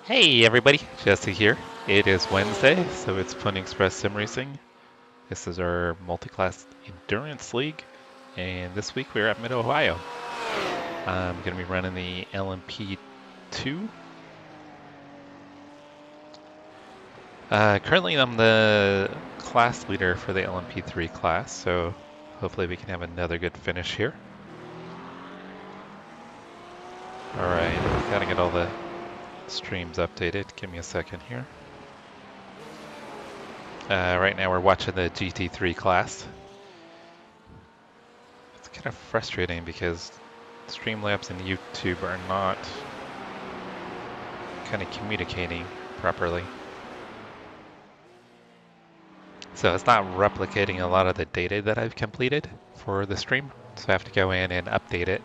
Hey everybody, Jesse here. It is Wednesday, so it's Pony Express Sim Racing. This is our multi-class endurance league, and this week we're at Mid-Ohio. I'm going to be running the LMP2. Currently I'm the class leader for the LMP3 class, so hopefully we can have another good finish here. Alright, gotta get all the streams updated. Give me a second here. Right now we're watching the GT3 class. It's kind of frustrating because Streamlabs and YouTube are not kind of communicating properly. So it's not replicating a lot of the data that I've completed for the stream. So I have to go in and update it.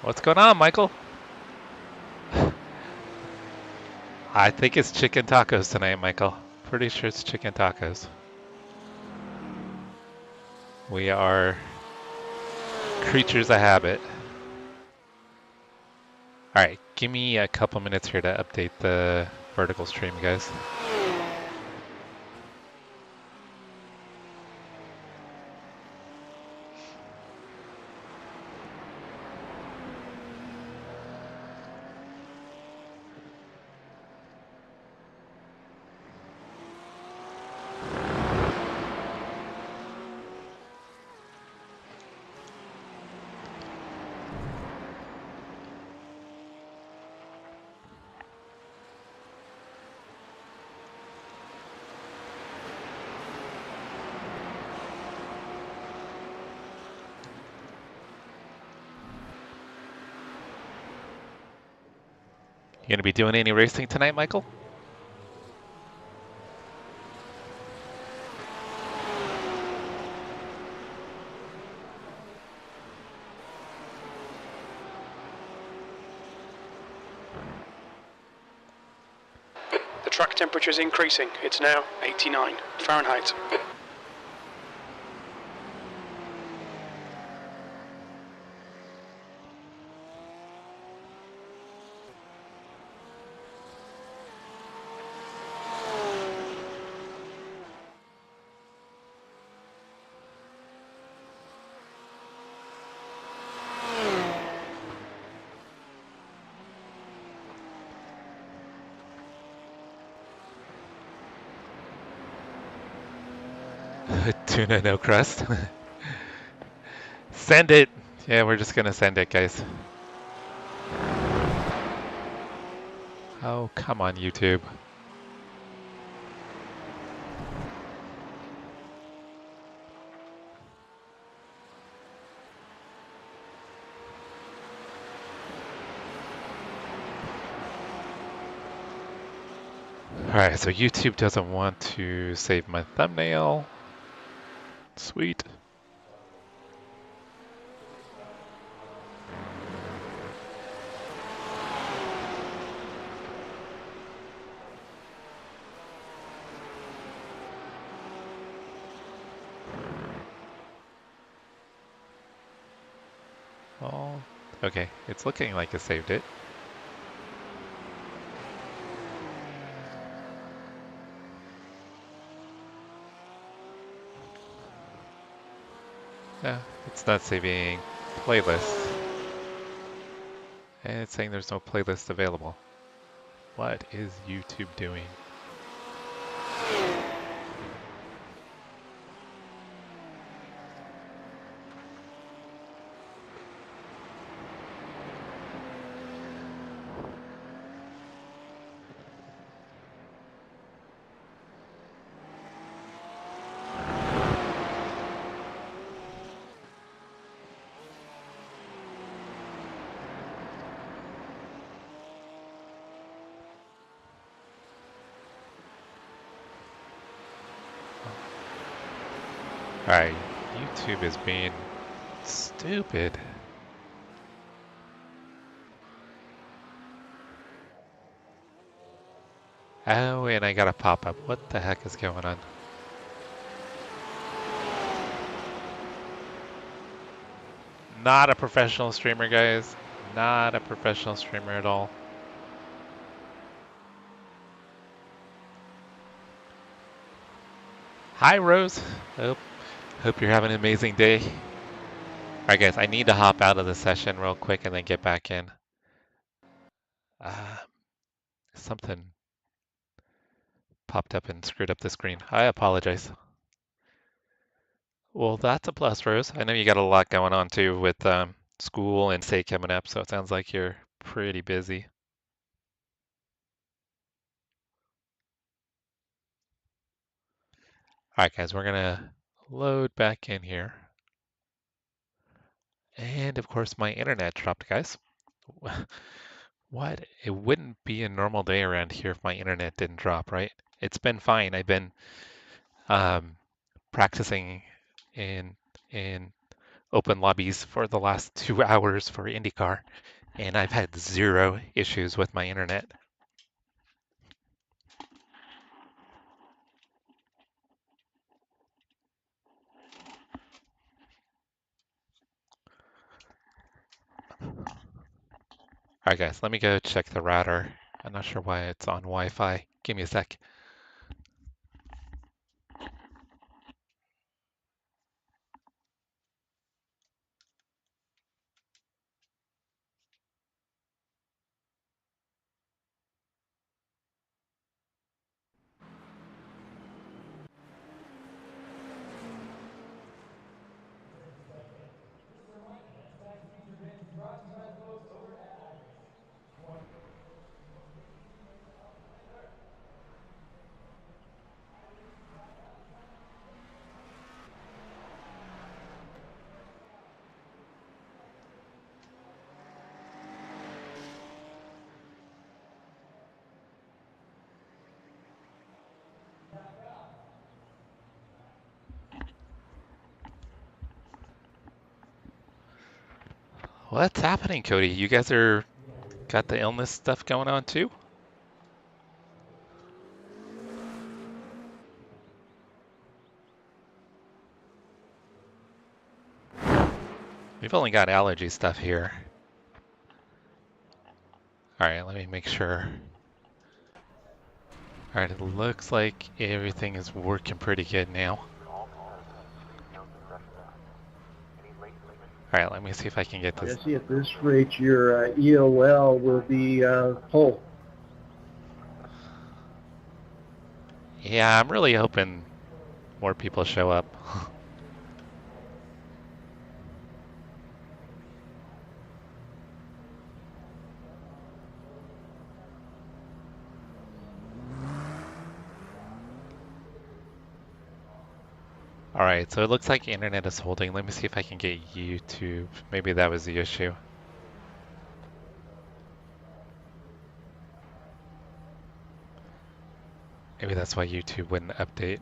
What's going on, Michael? I think it's chicken tacos tonight, Michael. Pretty sure it's chicken tacos. We are creatures of habit. Alright, give me a couple minutes here to update the vertical stream, guys. You gonna be doing any racing tonight, Michael? The track temperature is increasing. It's now 89 Fahrenheit. Tuna no crust. Send it! Yeah, we're just gonna send it, guys. Oh, come on, YouTube. Alright, so YouTube doesn't want to save my thumbnail. Sweet. Oh, okay. It's looking like it saved it. Yeah, it's not saving playlist. And it's saying there's no playlist available. What is YouTube doing? Alright, YouTube is being stupid. Oh, and I got a pop-up. What the heck is going on? Not a professional streamer, guys. Not a professional streamer at all. Hi, Rose. Hope you're having an amazing day. Alright, guys, I need to hop out of the session real quick and then get back in. Something popped up and screwed up the screen. I apologize. Well, that's a plus, Rose. I know you got a lot going on too with school and say coming up, so it sounds like you're pretty busy. All right, guys, we're gonna load back in here. And of course, my internet dropped, guys. What? It wouldn't be a normal day around here if my internet didn't drop, right? It's been fine. I've been practicing in open lobbies for the last 2 hours for IndyCar, and I've had zero issues with my internet. All right, guys, let me go check the router. I'm not sure why it's on Wi-Fi. Give me a sec. What's happening, Cody? You guys are got the illness stuff going on too? We've only got allergy stuff here. All right, let me make sure. All right, it looks like everything is working pretty good now. All right, let me see if I can get this. Jesse, at this rate, your EOL will be full. Yeah, I'm really hoping more people show up. All right, so it looks like internet is holding. Let me see if I can get YouTube. Maybe that was the issue. Maybe that's why YouTube wouldn't update.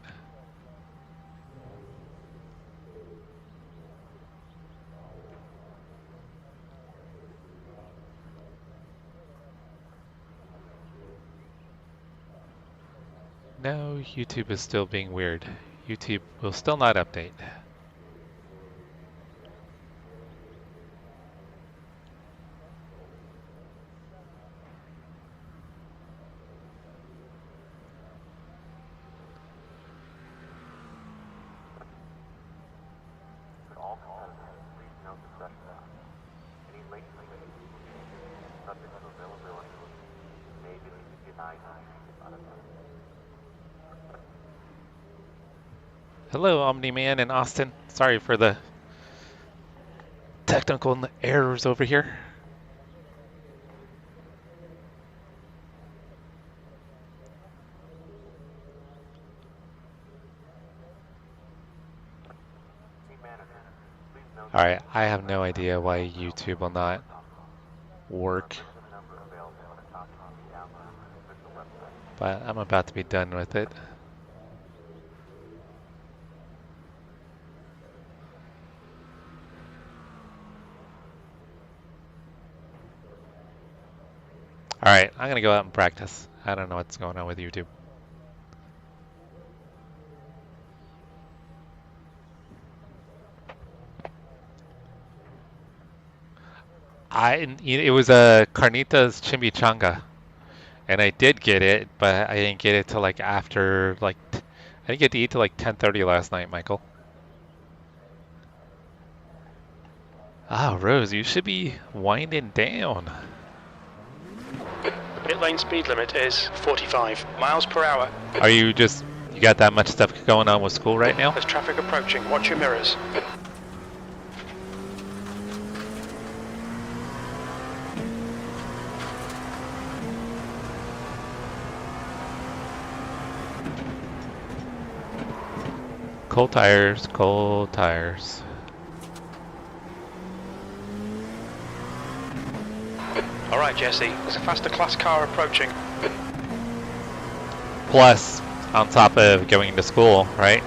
No, YouTube is still being weird. YouTube will still not update. Hello, Omni-Man and Austin. Sorry for the technical errors over here. All right, I have no idea why YouTube will not work, but I'm about to be done with it. All right, I'm gonna go out and practice. I don't know what's going on with YouTube. It was a carnitas chimichanga, and I did get it, but I didn't get it till like after I didn't get to eat till like 10:30 last night, Michael. Ah, Rose, you should be winding down. The pit lane speed limit is 45 miles per hour. Are you got that much stuff going on with school right now? There's traffic approaching. Watch your mirrors. Cold tires, cold tires. All right, Jesse. There's a faster class car approaching. Plus, on top of going to school, right?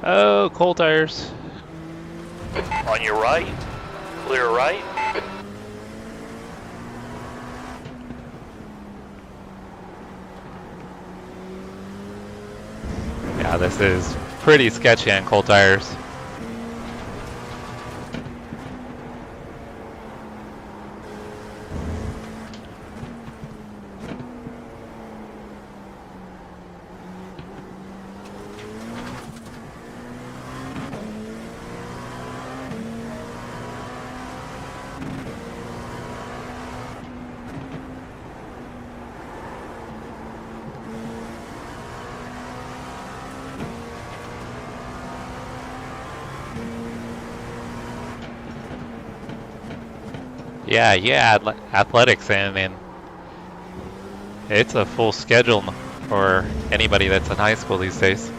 Oh, cold tires. On your right, clear right. Yeah, this is pretty sketchy on cold tires. Yeah, athletics and it's a full schedule for anybody that's in high school these days.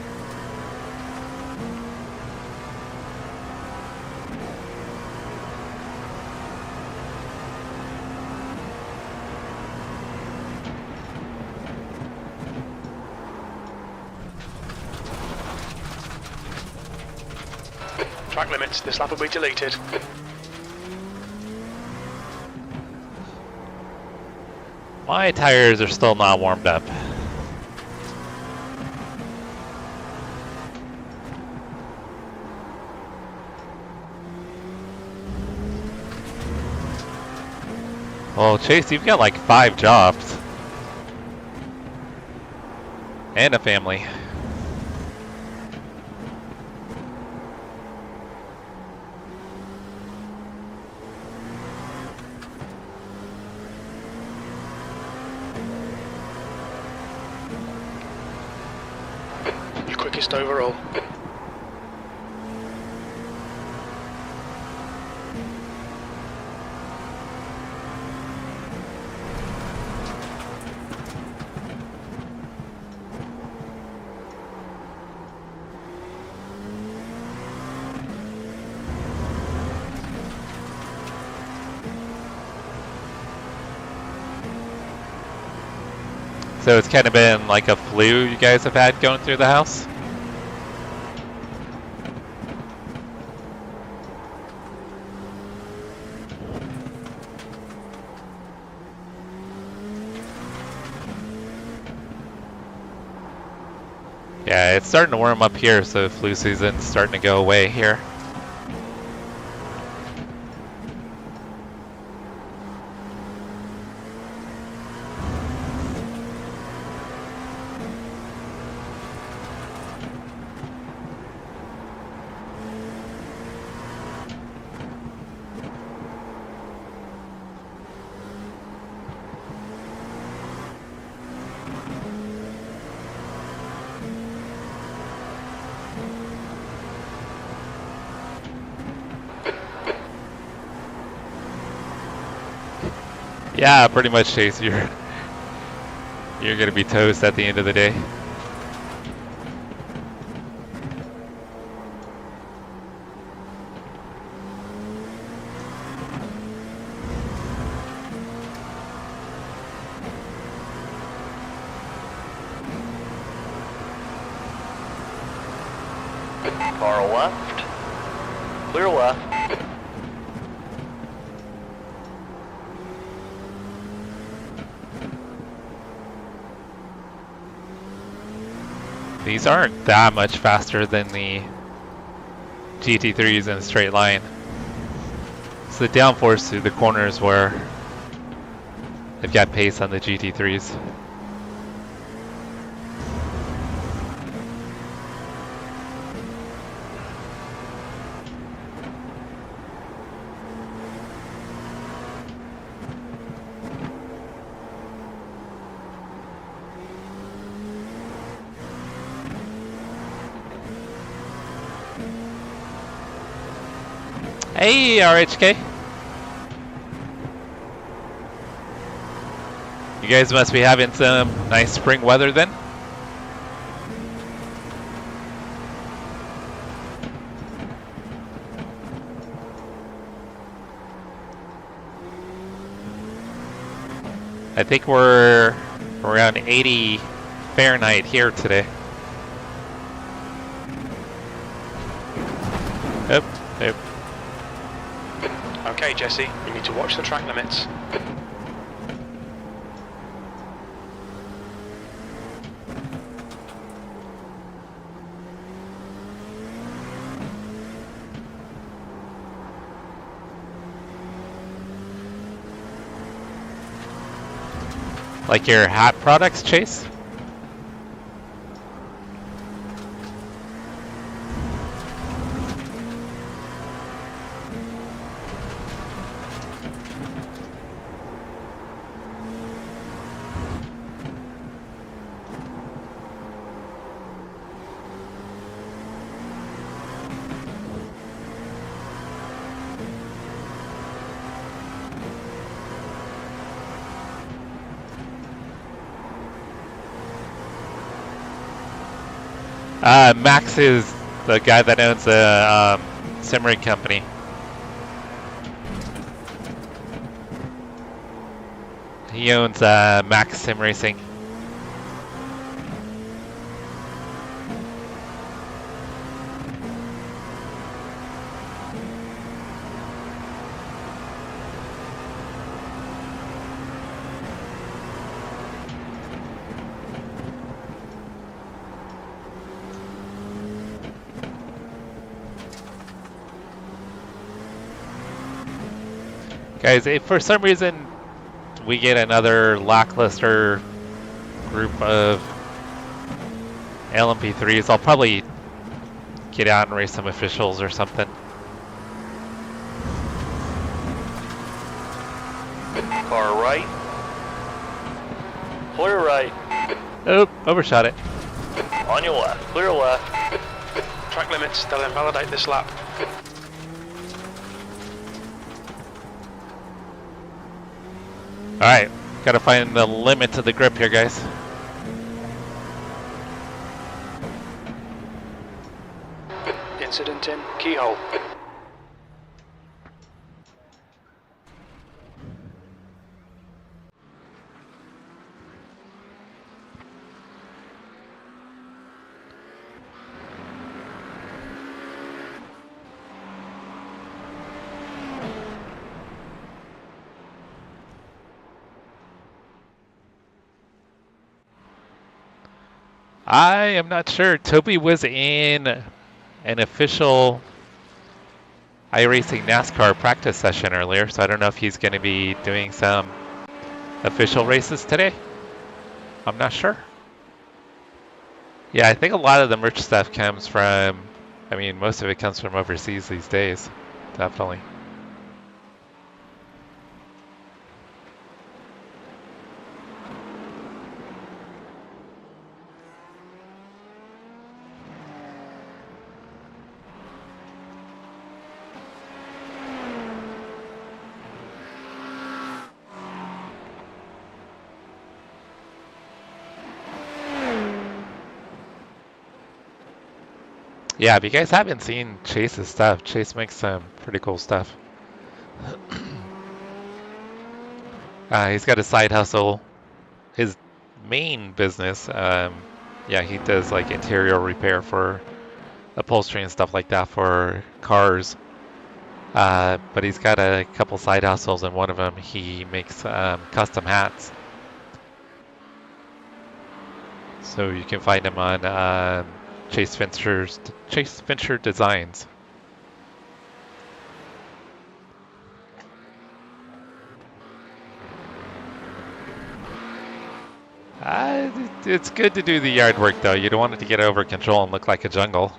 Track limits. This lap will be deleted. My tires are still not warmed up. Well, Chase, you've got like 5 jobs. And a family. Quickest overall. So it's kind of been like a flu you guys have had going through the house? Yeah, it's starting to warm up here, so flu season's starting to go away here. Yeah, pretty much, Chase. You're gonna be toast at the end of the day. Car left. Clear left. These aren't that much faster than the GT3s in a straight line. It's the downforce through the corners where they've got pace on the GT3s. Hey, RHK. You guys must be having some nice spring weather then. I think we're around 80 Fahrenheit here today. Yep, yep. Okay, Jesse, you need to watch the track limits. Like your hat products, Chase? Max is the guy that owns the sim rig company. He owns Max Sim Racing. Guys, if for some reason we get another lackluster group of LMP3s, I'll probably get out and race some officials or something. Car right. Clear right. Oh, overshot it. On your left. Clear left. Track limits, they'll invalidate this lap. Alright, gotta find the limit to the grip here, guys. Incident in keyhole. I am not sure. Toby was in an official iRacing NASCAR practice session earlier, so I don't know if he's going to be doing some official races today. I'm not sure. Yeah, I think a lot of the merch stuff comes from, I mean, most of it comes from overseas these days. Definitely. Yeah, if you guys haven't seen Chase's stuff, Chase makes some pretty cool stuff. He's got a side hustle. His main business, yeah, he does like interior repair for upholstery and stuff like that for cars. But he's got a couple side hustles, and one of them he makes custom hats. So you can find him on Chase Fincher Designs. It's good to do the yard work though. You don't want it to get over control and look like a jungle.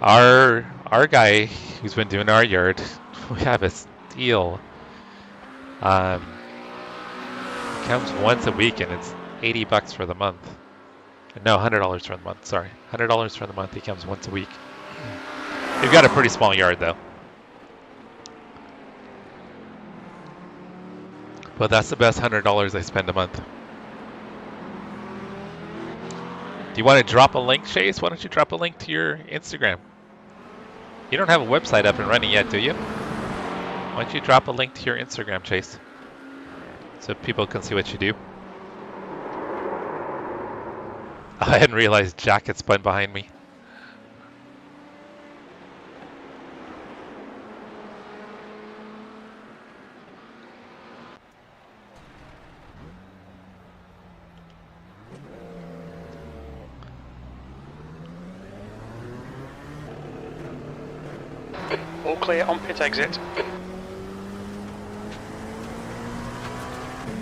Our guy who's been doing our yard, we have a deal. It comes once a week and it's $80 for the month. No, $100 for the month. Sorry, $100 for the month. He comes once a week. We've got a pretty small yard though. But that's the best $100 I spend a month. Do you want to drop a link, Chase? Why don't you drop a link to your Instagram? You don't have a website up and running yet, do you? Why don't you drop a link to your Instagram, Chase? So people can see what you do. I hadn't realized Jack had spun behind me. All clear on pit exit.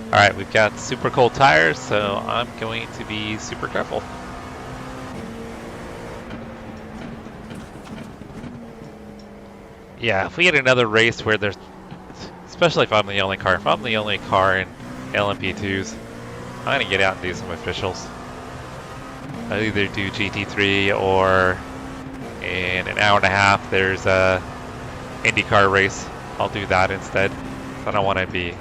Alright, we've got super cold tires, so I'm going to be super careful. Yeah, if we get another race where there's, especially if I'm the only car, if I'm the only car in LMP2s, I'm going to get out and do some officials. I'll either do GT3 or in an hour and a half there's a IndyCar race. I'll do that instead. I don't want to be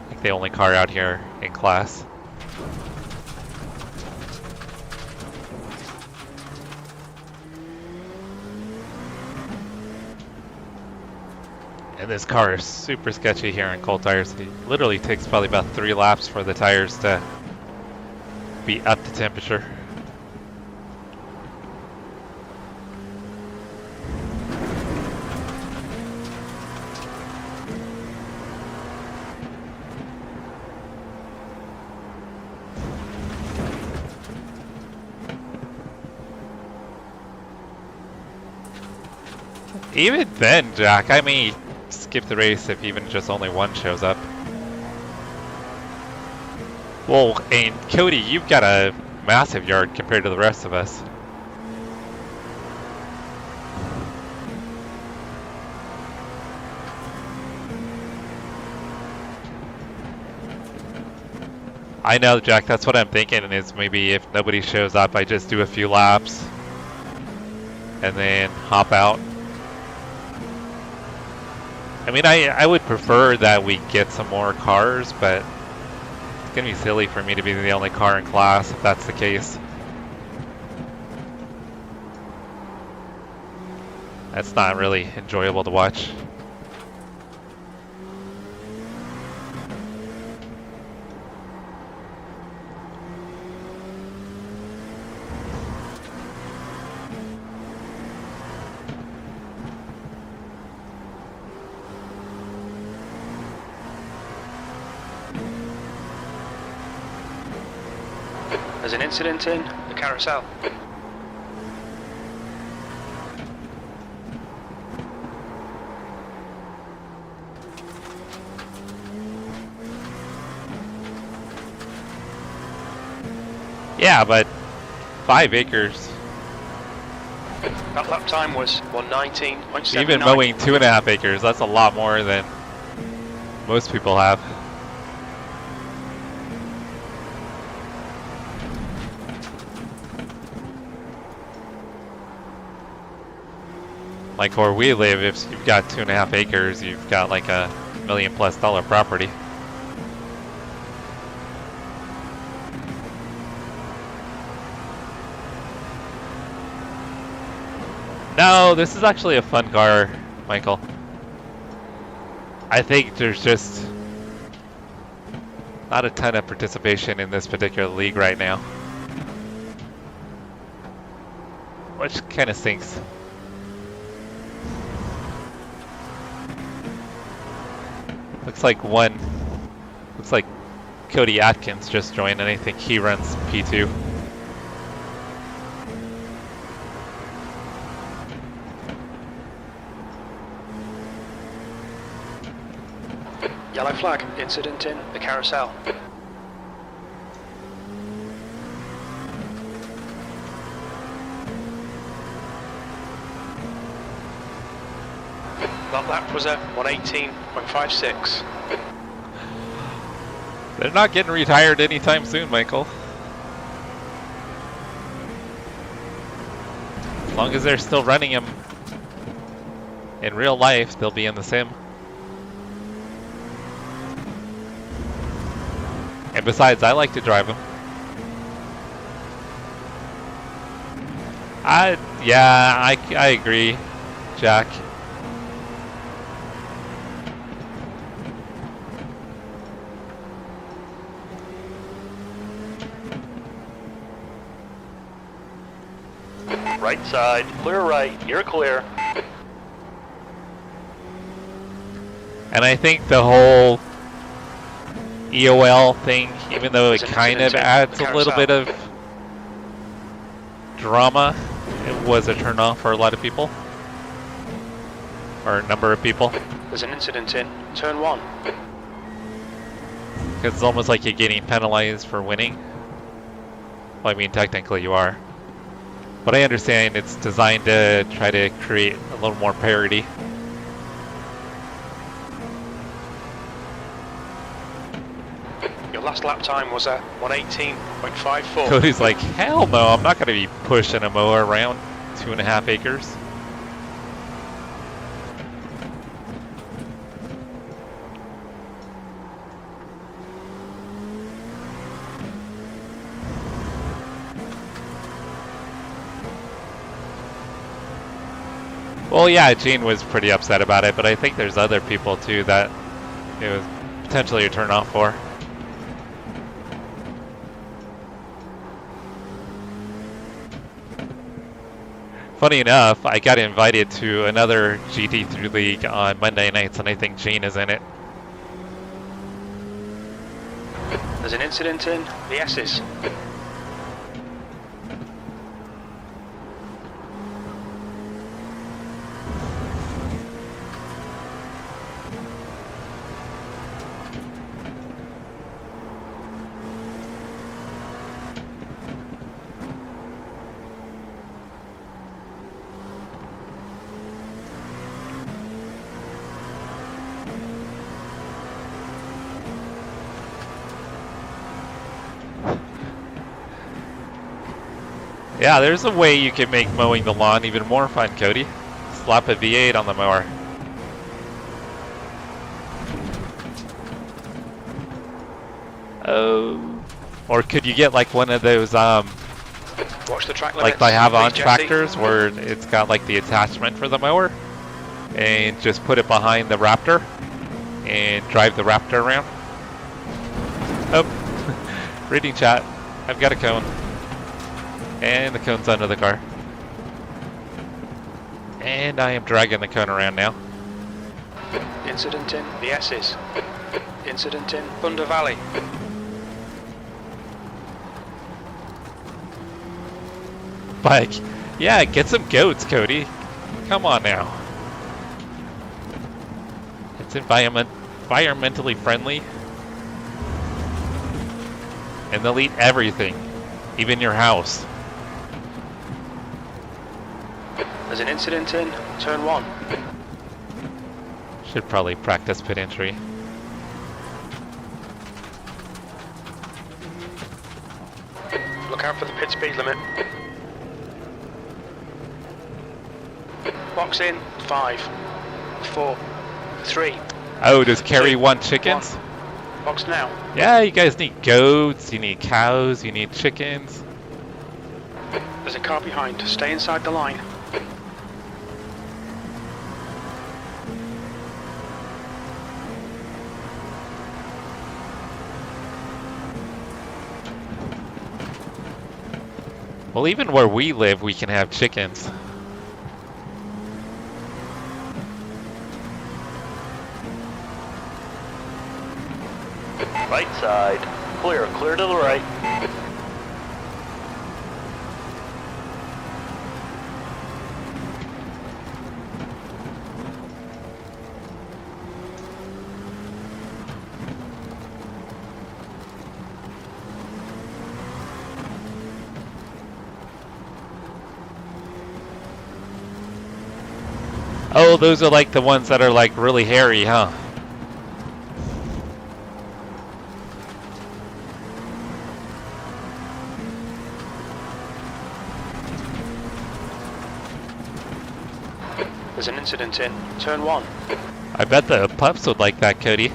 like the only car out here in class. And this car is super sketchy here on cold tires. It literally takes probably about 3 laps for the tires to be up to temperature. Even then, Jack, I may skip the race if even just only one shows up. Well, and Cody, you've got a massive yard compared to the rest of us. I know, Jack, that's what I'm thinking, is maybe if nobody shows up, I just do a few laps and then hop out. I mean, I would prefer that we get some more cars, but it's going to be silly for me to be the only car in class if that's the case. That's not really enjoyable to watch. There's an incident in the carousel. Yeah, but 5 acres. That lap time was 1:19.79. Even mowing 2.5 acres, that's a lot more than most people have. Like where we live, if you've got 2.5 acres, you've got like $1 million+ property. No, this is actually a fun car, Michael. I think there's just not a ton of participation in this particular league right now, which kind of stinks. Looks like Cody Atkins just joined, and I think he runs P2. Yellow flag, incident in the carousel. That lap was a 118.56. They're not getting retired anytime soon, Michael. As long as they're still running him in real life, they'll be in the sim. And besides, I like to drive them. Yeah, I agree, Jack. Right side, clear right, you're clear. And I think the whole EOL thing, even though it kind of adds a little bit of drama, it was a turn-off for a lot of people. Or a number of people. There's an incident in turn 1. Because it's almost like you're getting penalized for winning. Well, I mean, technically you are. But I understand it's designed to try to create a little more parity. Your last lap time was a 118.54. Cody's like, hell no, I'm not going to be pushing a mower around 2.5 acres. Well, yeah, Gene was pretty upset about it, but I think there's other people too that it was potentially a turn-off for. Funny enough, I got invited to another GT3 league on Monday nights, and I think Gene is in it. There's an incident in the S's. Yeah, there's a way you can make mowing the lawn even more fun, Cody. Slap a V8 on the mower. Oh. Or could you get like one of those, Watch the track limits, like they have on please, Jesse. tractors where it's got like the attachment for the mower, and just put it behind the Raptor and drive the Raptor around? Oh, reading chat. I've got a cone. And the cone's under the car. And I am dragging the cone around now. Incident in the S's. Incident in Thunder Valley. Like, yeah, get some goats, Cody. Come on now. It's environmentally friendly. And they'll eat everything, even your house. There's an incident in turn 1. Should probably practice pit entry. Look out for the pit speed limit. Box in 5, 4, 3. Oh, does Kerry want chickens? 1. Box now. Yeah, you guys need goats, you need cows, you need chickens. There's a car behind. Stay inside the line. Well, even where we live, we can have chickens. Right side. Clear. Clear to the right. Oh, those are like the ones that are like really hairy, huh? There's an incident in turn 1. I bet the pups would like that, Cody.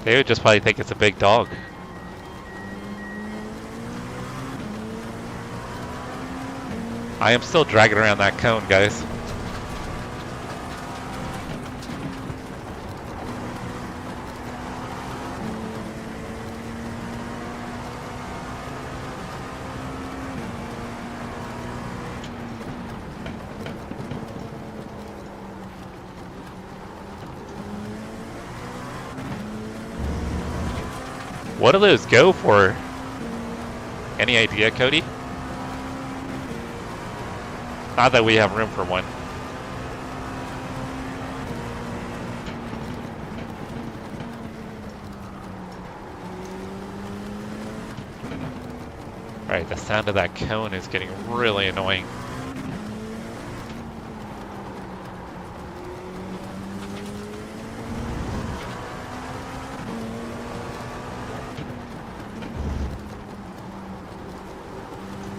They would just probably think it's a big dog. I am still dragging around that cone, guys. What do those go for? Any idea, Cody? Not that we have room for one. Alright, the sound of that cone is getting really annoying.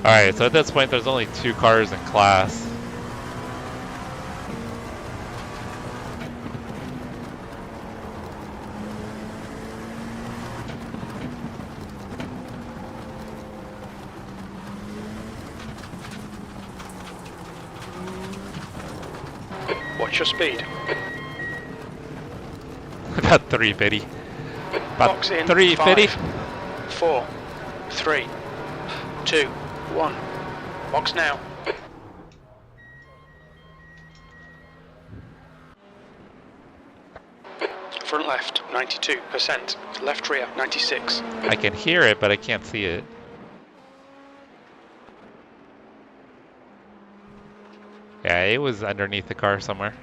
Alright, so at this point there's only 2 cars in class. Watch your speed. About 350. About Box in 350. 5, 4, 3, 2, 1. Box now. Front left, 92%. Left rear, 96. I can hear it, but I can't see it. Yeah, it was underneath the car somewhere.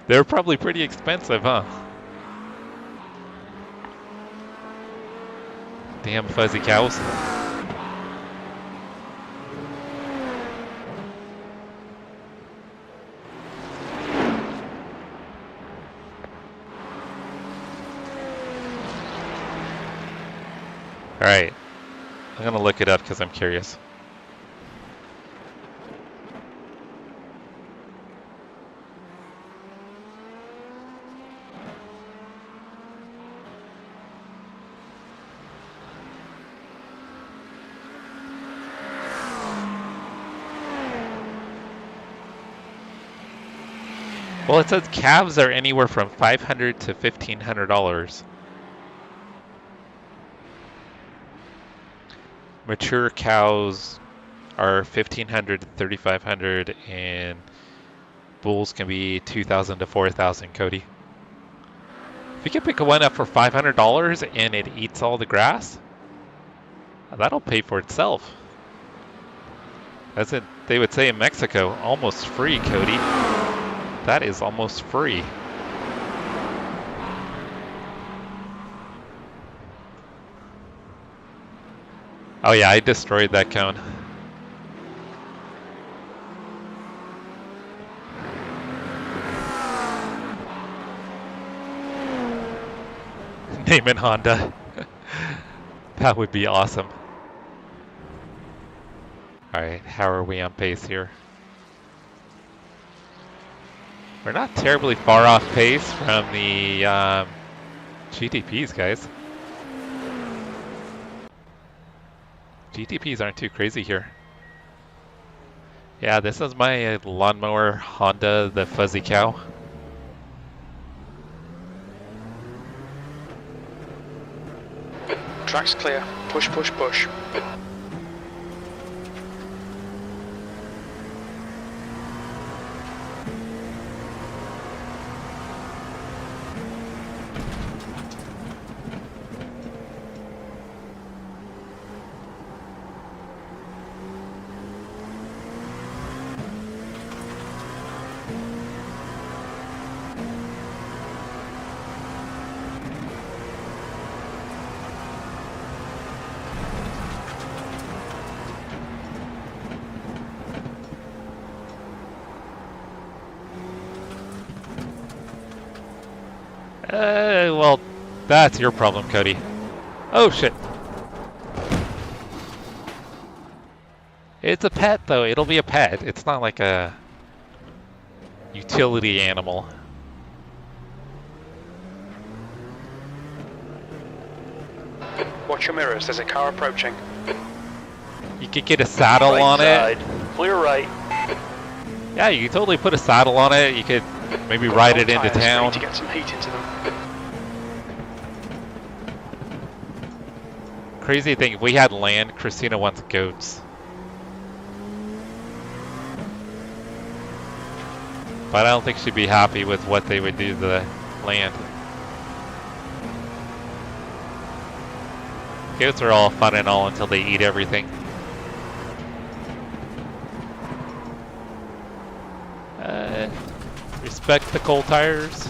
They're probably pretty expensive, huh? Damn fuzzy cows. Alright, I'm gonna look it up because I'm curious. Well, it says calves are anywhere from $500 to $1,500. Mature cows are $1,500 to $3,500, and bulls can be $2,000 to $4,000. Cody, if you can pick one up for $500 and it eats all the grass, that'll pay for itself. As they would say in Mexico, almost free, Cody. That is almost free. Oh yeah, I destroyed that cone. Name it Honda. That would be awesome. Alright, how are we on pace here? We're not terribly far off pace from the GTPs, guys. GTPs aren't too crazy here. Yeah, this is my lawnmower Honda, the Fuzzy Cow. Track's clear. Push, push, push. Well, that's your problem, Cody. Oh, shit. It's a pet, though. It'll be a pet. It's not like a utility animal. Watch your mirrors, there's a car approaching. You could get a saddle Right on side. it. Clear right. Yeah, you could totally put a saddle on it. You could maybe ride it into Tyres, ready town. to get some heat into them. Crazy thing, if we had land, Christina wants goats. But I don't think she'd be happy with what they would do to the land. Goats are all fun and all until they eat everything. Respect the coal tires.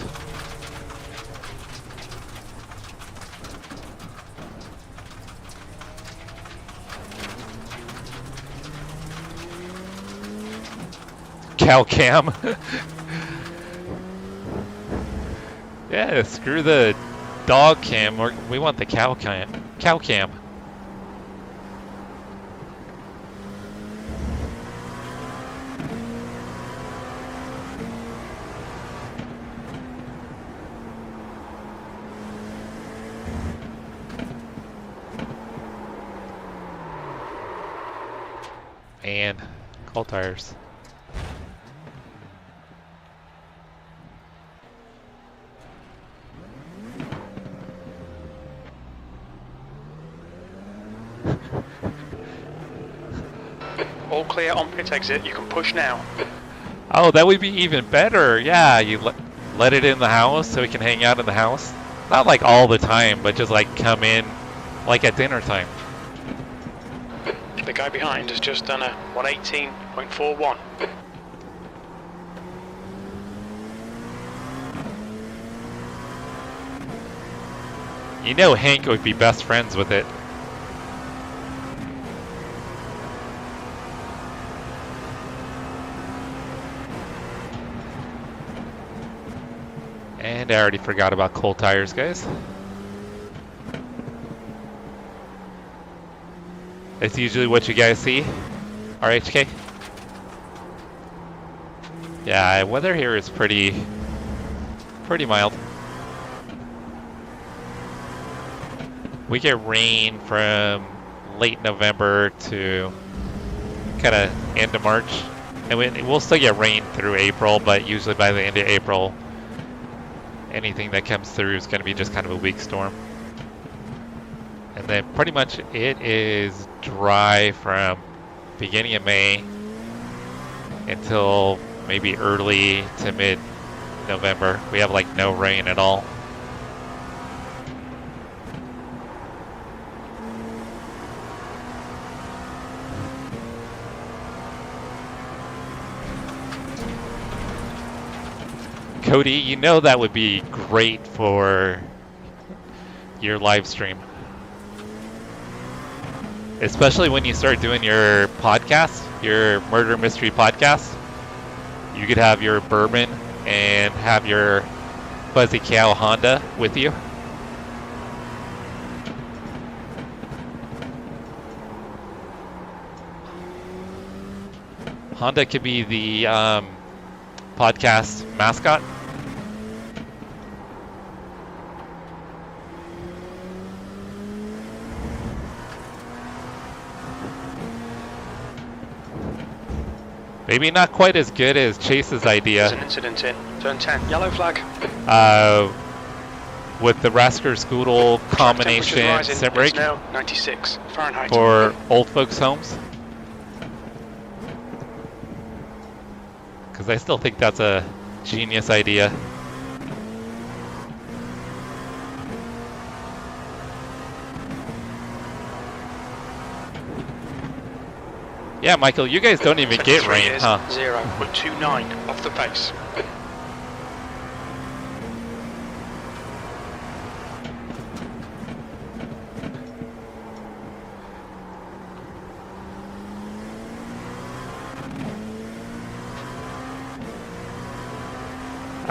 Cow cam. Yeah, screw the dog cam. We want the cow cam. Cow cam. And coal tires. All clear on pit exit, you can push now. Oh, that would be even better. Yeah, you let it in the house so it can hang out in the house. Not like all the time, but just like come in like at dinner time. The guy behind has just done a 118.41. You know Hank would be best friends with it. And I already forgot about coal tires, guys. That's usually what you guys see, RHK. Yeah, weather here is pretty mild. We get rain from late November to kind of end of March, and we'll still get rain through April, but usually by the end of April, anything that comes through is going to be just kind of a weak storm. And then pretty much it is dry from beginning of May until maybe early to mid-November. We have like no rain at all. Cody, you know that would be great for your live stream. Especially when you start doing your podcast, your murder mystery podcast. You could have your bourbon and have your Fuzzy Cow Honda with you. Honda could be the podcast mascot. Maybe not quite as good as Chase's idea. There's an incident in turn 10. Yellow flag. with the Rasker Scoodle combination Rising. sim It's rig now 96 Fahrenheit. for old folks' homes? Because I still think that's a genius idea. Yeah, Michael, you guys don't even get rain, huh? 0.29 off the pace.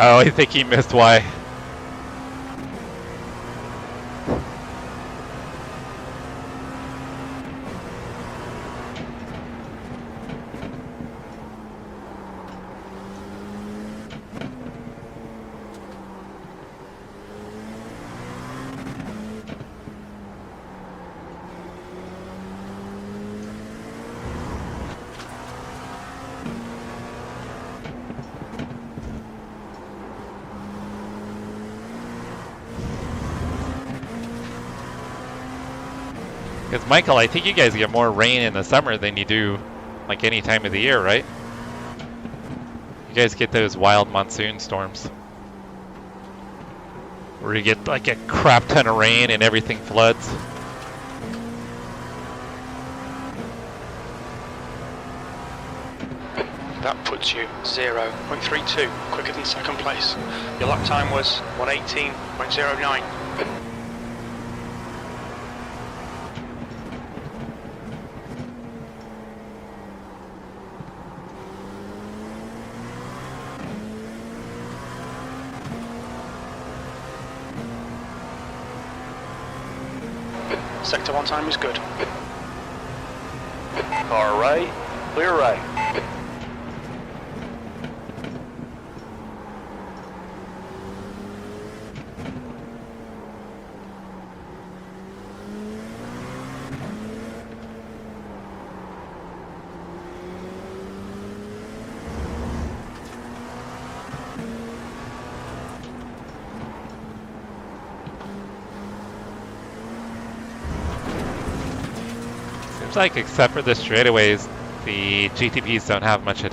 Oh, I think he missed Y. Because Michael, I think you guys get more rain in the summer than you do like any time of the year, right? You guys get those wild monsoon storms where you get like a crap ton of rain and everything floods. That puts you 0.32 quicker than second place. Your lap time was 118.09. Sector 1 time is good. Car right, clear right. Seems like except for the straightaways, the GTPs don't have much of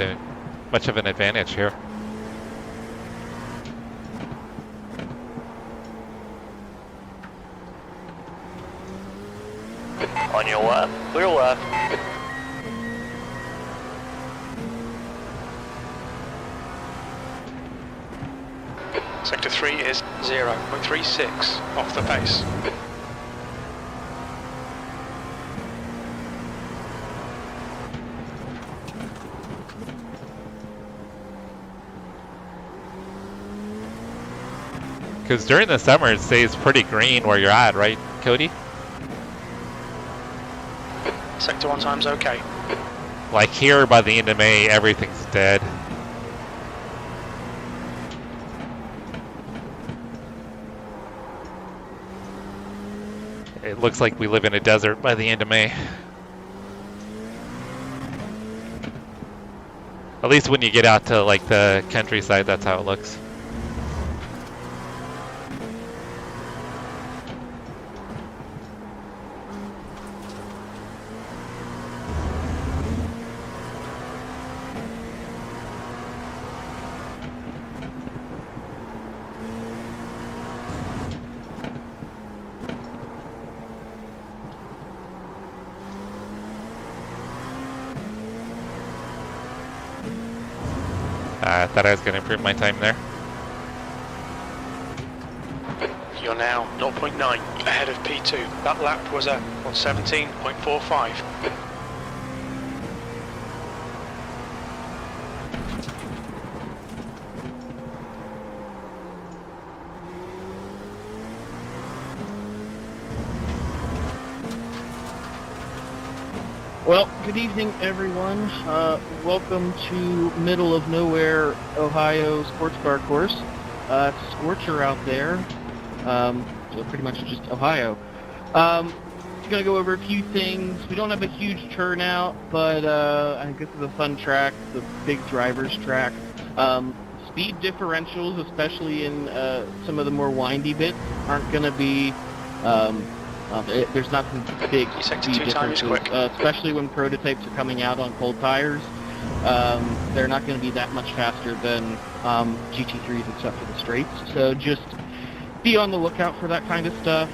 an advantage here. On your left, clear left. Sector 3 is 0.36 off the pace. Because during the summer it stays pretty green where you're at, right, Cody? Sector 1 time's okay. Like here by the end of May, everything's dead. It looks like we live in a desert by the end of May. At least when you get out to like the countryside, that's how it looks. I thought I was going to improve my time there. You're now 0.9 ahead of P2. That lap was at 117.45. Well, good evening, everyone. Welcome to middle of nowhere, Ohio sports car course. It's a scorcher out there, so pretty much just Ohio. Going to go over a few things. We don't have a huge turnout, but I think this is a fun track, the big driver's track. speed differentials, especially in some of the more windy bits, aren't going to be. There's not some big Sector speed 2 time is differences, quick. especially when prototypes are coming out on cold tires. They're not going to be that much faster than GT3s except for the straights. So just be on the lookout for that kind of stuff.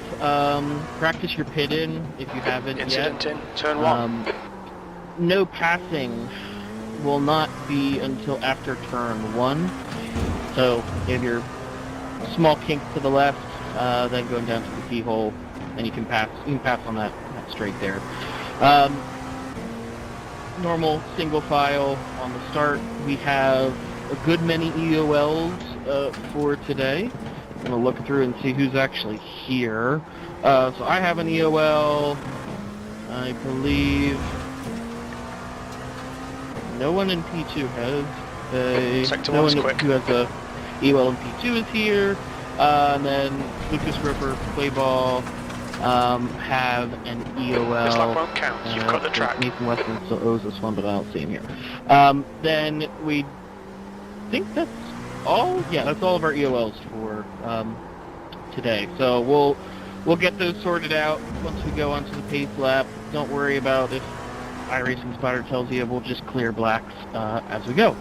Practice your pit in if you haven't Incident yet. in turn 1. No passing will not be until after turn 1. So if you're small kink to the left, then going down to the keyhole, and you can pass on that straight there. Normal single file on the start. We have a good many EOLs for today. I'm gonna look through and see who's actually here. So I have an EOL. I believe no one in P2 has Sector no 1's one quick. who has a EOL in P2 is here. And then Lucas Ripper, Playball have an EOL. This lap won't count. You've cut the track. Nathan Weston still owes us one, but I don't see him here. Then we think that's all. Yeah, that's all of our EOLs for today. So we'll get those sorted out once we go onto the pace lap. Don't worry about if iRacing Spotter tells you. We'll just clear blacks as we go.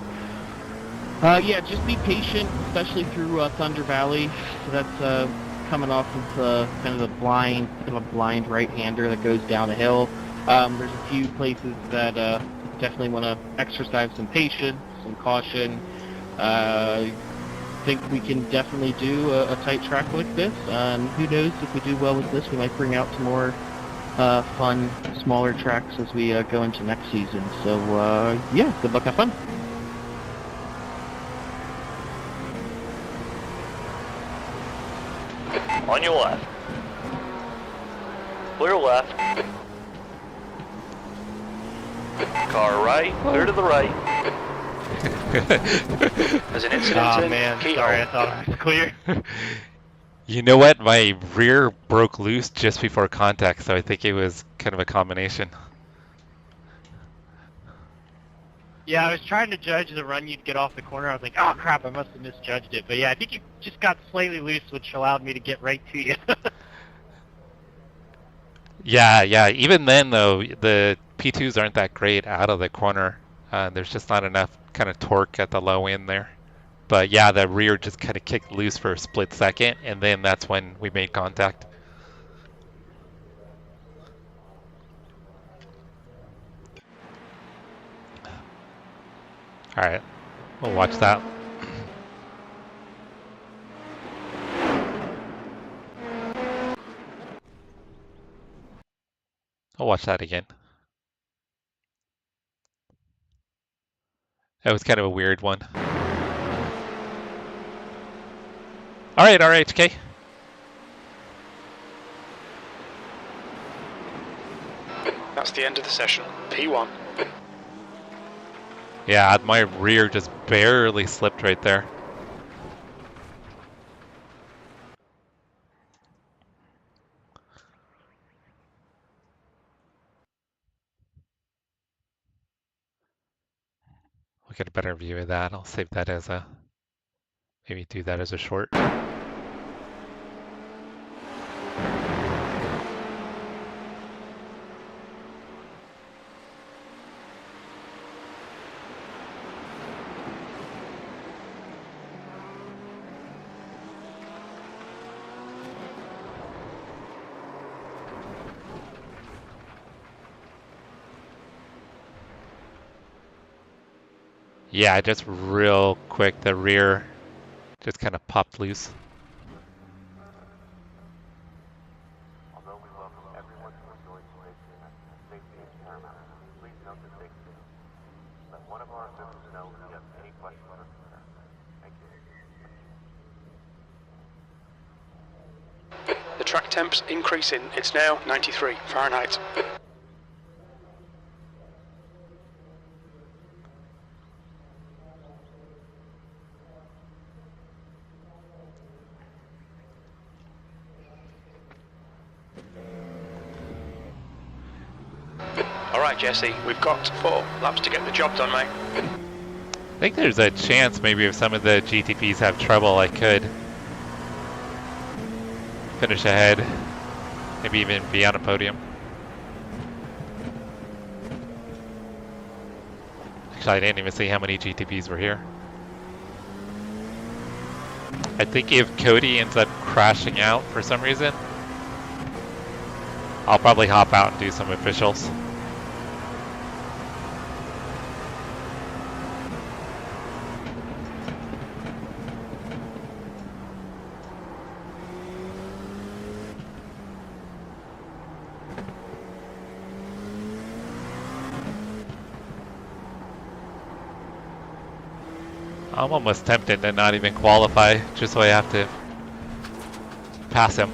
Yeah, just be patient, especially through Thunder Valley. So that's coming off of kind of a blind right-hander that goes down a hill. There's a few places that definitely want to exercise some patience, some caution. I think we can definitely do a tight track like this. Who knows, if we do well with this, we might bring out some more fun, smaller tracks as we go into next season. So yeah, good luck, have fun. On your left. Clear left. Car right. Clear to the right. There's an incident in keyhole. sorry, I thought I was clear. You know what? My rear broke loose just before contact, so I think it was kind of a combination. Yeah, I was trying to judge the run you'd get off the corner. I was like, oh crap, I must have misjudged it. But yeah, I think you just got slightly loose, which allowed me to get right to you. Yeah. Even then, though, the P2s aren't that great out of the corner. There's just not enough kind of torque at the low end there. But yeah, the rear just kind of kicked loose for a split second, and then that's when we made contact. All right, we'll watch that. I'll watch that again. That was kind of a weird one. All right, RHK. That's the end of the session. P1. Yeah, my rear just barely slipped right there. We'll get a better view of that. I'll save that as a, maybe do that as a short. Yeah, just real quick, the rear just kind of popped loose. Although we welcome everyone to enjoy today's event, safety is paramount. Please note the safety. Let one of our officials know if you have any questions or concerns. Thank you. The track temp's increasing. It's now 93 Fahrenheit. Alright Jesse, we've got 4 laps to get the job done, mate. I think there's a chance maybe if some of the GTPs have trouble, I could finish ahead, maybe even be on a podium. Actually, I didn't even see how many GTPs were here. I think if Cody ends up crashing out for some reason, I'll probably hop out and do some officials. I'm almost tempted to not even qualify, just so I have to pass him.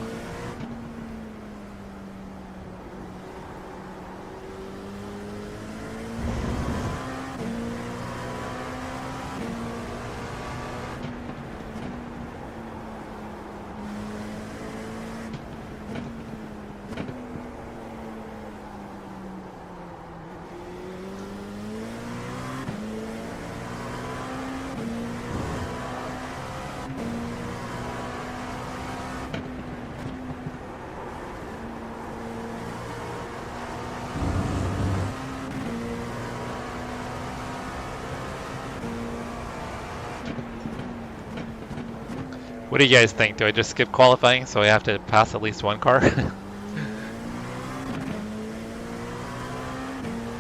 What do you guys think? Do I just skip qualifying so I have to pass at least one car?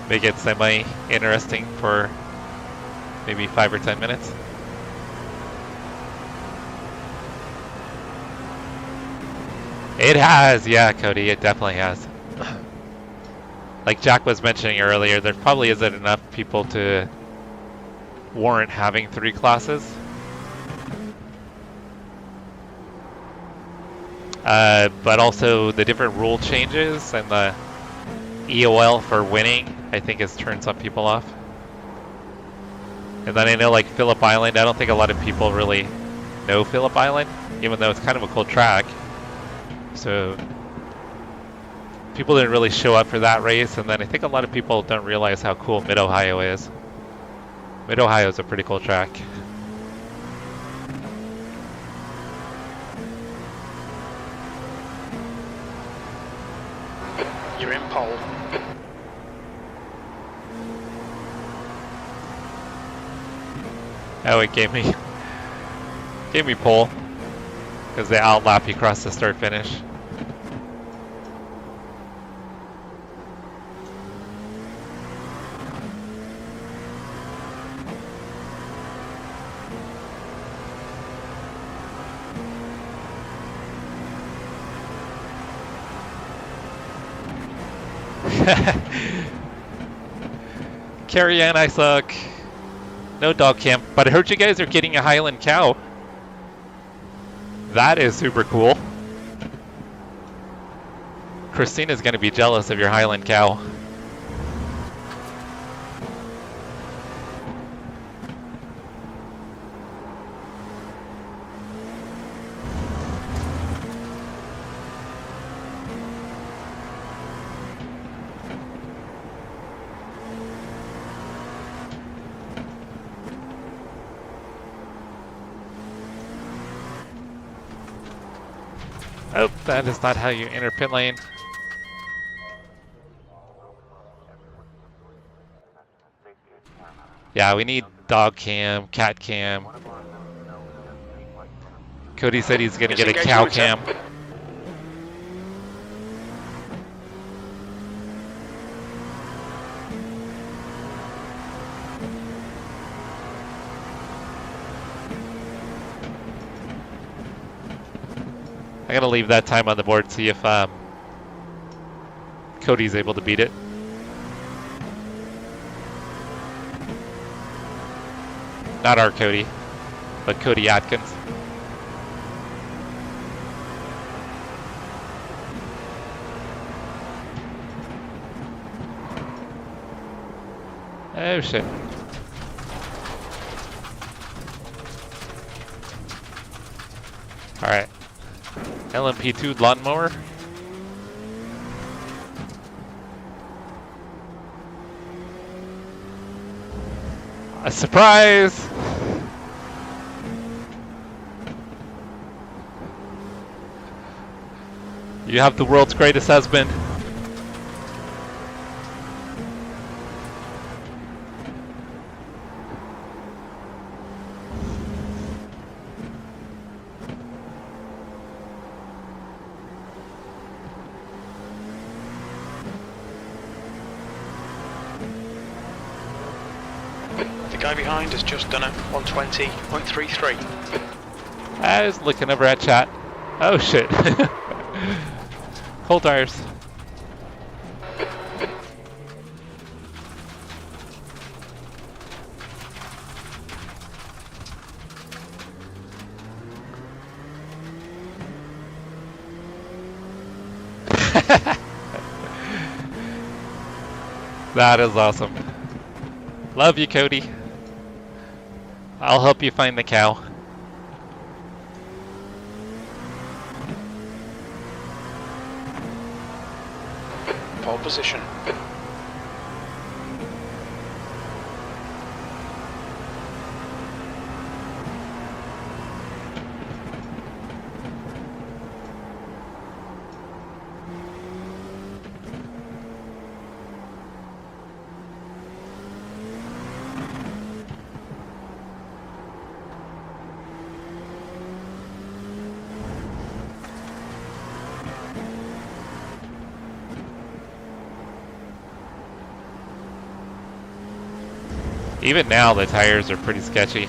Make it semi-interesting for maybe 5 or 10 minutes? It has, yeah, Cody, it definitely has. Like Jack was mentioning earlier, there probably isn't enough people to warrant having 3 classes. But also the different rule changes and the EOL for winning, I think has turned some people off. And then I know like Phillip Island, I don't think a lot of people really know Phillip Island, even though it's kind of a cool track. So people didn't really show up for that race, and then I think a lot of people don't realize how cool Mid-Ohio is. Mid-Ohio is a pretty cool track. You're in pole. Oh, it gave me pole because they outlap you across the start finish. Carry on, I suck. No dog camp, but I heard you guys are getting a Highland cow. That is super cool. Christina's gonna be jealous of your Highland cow. Oh, that is not how you enter pit lane. Yeah, we need dog cam, cat cam. Cody said he's gonna get a cow cam. I gotta leave that time on the board, see if Cody's able to beat it. Not our Cody, but Cody Atkins. Oh shit. Alright. LMP2 lawnmower. A surprise! You have the world's greatest husband. The guy behind has just done a 120.33. I was looking over at chat. Oh shit. Cold tires. That is awesome. Love you, Cody. I'll help you find the cow. Pole position. Even now, the tires are pretty sketchy.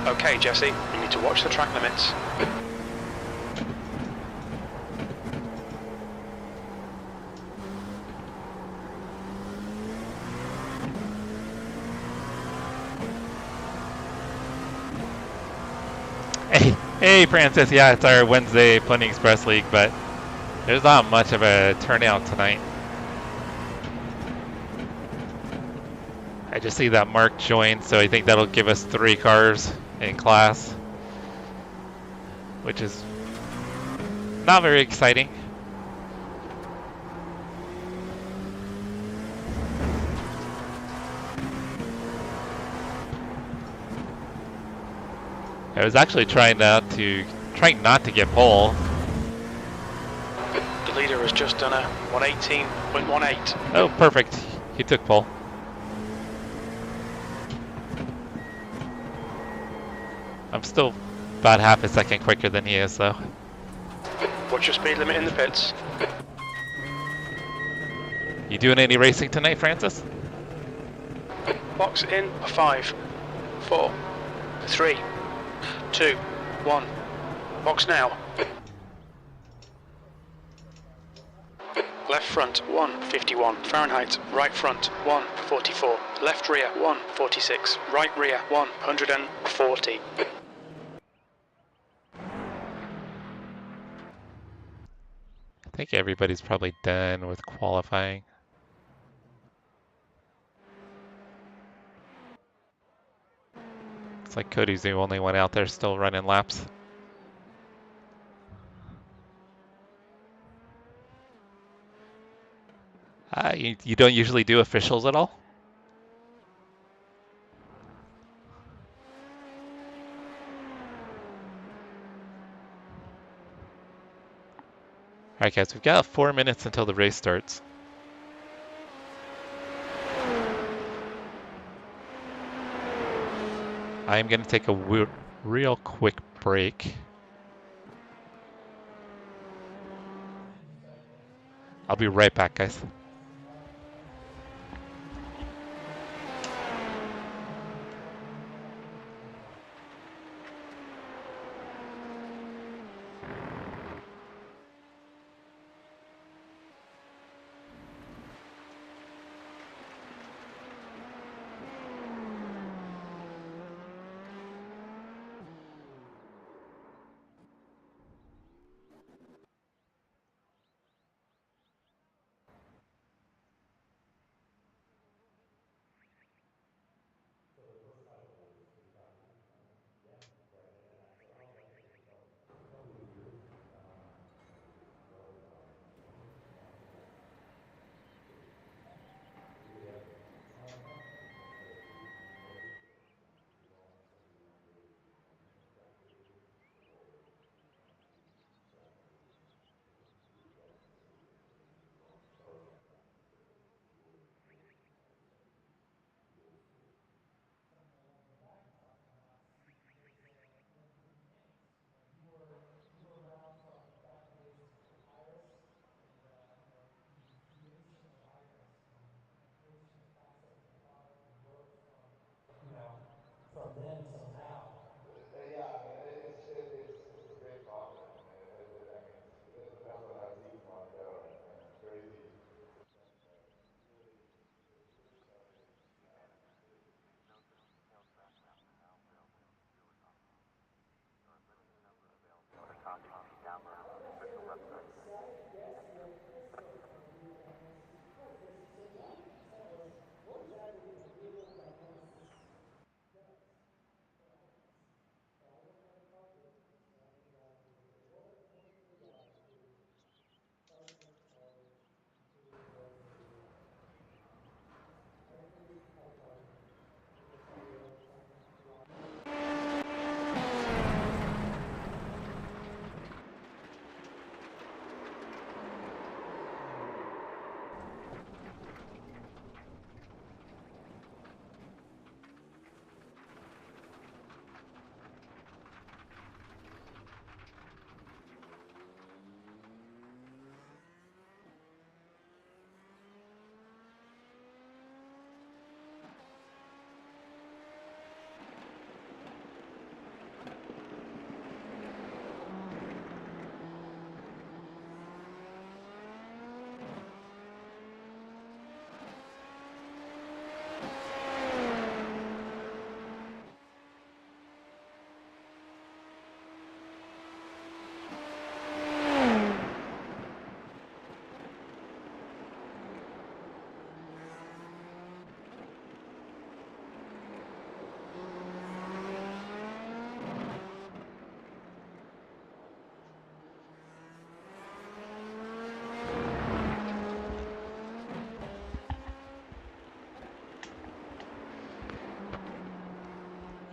Okay, Jesse, you need to watch the track limits. Hey, Francis. Yeah, it's our Wednesday Plenty Express League, but there's not much of a turnout tonight. I just see that Mark joined, so I think that'll give us 3 cars in class, which is not very exciting. I was actually trying not to get pole. The leader has just done a 118.18. Oh, perfect. He took pole. I'm still about half a second quicker than he is, though. What's your speed limit in the pits? You doing any racing tonight, Francis? Box in 5, 4, 3, 2, 1. Box now. Left front 151 Fahrenheit, right front 144, left rear 146, right rear 140. I think everybody's probably done with qualifying. Looks like Cody's the only one out there still running laps. You don't usually do officials at all? Alright guys, we've got 4 minutes until the race starts. I'm going to take a real quick break. I'll be right back, guys.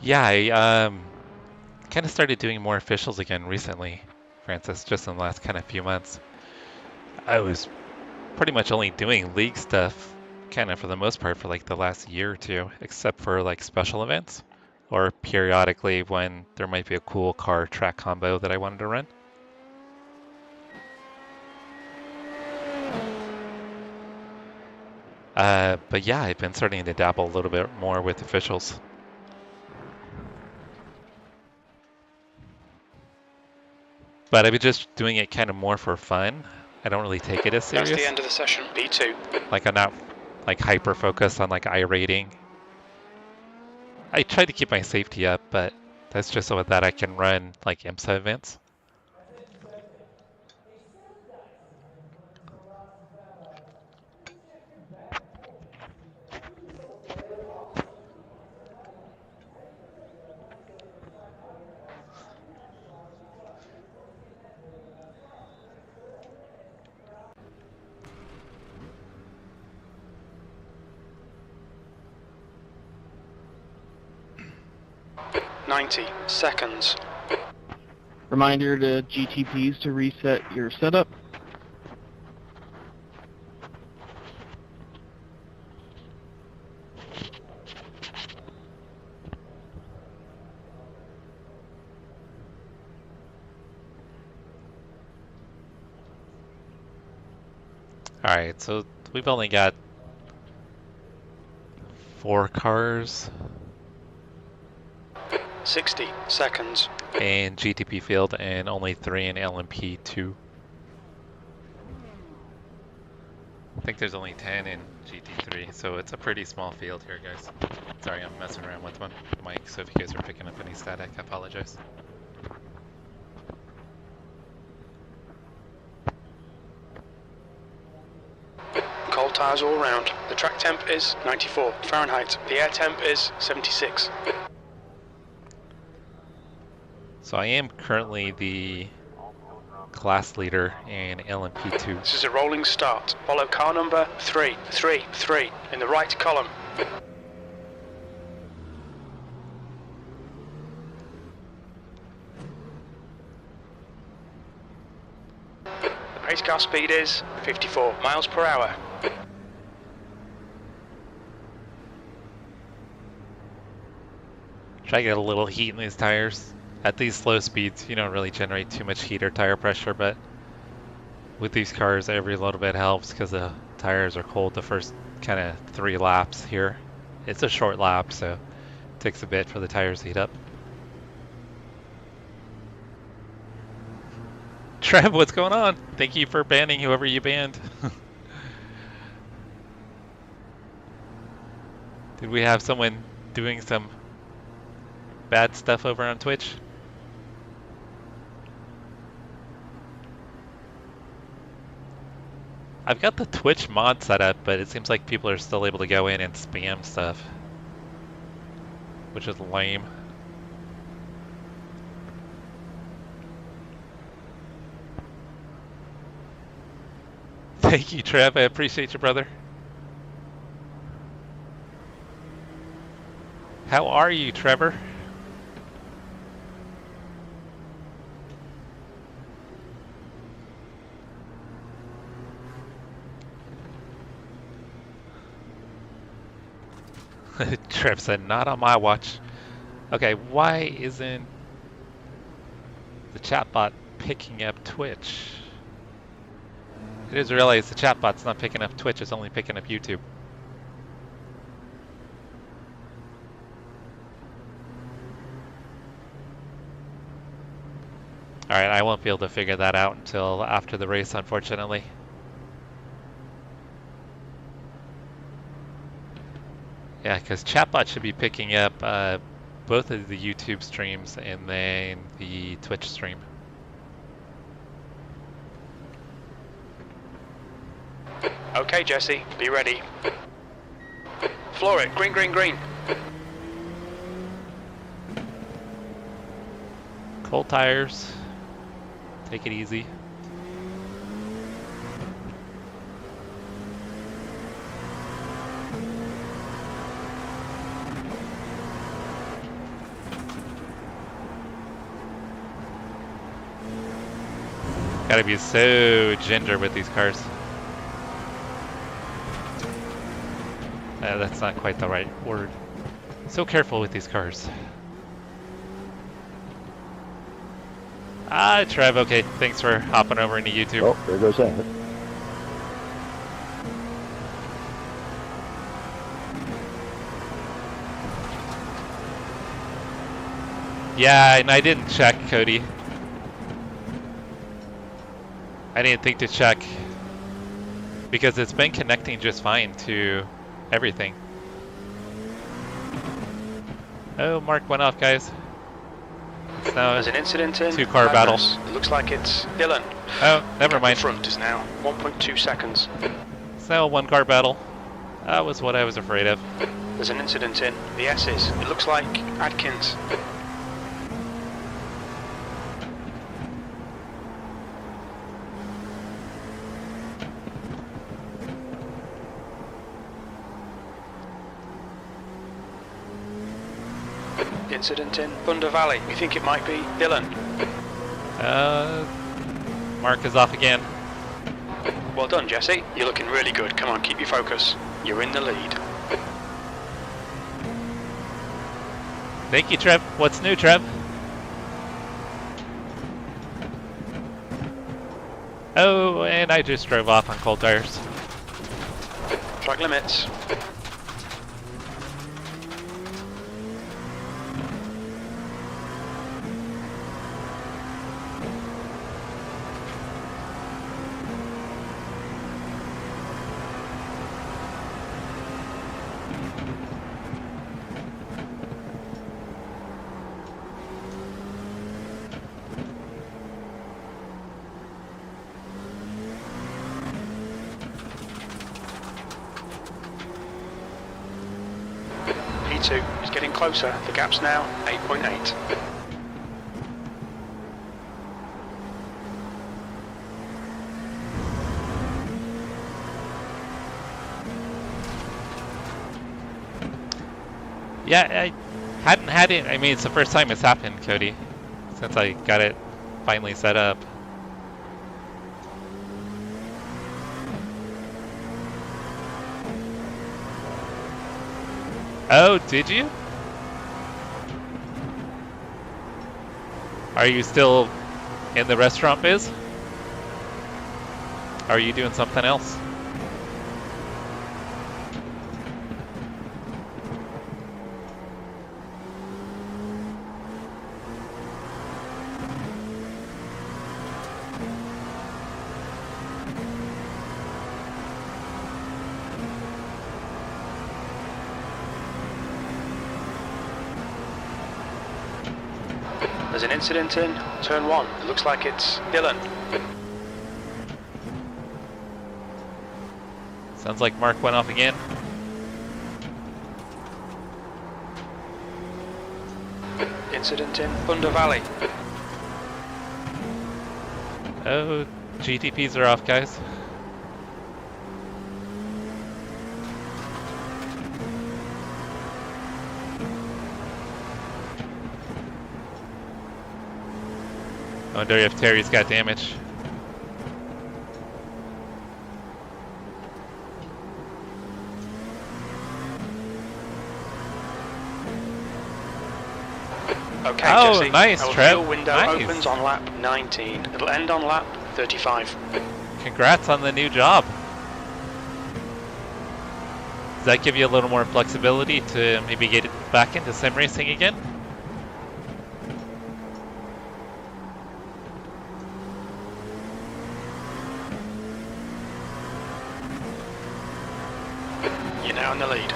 Yeah, I kind of started doing more officials again recently, Francis, just in the last kind of few months. I was pretty much only doing league stuff kind of for the most part for like the last year or two, except for like special events or periodically when there might be a cool car track combo that I wanted to run. But yeah, I've been starting to dabble a little bit more with officials. But I've been just doing it kind of more for fun. I don't really take it as serious. That's the end of the session. P2. Like I'm not like hyper focused on like iRating. I try to keep my safety up, but that's just so that I can run like IMSA events. .90 seconds. Reminder to GTPs to reset your setup. Alright, so we've only got 4 cars 60 seconds. in GTP field and only 3 in LMP2. I think there's only 10 in GT3, so it's a pretty small field here, guys. Sorry, I'm messing around with one mic, so if you guys are picking up any static, I apologize. Cold tires all round. The track temp is 94 Fahrenheit. The air temp is 76. So I am currently the class leader in LMP2. This is a rolling start. Follow car number 333 in the right column. The pace car speed is 54 miles per hour. Try to get a little heat in these tires. At these slow speeds, you don't really generate too much heat or tire pressure, but with these cars, every little bit helps because the tires are cold the first kind of 3 laps here. It's a short lap, so it takes a bit for the tires to heat up. Trev, what's going on? Thank you for banning whoever you banned. Did we have someone doing some bad stuff over on Twitch? I've got the Twitch mod set up, but it seems like people are still able to go in and spam stuff, which is lame. Thank you, Trev. I appreciate you, brother. How are you, Trevor? Trev said, not on my watch. Okay, why isn't the chatbot picking up Twitch? I just realized the chatbot's not picking up Twitch, it's only picking up YouTube. Alright, I won't be able to figure that out until after the race, unfortunately. Yeah, because chatbot should be picking up both of the YouTube streams and then the Twitch stream. Okay, Jesse, be ready. Floor it, green, green, green. Cold tires. Take it easy. Gotta be so ginger with these cars. That's not quite the right word. So careful with these cars. Ah, Trev, okay. Thanks for hopping over into YouTube. Oh, there goes that. Yeah, and I didn't check, Cody. I didn't think to check because it's been connecting just fine to everything. Oh, Mark went off, guys. It's now There's an incident in 2-car battle. It looks like it's Dylan. Oh, never The mind. front is now 1.2 seconds. It's now a 1-car battle. That was what I was afraid of. There's an incident in the S's. It looks like Adkins. Incident in Thunder Valley. We think it might be Dylan. Mark is off again. Well done, Jesse. You're looking really good. Come on, keep your focus. You're in the lead. Thank you, Trev. What's new, Trev? Oh, and I just drove off on cold tires. Track limits. P2 is getting closer. The gap's now 8.8. Yeah, I hadn't had it. I mean, it's the first time it's happened, Cody, since I got it finally set up. Oh, did you? Are you still in the restaurant biz? Are you doing something else? There's an incident in turn 1. It looks like it's Dylan. Sounds like Mark went off again. Incident in Thunder Valley. Oh, GTPs are off, guys. I wonder if Terry's got damage. Okay, Oh, Jesse. nice, Our Trev. fuel window Nice. opens on lap 19. It'll end on lap 35. Congrats on the new job. Does that give you a little more flexibility to maybe get it back into sim racing again? You're now in the lead.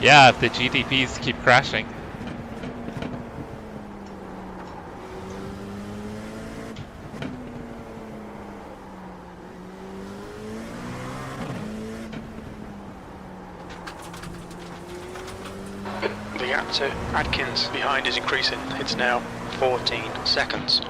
Yeah, if the GTPs keep crashing. The gap to Adkins behind is increasing. It's now 14 seconds.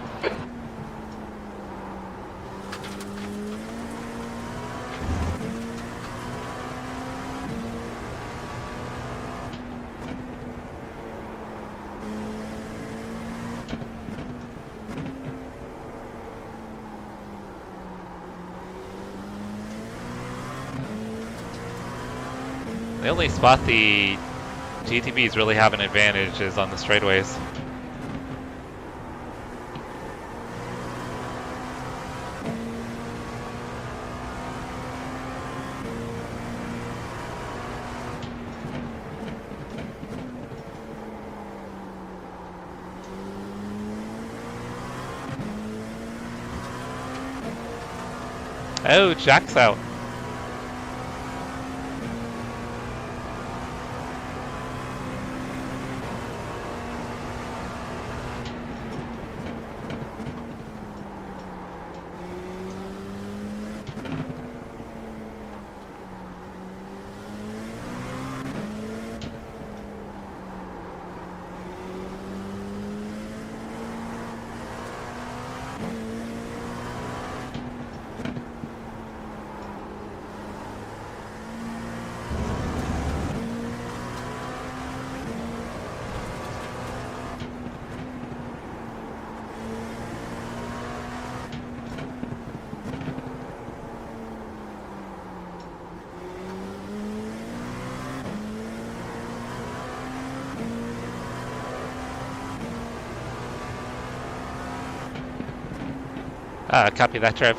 The only spot the GTBs really have an advantage is on the straightaways. Oh, Jack's out. Copy that, Trev.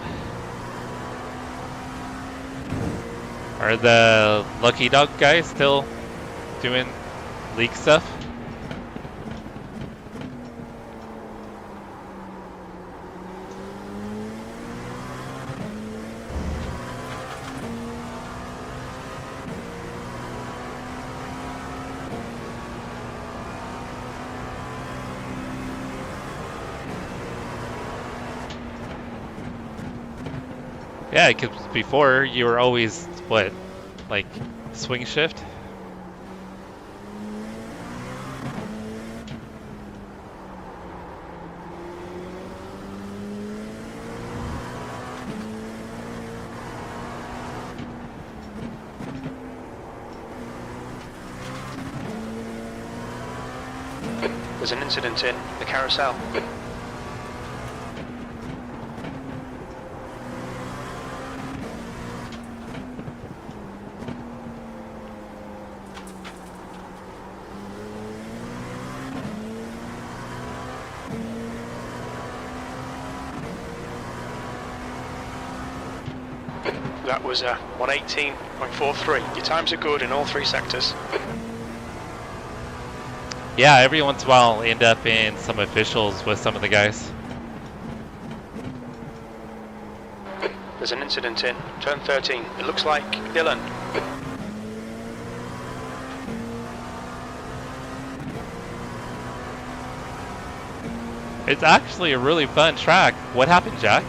Are the Lucky Dog guys still doing leak stuff? Yeah, because before you were always, what, like swing shift? There's an incident in the carousel. That was a 118.43. Your times are good in all three sectors. Yeah, every once in a while I'll end up in some officials with some of the guys. There's an incident in turn 13. It looks like Dylan. It's actually a really fun track. What happened, Jack?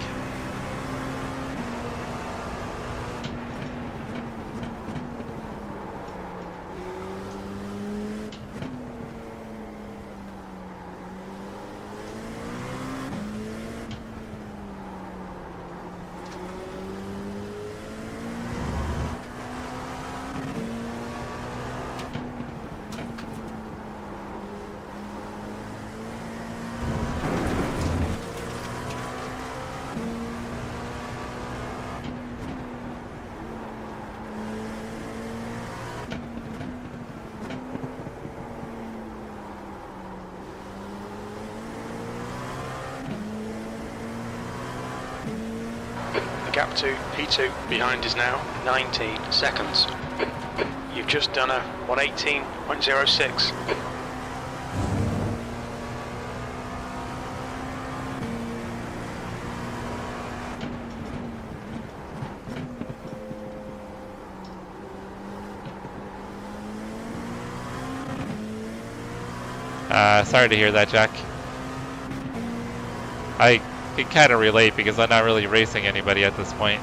The gap to P2 behind is now 19 seconds. You've just done a 118.06. Sorry to hear that, Jack. I can kind of relate because I'm not really racing anybody at this point.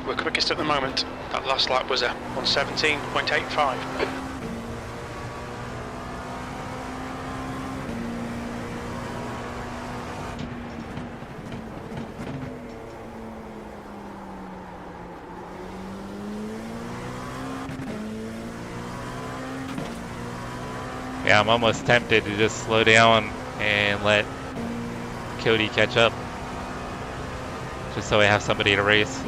We're quickest at the moment. That last lap was a 1:17.85. Yeah, I'm almost tempted to just slow down and let Cody catch up. Just so I have somebody to race.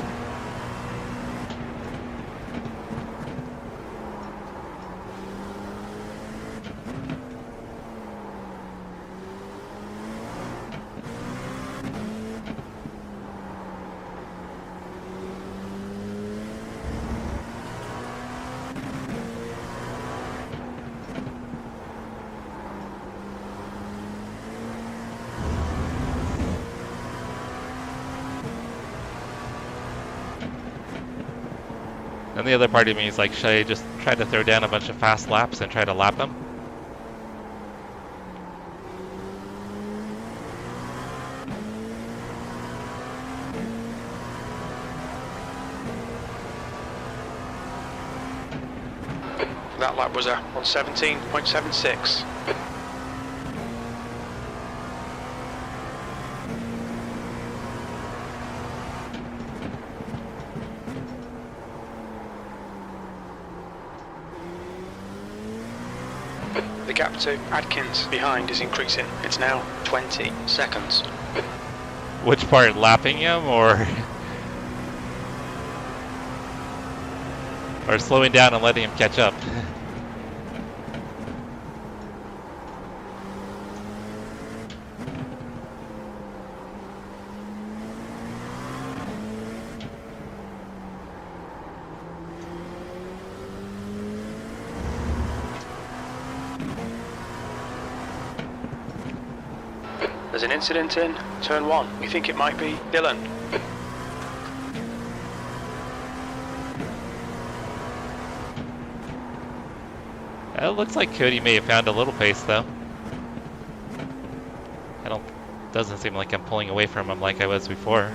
And the other part of me is like, should I just try to throw down a bunch of fast laps and try to lap them? That lap was a 1:17.76. The gap to Adkins behind is increasing. It's now 20 seconds. Which part, lapping him or or slowing down and letting him catch up? There's an incident in turn 1. We think it might be Dylan. It looks like Cody may have found a little pace though. Doesn't seem like I'm pulling away from him like I was before.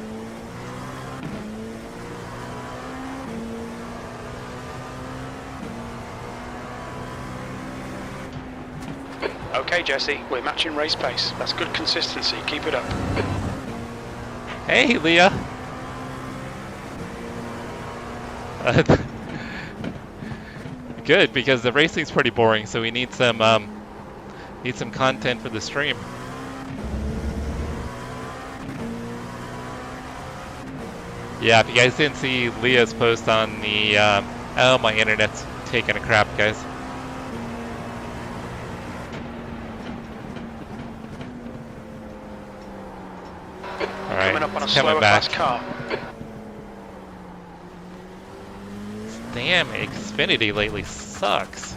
Okay, Jesse, we're matching race pace. That's good consistency. Keep it up. Hey, Leah. Good, because the racing's pretty boring, so we need some content for the stream. Yeah, if you guys didn't see Leah's post on the oh, my internet's taking a crap, guys. Alright, Coming up on a it's slower coming back. fast car. Damn, Xfinity lately sucks.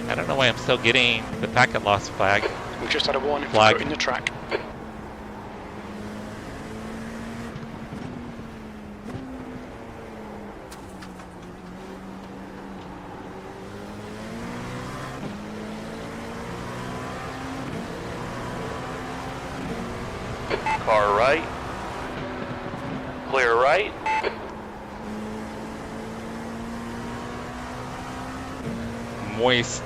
I don't know why I'm still getting the packet loss flag. We've just had a warning for Flag. cutting the track. Car right. Clear right. Moist.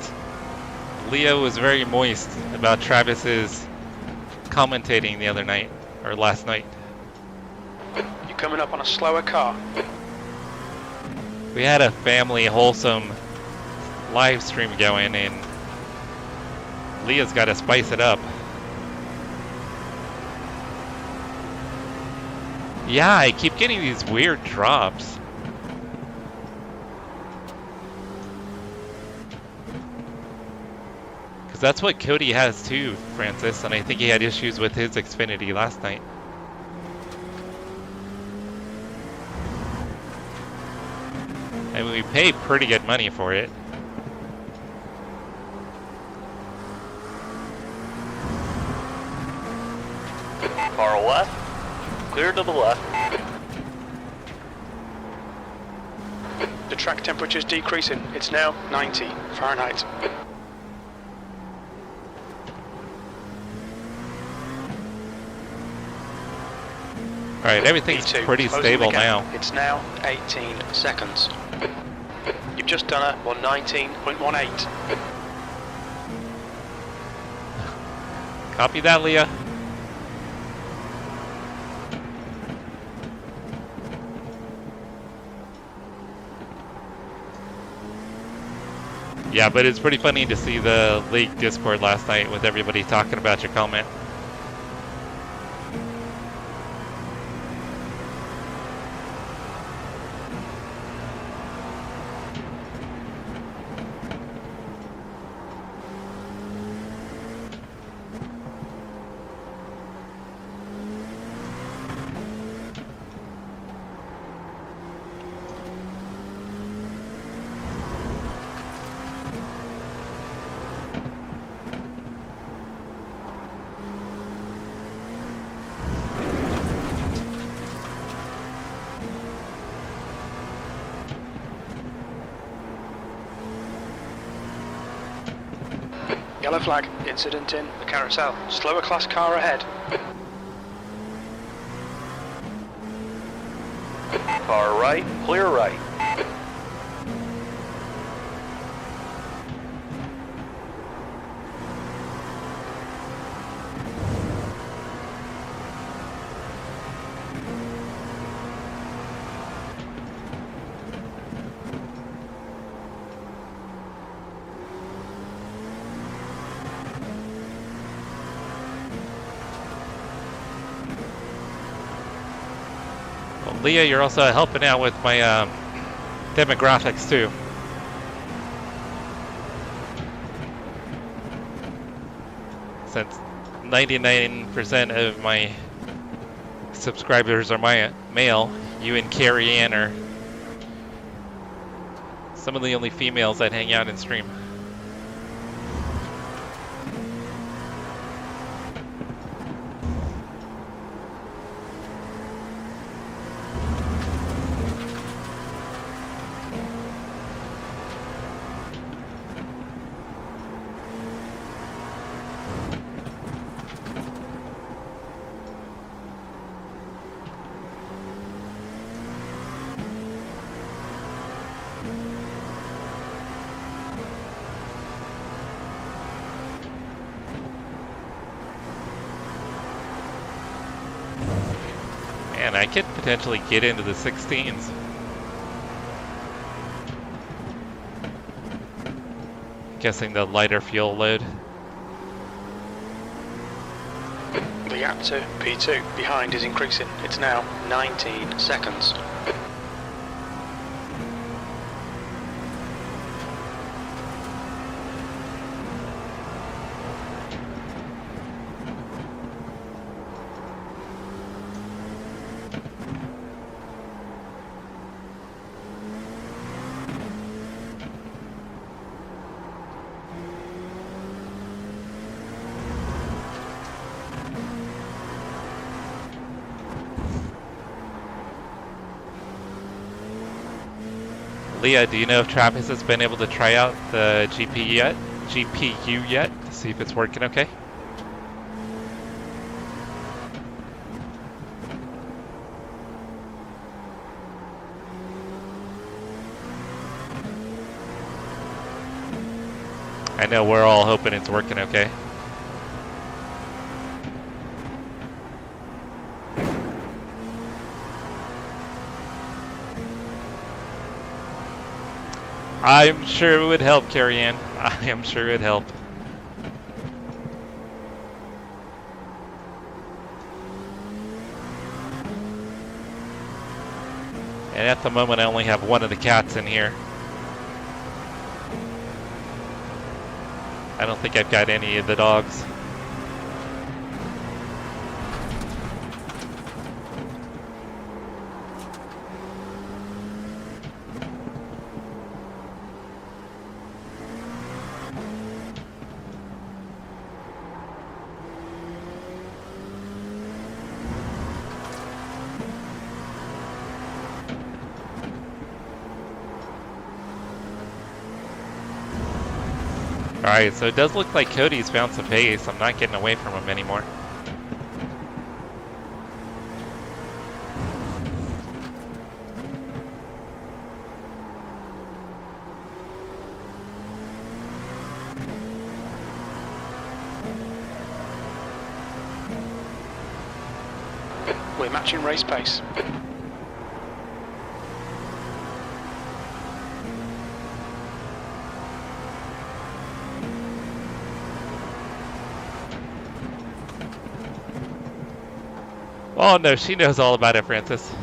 Leo was very moist about Travis's commentating the other night, or last night. You're coming up on a slower car. We had a family wholesome live stream going, and Leah's got to spice it up. Yeah, I keep getting these weird drops. Because that's what Cody has too, Francis, and I think he had issues with his Xfinity last night. I mean, we pay pretty good money for it. Car left. Clear to the left. track temperature's decreasing. It's now 90 Fahrenheit. Alright, everything's P2, pretty closing stable the gap. now. It's now 18 seconds. You've just done a 119.18. Copy that, Leah. Yeah, but it's pretty funny to see the league Discord last night with everybody talking about your comment. Yellow flag, incident in the carousel. Slower class car ahead. Car right, clear right. Leah, you're also helping out with my demographics too. Since 99% of my subscribers are male, you and Carrie Ann are some of the only females that hang out and stream. Man, I could potentially get into the 16s. Guessing the lighter fuel load. The gap to P2 behind is increasing. It's now 19 seconds. Leah, do you know if Travis has been able to try out the GPU yet to see if it's working okay? I know we're all hoping it's working okay. I'm sure it would help, Carrie Ann. I am sure it'd help. And at the moment, I only have one of the cats in here. I don't think I've got any of the dogs. Alright, so it does look like Cody's found some pace. I'm not getting away from him anymore. We're matching race pace. Oh no, she knows all about it, Francis.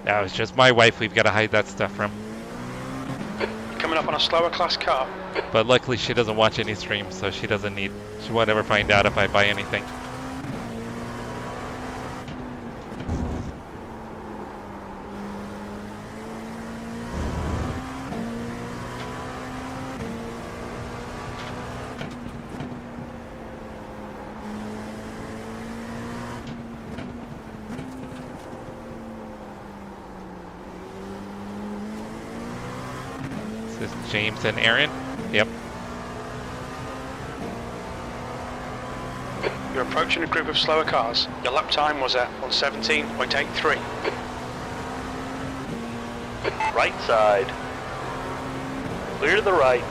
Now it's just my wife we've got to hide that stuff from. Coming up on a slower class car. But luckily she doesn't watch any streams, so she won't ever find out if I buy anything. This is James and Aaron. Yep. You're approaching a group of slower cars. Your lap time was at 1:17.83. Right side. Clear to the right.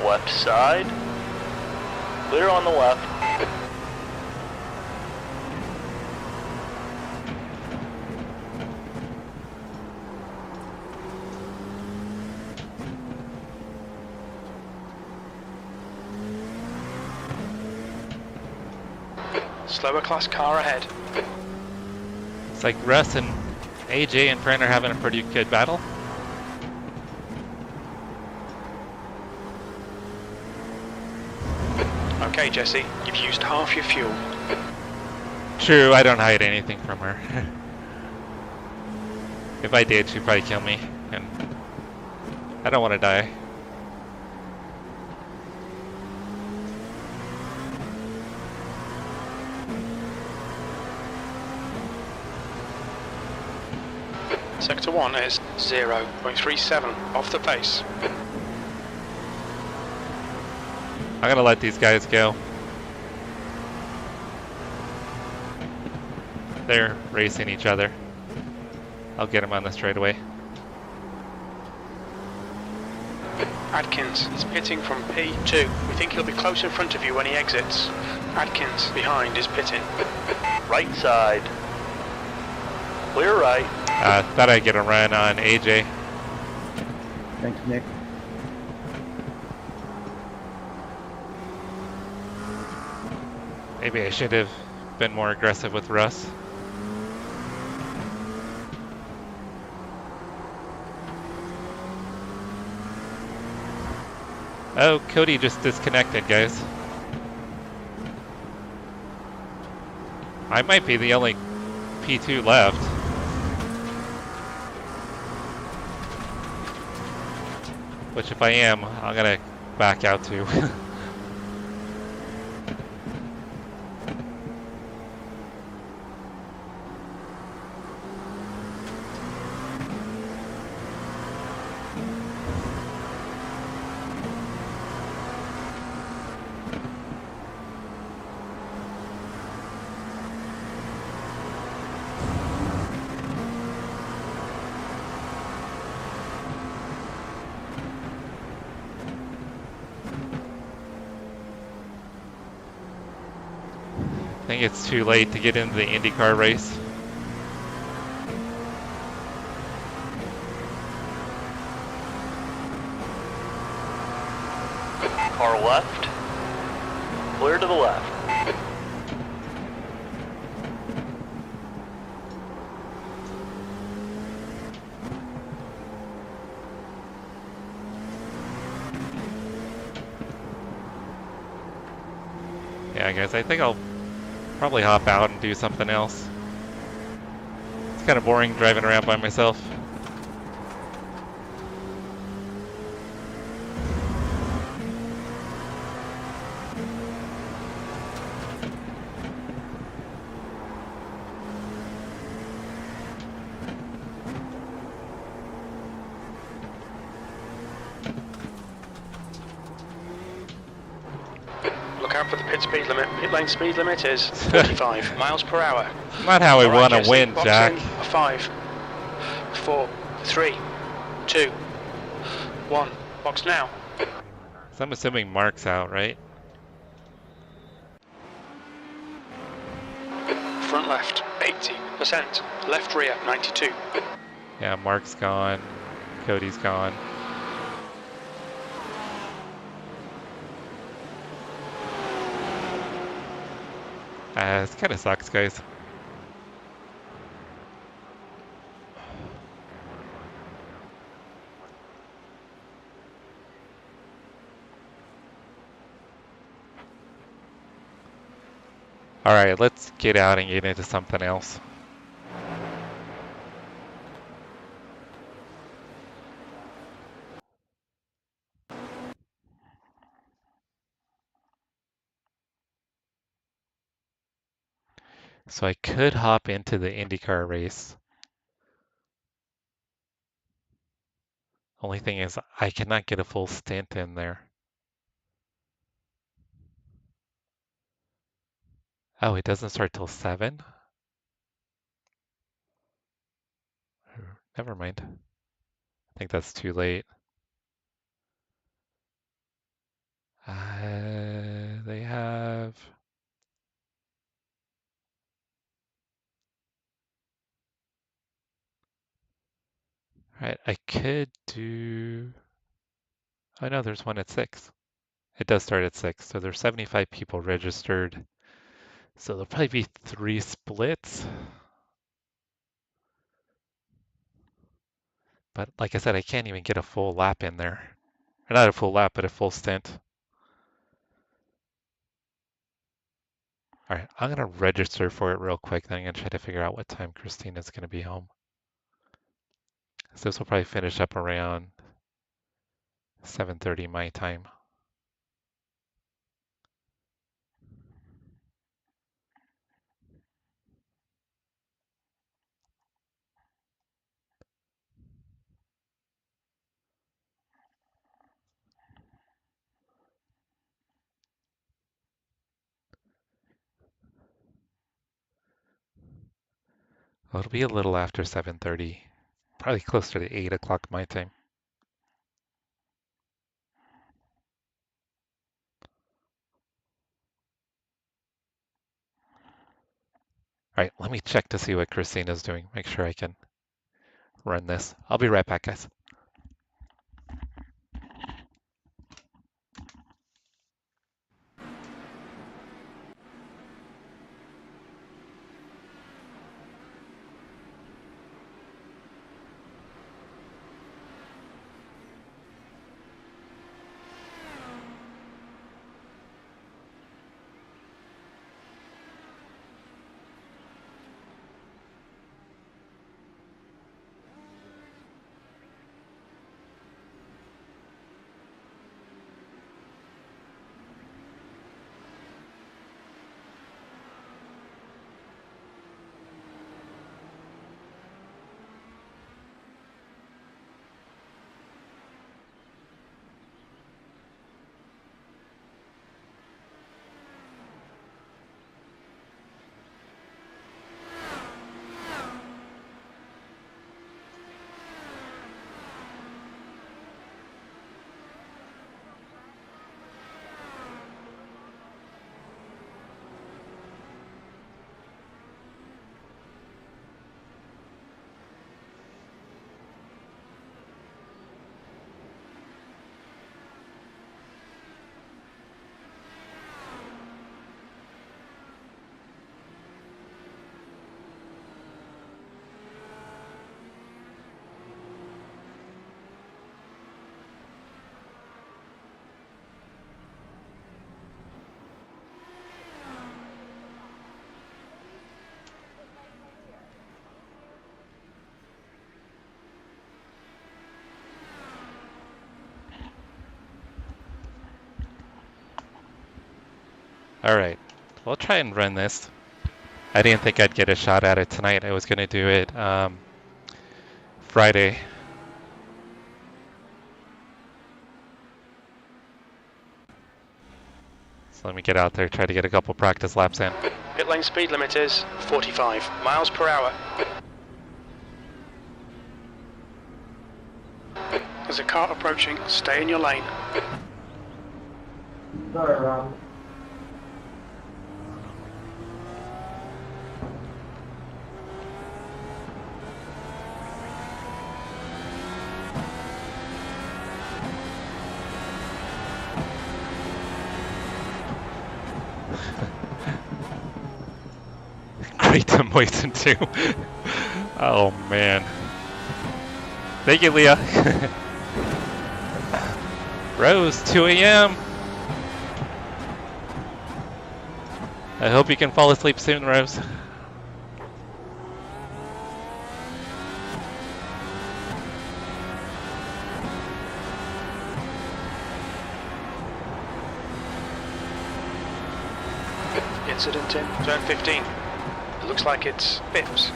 Left side. Clear on the left. Slower class car ahead. It's like Russ and AJ and Fran are having a pretty good battle. Okay, Jesse, you've used half your fuel. True, I don't hide anything from her. If I did, she'd probably kill me, and I don't want to die. Sector 1 is 0.37 off the pace. I'm gonna let these guys go. They're racing each other. I'll get them on the straightaway. Adkins is pitting from P2. We think he'll be close in front of you when he exits. Adkins behind is pitting. Right side. Clear right. Thought I'd get a run on AJ. Thanks, Nick. Maybe I should have been more aggressive with Russ. Oh, Cody just disconnected, guys. I might be the only P2 left. Which if I am, I'm gonna back out too. I think it's too late to get into the IndyCar race. Car left. Clear to the left. Alright guys, I think I'll probably hop out and do something else. It's kind of boring driving around by myself. Look out for the pit speed limit. Pit lane speed limit is 45 miles per hour. Not how we All right, want to Jesse, win, box Jack. in. 5, 4, 3, 2, 1. Box now. So I'm assuming Mark's out, right? Front left, 80%. Left rear, 92. Yeah, Mark's gone. Cody's gone. This kind of sucks, guys. Alright, let's get out and get into something else. So I could hop into the IndyCar race. Only thing is, I cannot get a full stint in there. Oh, it doesn't start till 7? Never mind. I think that's too late. They have... Alright, I could do... Oh no, there's one at 6. It does start at 6, so there's 75 people registered. So there'll probably be 3 splits. But like I said, I can't even get a full lap in there. Or not a full lap, but a full stint. Alright, I'm gonna register for it real quick, then I'm gonna try to figure out what time Christina's gonna be home. So this will probably finish up around 7:30 my time. Well, it'll be a little after 7:30, probably closer to 8 o'clock my time. All right, let me check to see what Christina's doing. Make sure I can run this. I'll be right back, guys. Alright, we'll try and run this. I didn't think I'd get a shot at it tonight. I was going to do it Friday. So let me get out there, try to get a couple practice laps in. Pit lane speed limit is 45 miles per hour. There's a car approaching. Stay in your lane. Sorry, Rob. Great to moisten too. Oh man. Thank you, Leah. Rose, 2 a.m. I hope you can fall asleep soon, Rose. Incident in turn 15. It looks like it's Bips.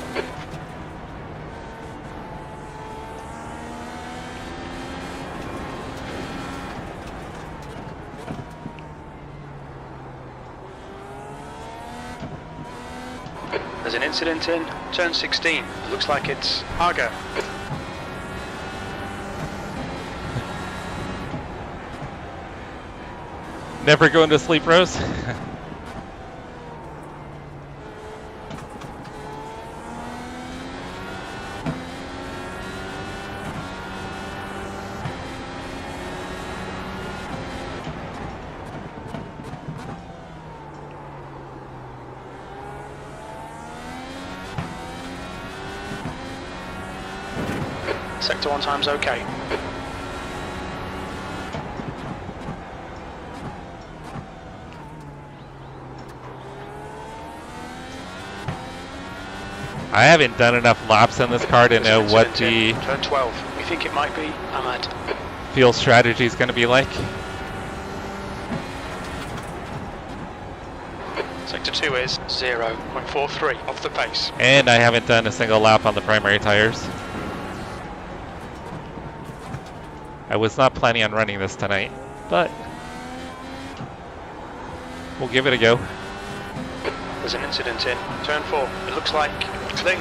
There's an incident in turn 16. It looks like it's Argo. Never going to sleep, Rose? Sector 1 time's okay. I haven't done enough laps in this car to know what the turn 12. We think it might be Ahmad. fuel strategy is going to be like. Sector 2 is 0.43 off the pace. And I haven't done a single lap on the primary tires. I was not planning on running this tonight, but we'll give it a go. There's an incident in turn 4. It looks like Kling.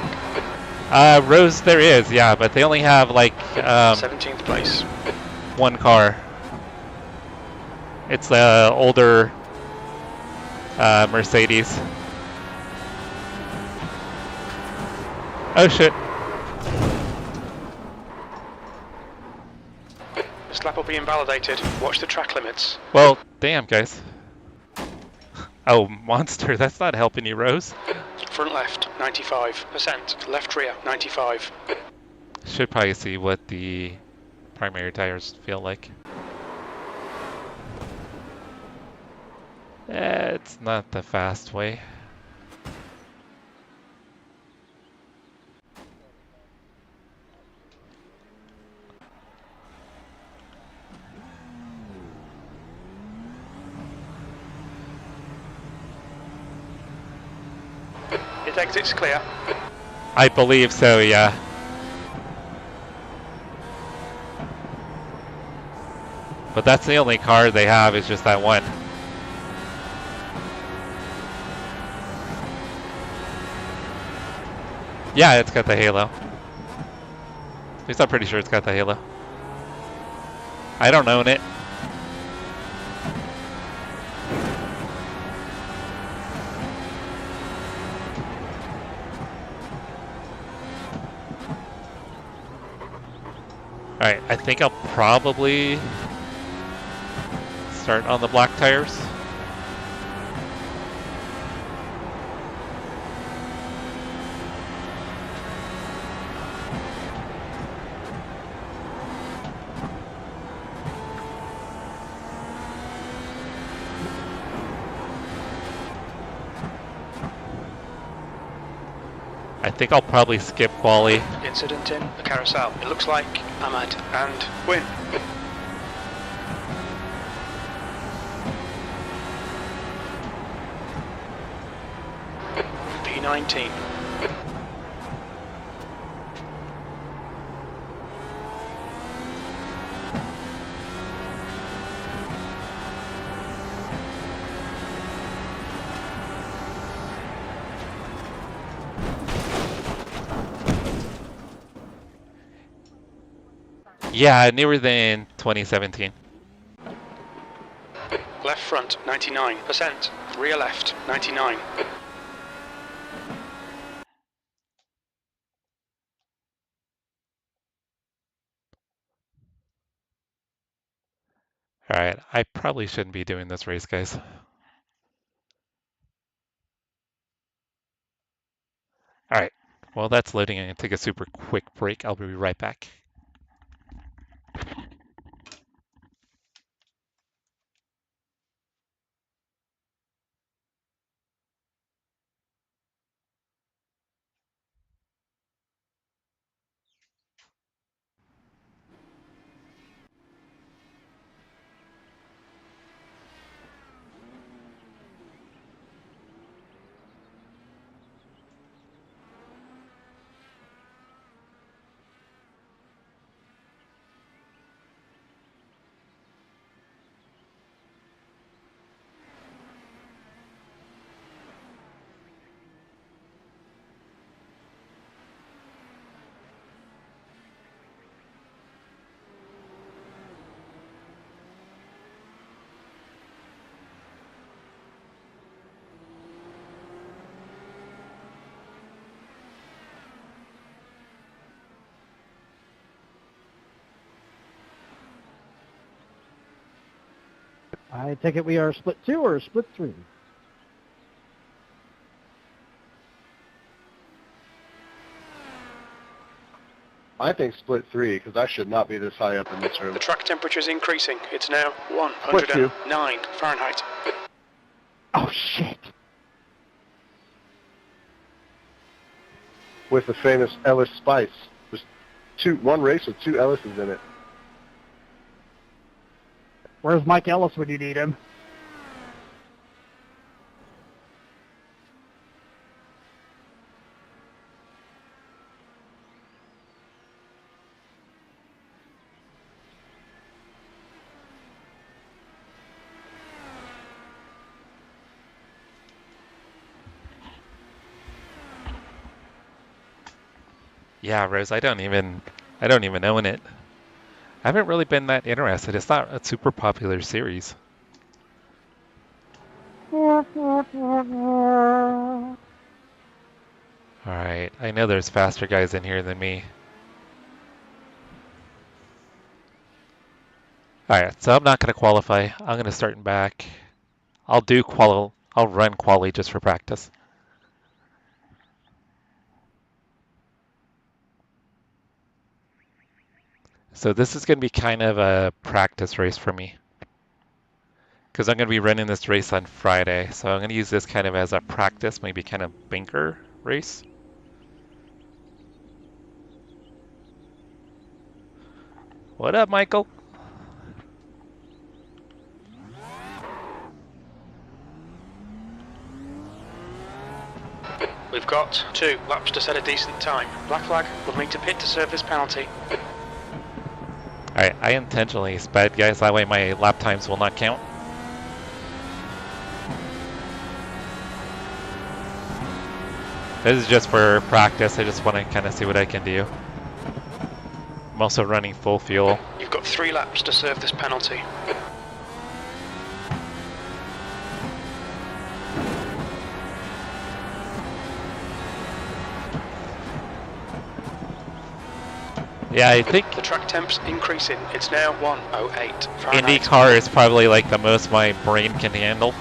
Rose, there is, yeah, but they only have like 17th place. one car. It's the older Mercedes. Oh shit. This lap will be invalidated. Watch the track limits. Well, damn, guys. Oh, monster, that's not helping you, Rose. Front left, 95%. Left rear, 95. Should probably see what the primary tires feel like. It's not the fast way. It exits clear. I believe so, yeah. But that's the only car they have, is just that one. Yeah, it's got the halo. At least I'm pretty sure it's got the halo. I don't own it. Alright, I think I'll probably start on the black tires. I think I'll probably skip quali. Incident in the carousel. It looks like Ahmad and Win. 19. Yeah, newer than 2017. Left front, 99%. Rear left, 99. All right, I probably shouldn't be doing this race, guys. All right, well, that's loading. I'm going to take a super quick break. I'll be right back. I take it we are split 2 or split 3? I think split 3, because I should not be this high up in this room. The track temperature is increasing. It's now Split 2. 109 Fahrenheit. Oh, shit. With the famous Ellis Spice. There's one race with 2 Ellises in it. Where's Mike Ellis when you need him? Yeah, Rose, I don't even own it. I haven't really been that interested. It's not a super popular series. Alright, I know there's faster guys in here than me. Alright, so I'm not going to qualify. I'm going to start in back. I'll run quali just for practice. So this is going to be kind of a practice race for me, because I'm going to be running this race on Friday. So I'm going to use this kind of as a practice, maybe kind of banker race. What up, Michael? We've got 2 laps to set a decent time. Black flag will need to pit to serve this penalty. Alright, I intentionally sped, guys, that way my lap times will not count. This is just for practice. I just want to kind of see what I can do. I'm also running full fuel. You've got 3 laps to serve this penalty. Yeah, I think The track temp's increasing. It's now 108 Fahrenheit. IndyCar is probably like the most my brain can handle.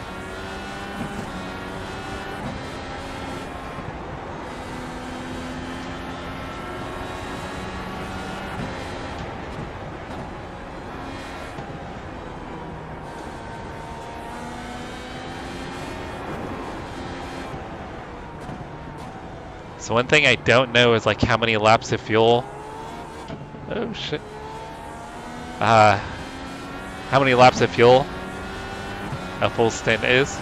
So one thing I don't know is like how many laps of fuel. Oh shit. How many laps of fuel a full stint is.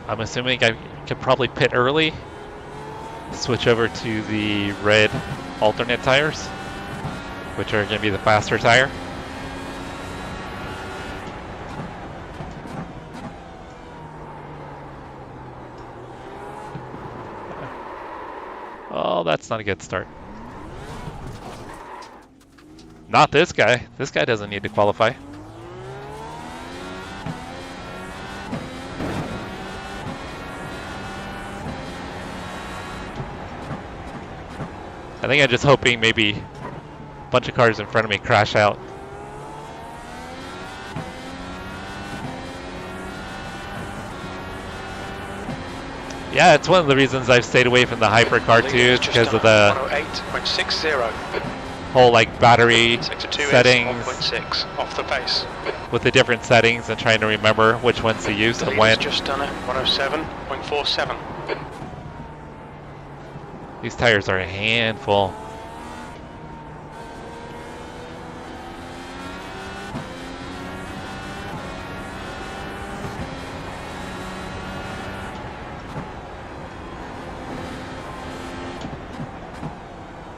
I'm assuming I could probably pit early, switch over to the red alternate tires, which are going to be the faster tire. Oh, that's not a good start. Not this guy. This guy doesn't need to qualify. I think I'm just hoping maybe a bunch of cars in front of me crash out. Yeah, it's one of the reasons I've stayed away from the Hypercar too, is because of the 108.60. whole like battery Sector 2 settings is 1.6 off the pace. with the different settings and trying to remember which ones to use The and when. leader's just done a 107.47. These tires are a handful.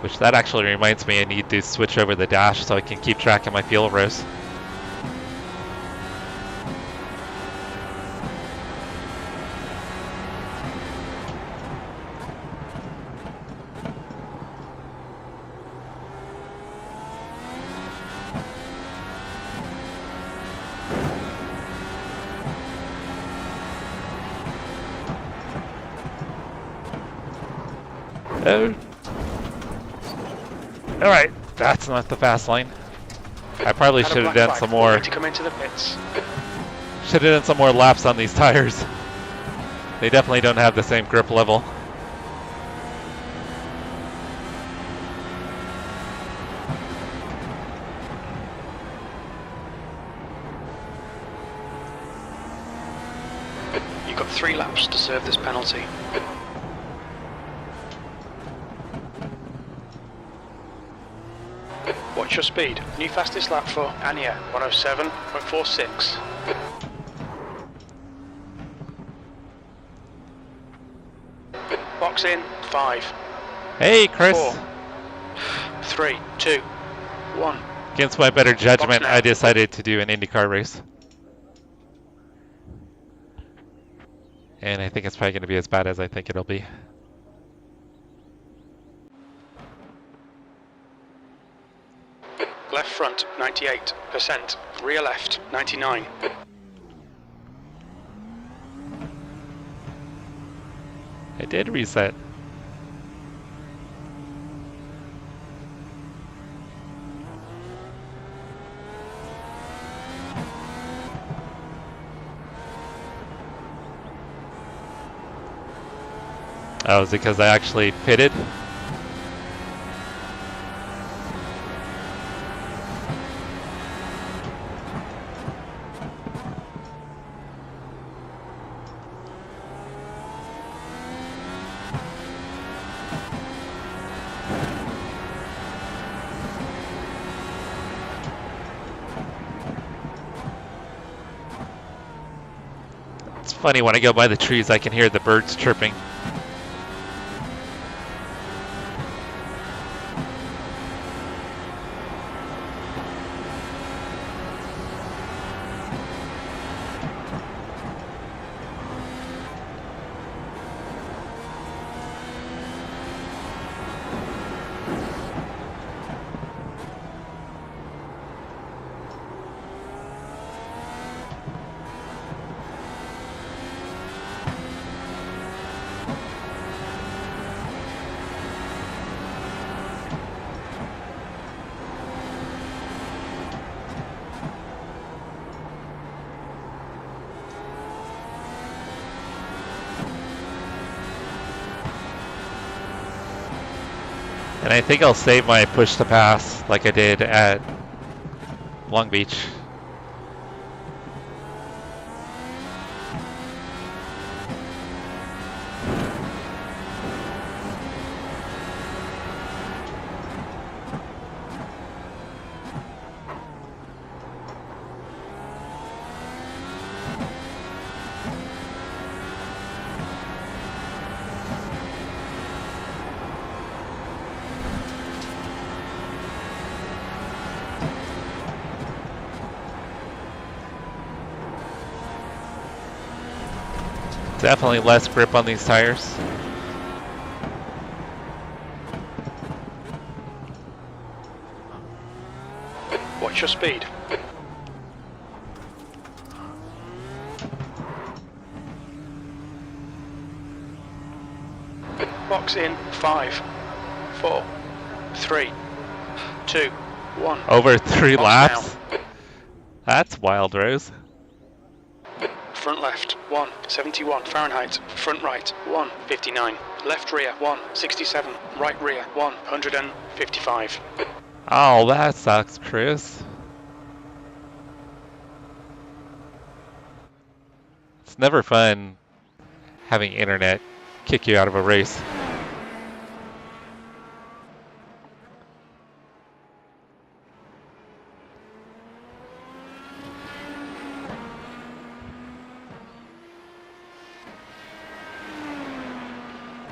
Which that actually reminds me I need to switch over the dash so I can keep track of my fuel rows. Oh. Alright, that's not the fast lane. I probably Had a should have black done some flag, more. ready to come into the pits. Should have done some more laps on these tires. They definitely don't have the same grip level. You've got 3 laps to serve this penalty. Watch your speed. New fastest lap for Anya, 107.46. Box in, 5, Hey, Chris! 4, 3, 2, 1. Against my better judgment, now. I decided to do an IndyCar race. And I think it's probably going to be as bad as I think it'll be. Left front, 98%. Rear left, 99. I did reset. Oh, is it because I actually pitted? It's funny, when I go by the trees, I can hear the birds chirping. And I think I'll save my push to pass like I did at Long Beach. Definitely less grip on these tires. Watch your speed. Box in 5, 4, 3, 2, 1. Over 3 Box laps? down. That's wild, Rose. Front left, 171 Fahrenheit. Front right, 159. Left rear, 167. Right rear, 155. Oh, that sucks, Chris. It's never fun having internet kick you out of a race.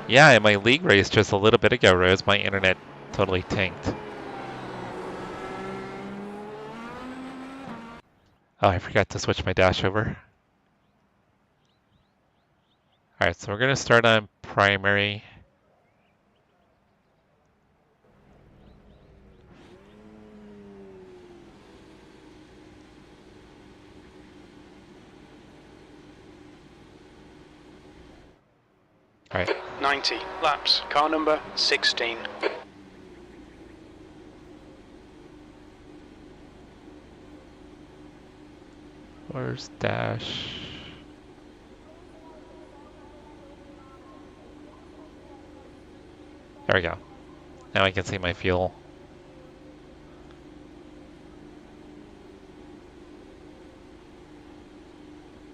Yeah, in my league race just a little bit ago, Rose, my internet totally tanked. Oh, I forgot to switch my dash over. Alright, so we're going to start on primary. Alright. 90 laps. Car number 16. Where's dash? There we go. Now I can see my fuel.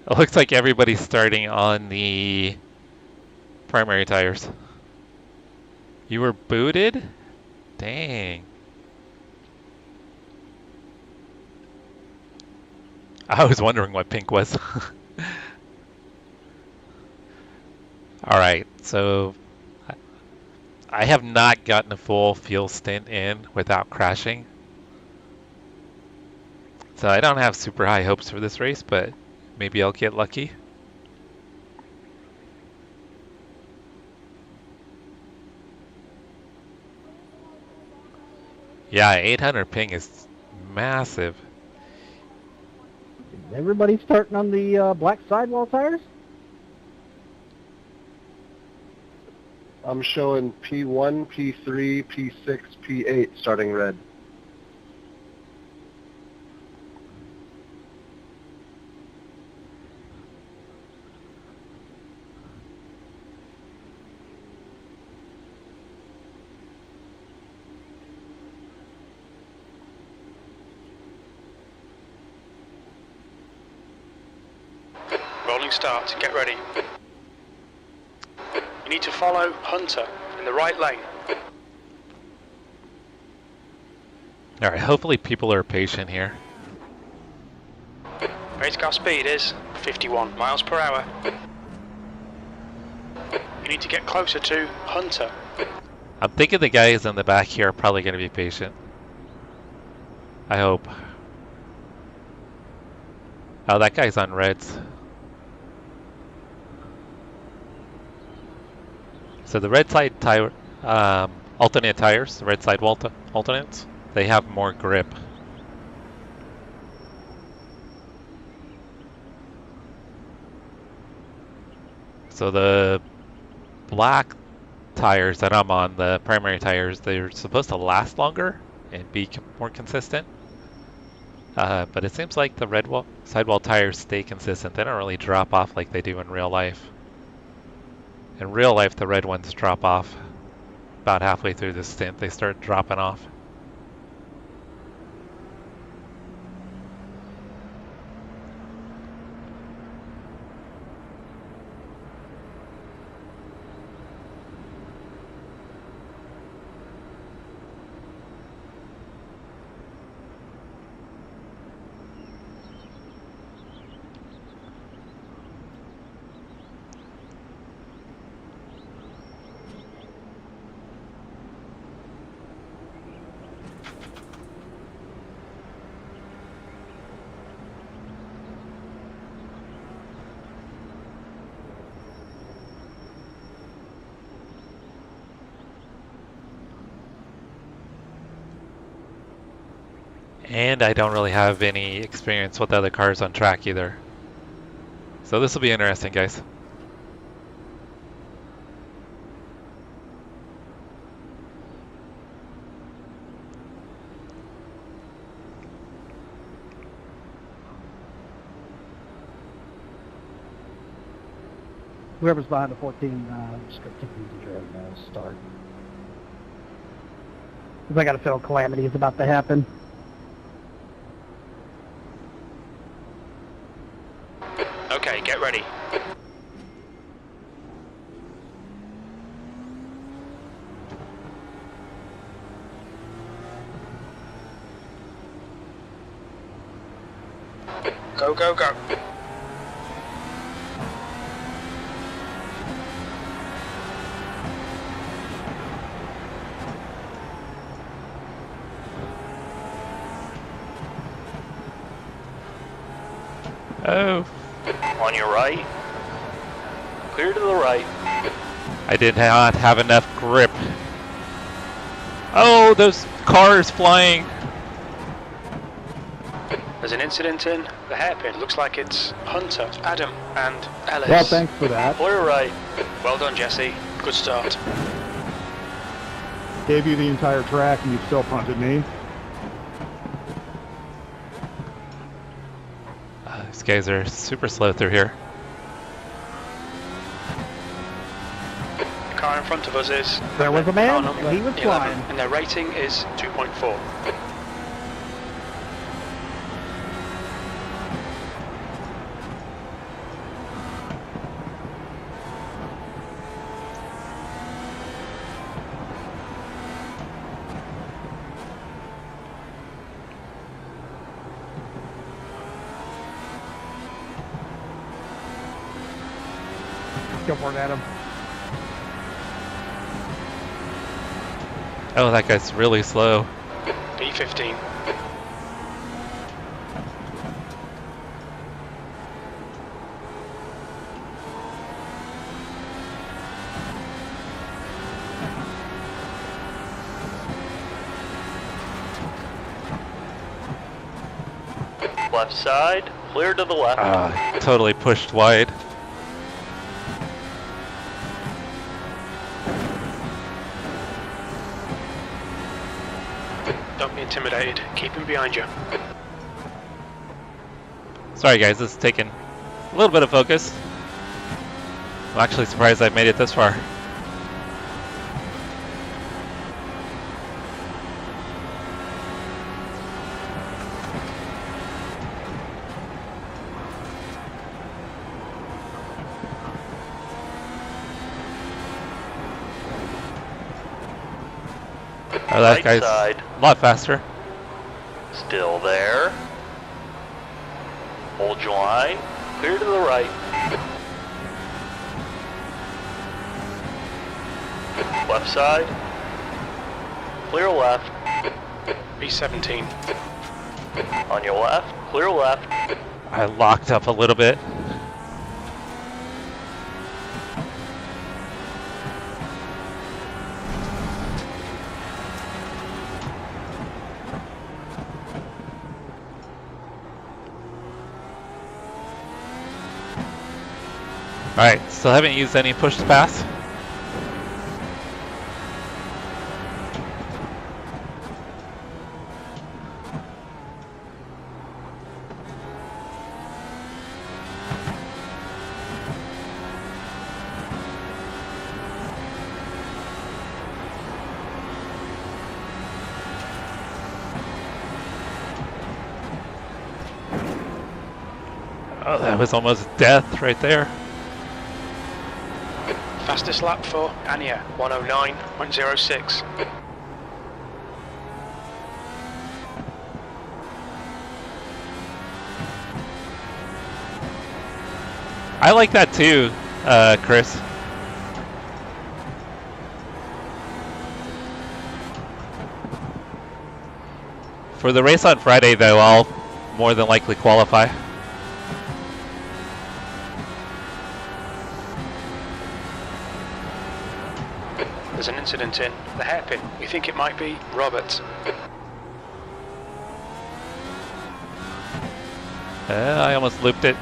It looks like everybody's starting on the primary tires. You were booted? Dang. I was wondering what pink was. Alright, so I have not gotten a full fuel stint in without crashing. So I don't have super high hopes for this race, but maybe I'll get lucky. Yeah, 800 ping is massive. Is everybody starting on the black sidewall tires? I'm showing P1, P3, P6, P8 starting red. Rolling start. Get ready. You need to follow Hunter in the right lane. Alright, hopefully people are patient here. Race car speed is 51 miles per hour. You need to get closer to Hunter. I'm thinking the guys in the back here are probably going to be patient. I hope. Oh, that guy's on reds. So the red side tire, alternate tires, the red side alternates, they have more grip. So the black tires that I'm on, the primary tires, they're supposed to last longer and be more consistent. But it seems like the red sidewall tires stay consistent. They don't really drop off like they do in real life. In real life, the red ones drop off about halfway through the stint. They start dropping off. And I don't really have any experience with other cars on track either. So this will be interesting, guys. Whoever's behind the 14, just go take it easy and start. Because I got a feel calamity is about to happen. Okay, get ready. Go, go, go. Oh, On your right. Clear to the right. I did not have enough grip. Oh, those cars flying. There's an incident in the hairpin. Looks like it's Hunter, Adam, and Ellis. Well, thanks for that. Clear right. Well done, Jesse. Good start. Gave you the entire track and you still punted me. These guys are super slow through here. The car in front of us is... There was a man, car number and he was 11, flying. and their rating is 2.4. Go for it, Adam. Oh, that guy's really slow. B15. Left side. Clear to the left. Totally pushed wide. Don't be intimidated. Keep him behind you. Sorry guys, this is taking a little bit of focus. I'm actually surprised I've made it this far. Oh, that Right guy's side. a lot faster. Still there. Hold your line. Clear to the right. Left side. Clear left. B17. On your left. Clear left. I locked up a little bit. Alright, still haven't used any push to pass. Oh, that was almost death right there. Fastest lap for Anya, 109.06. I like that too, Chris. For the race on Friday though, I'll more than likely qualify. There's an incident in the hairpin. We think it might be Robert. I almost looped it.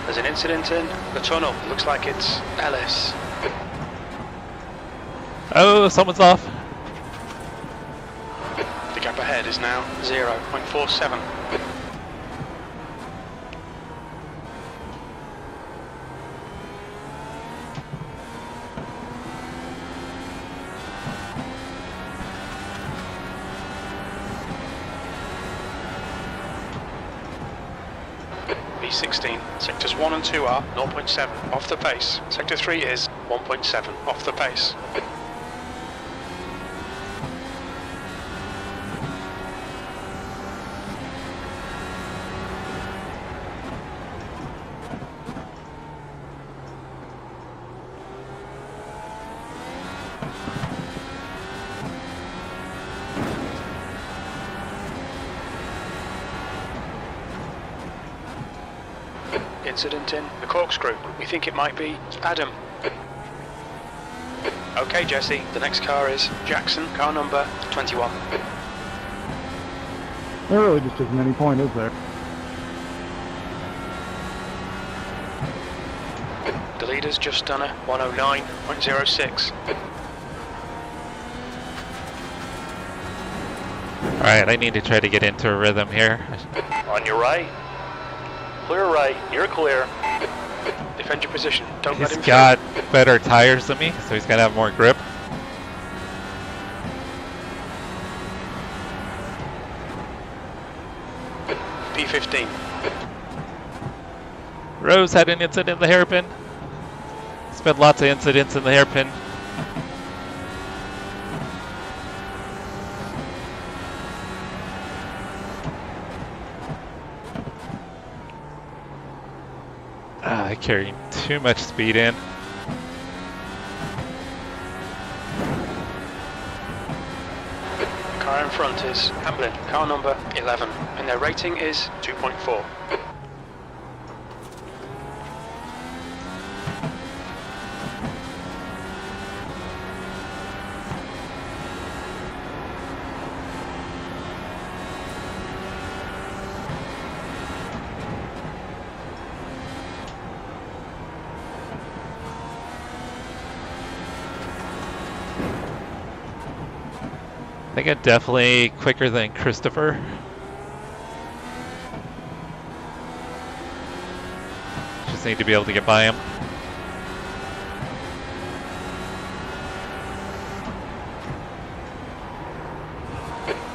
There's an incident in the tunnel. Looks like it's Ellis. Oh, someone's off. The gap ahead is now 0.47. B16. Sectors 1 and 2 are 0.7 off the pace. Sector 3 is 1.7 off the pace. Incident in the corkscrew. We think it might be Adam. Okay, Jesse, the next car is Jackson, car number 21. There really just isn't any point, is there? The leader's just done a 109.06. Alright, I need to try to get into a rhythm here. On your right. Clear right. You're clear. Defend your position. Don't let He's him got better tires than me, so he's got to have more grip. through. P15. Rose had an incident in the hairpin. There's been lots of incidents in the hairpin. I carry too much speed in. Car in front is Hamlin, car number 11, and their rating is 2.4. I think I'm definitely quicker than Christopher. Just need to be able to get by him.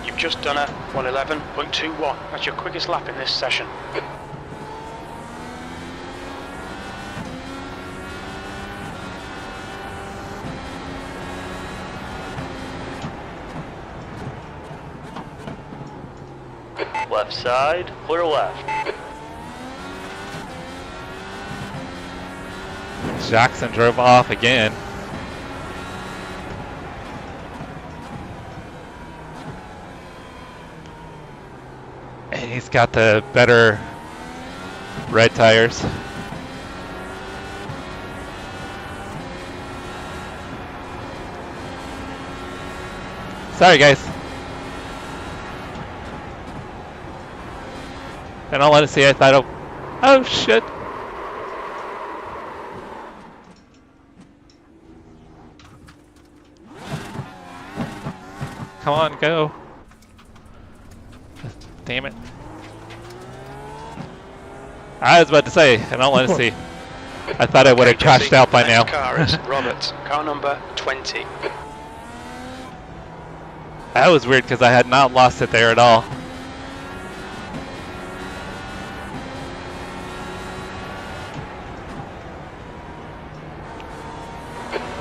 You've just done a 111.21. That's your quickest lap in this session. Left side. Clear left. Jackson drove off again. And he's got the better red tires. Sorry, guys. In all honesty, I thought, oh shit. Come on, go. Damn it. I was about to say, in all honesty, I thought I would have crashed out by now. Car is Robert, car number 20. That was weird because I had not lost it there at all.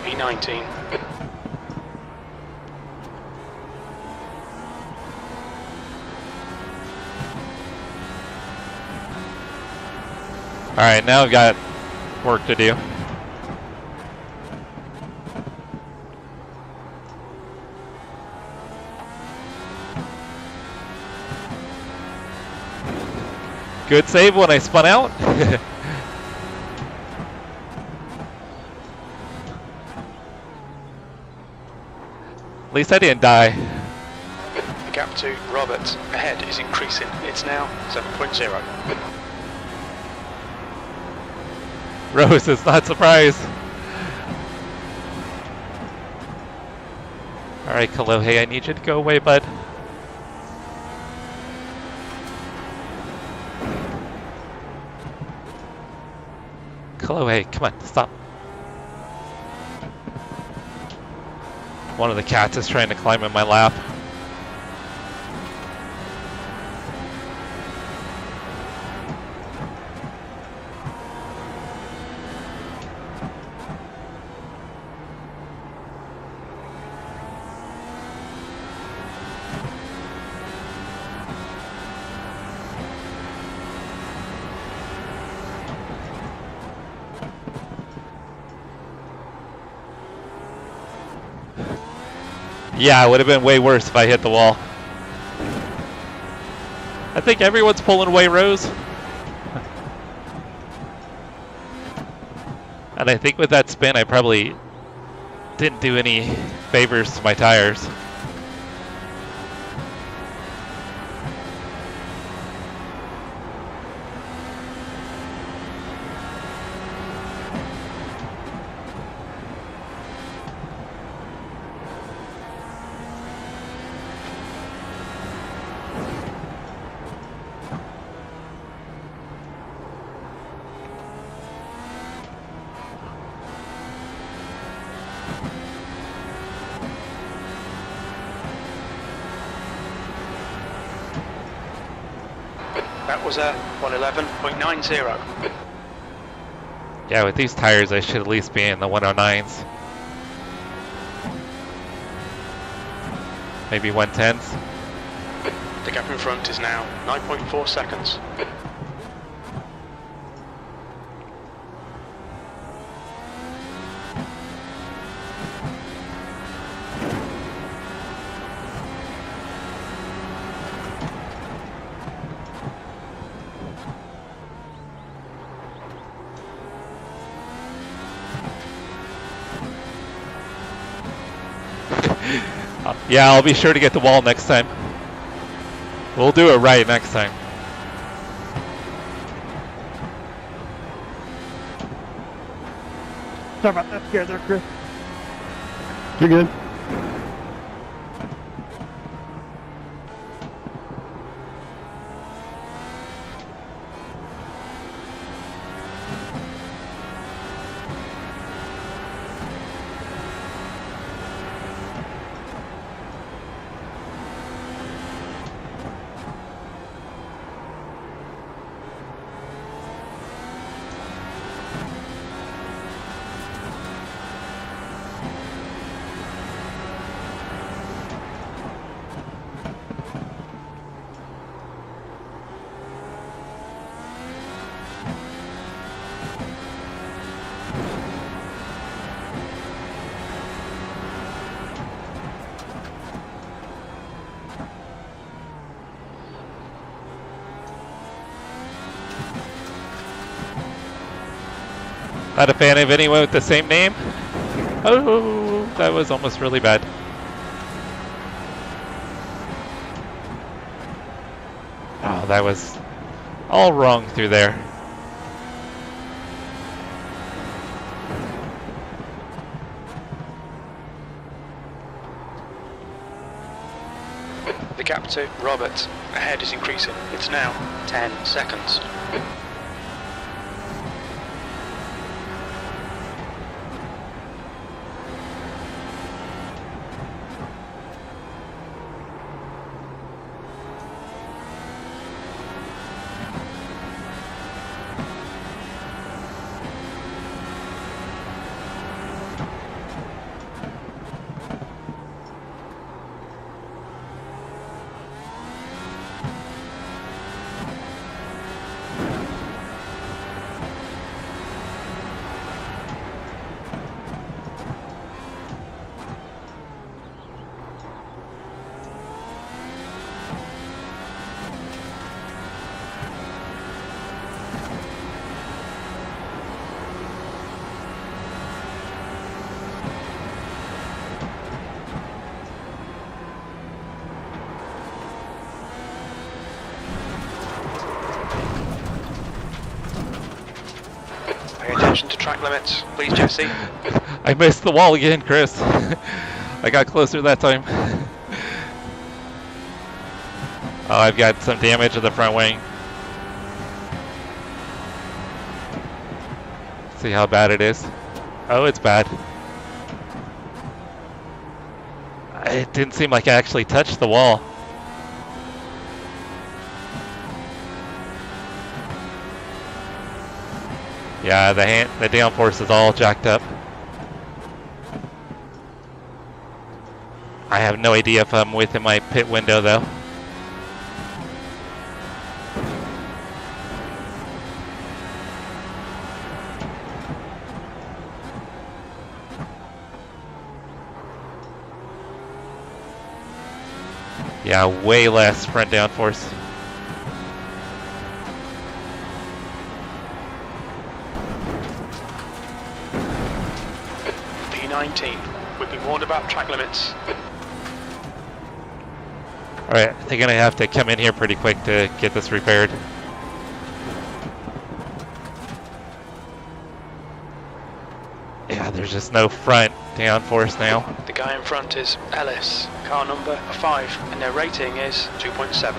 P19. Alright, now I've got work to do. Good save when I spun out. At least I didn't die. The gap to Robert ahead is increasing. It's now 7.0. Rose is not surprised. Alright, Kalohe, I need you to go away, bud. Kalohe, come on, stop. One of the cats is trying to climb in my lap. Yeah, it would have been way worse if I hit the wall. I think everyone's pulling away Rose. And I think with that spin, I probably didn't do any favors to my tires. That was a 111.90. Yeah, with these tires, I should at least be in the 109s. Maybe 110s. The gap in front is now 9.4 seconds. Yeah, I'll be sure to get the wall next time. We'll do it right next time. Sorry about that scare there, Chris. You're good. Not a fan of anyone with the same name? Oh, that was almost really bad. Oh, that was all wrong through there. The gap to Robert ahead is increasing. It's now 10 seconds. attention to track limits, please, Jesse. I missed the wall again, Chris. I got closer that time. Oh, I've got some damage to the front wing. See how bad it is. Oh, it's bad. It didn't seem like I actually touched the wall. Yeah, the downforce is all jacked up. I have no idea if I'm within my pit window though. Yeah, way less front downforce. P19, we've been warned about track limits. Alright, I think I'm gonna have to come in here pretty quick to get this repaired. Yeah, there's just no front downforce now. The guy in front is Ellis, car number 5, and their rating is 2.7.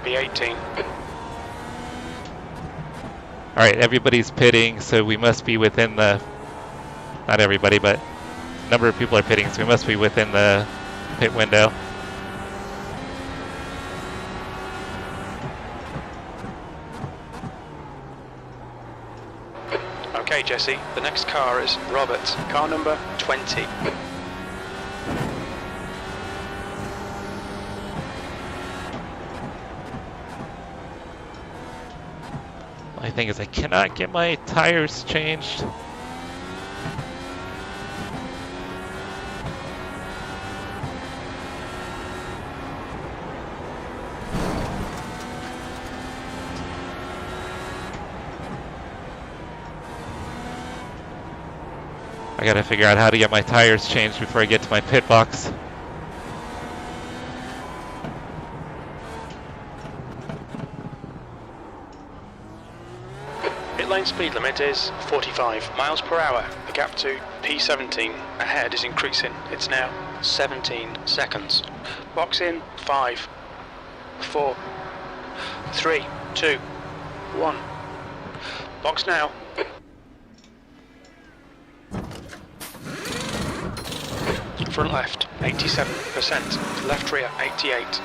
B18. Alright, everybody's pitting, so we must be within the... Not everybody, but a number of people are pitting, so we must be within the pit window. Okay, Jesse, the next car is Robert, car number 20. My thing is I cannot get my tires changed. I gotta figure out how to get my tires changed before I get to my pit box. Pit lane speed limit is 45 miles per hour. The gap to P17 ahead is increasing. It's now 17 seconds. Box in 5, 4, 3, 2, 1. Box now. Front left, 87%. Left rear, 88.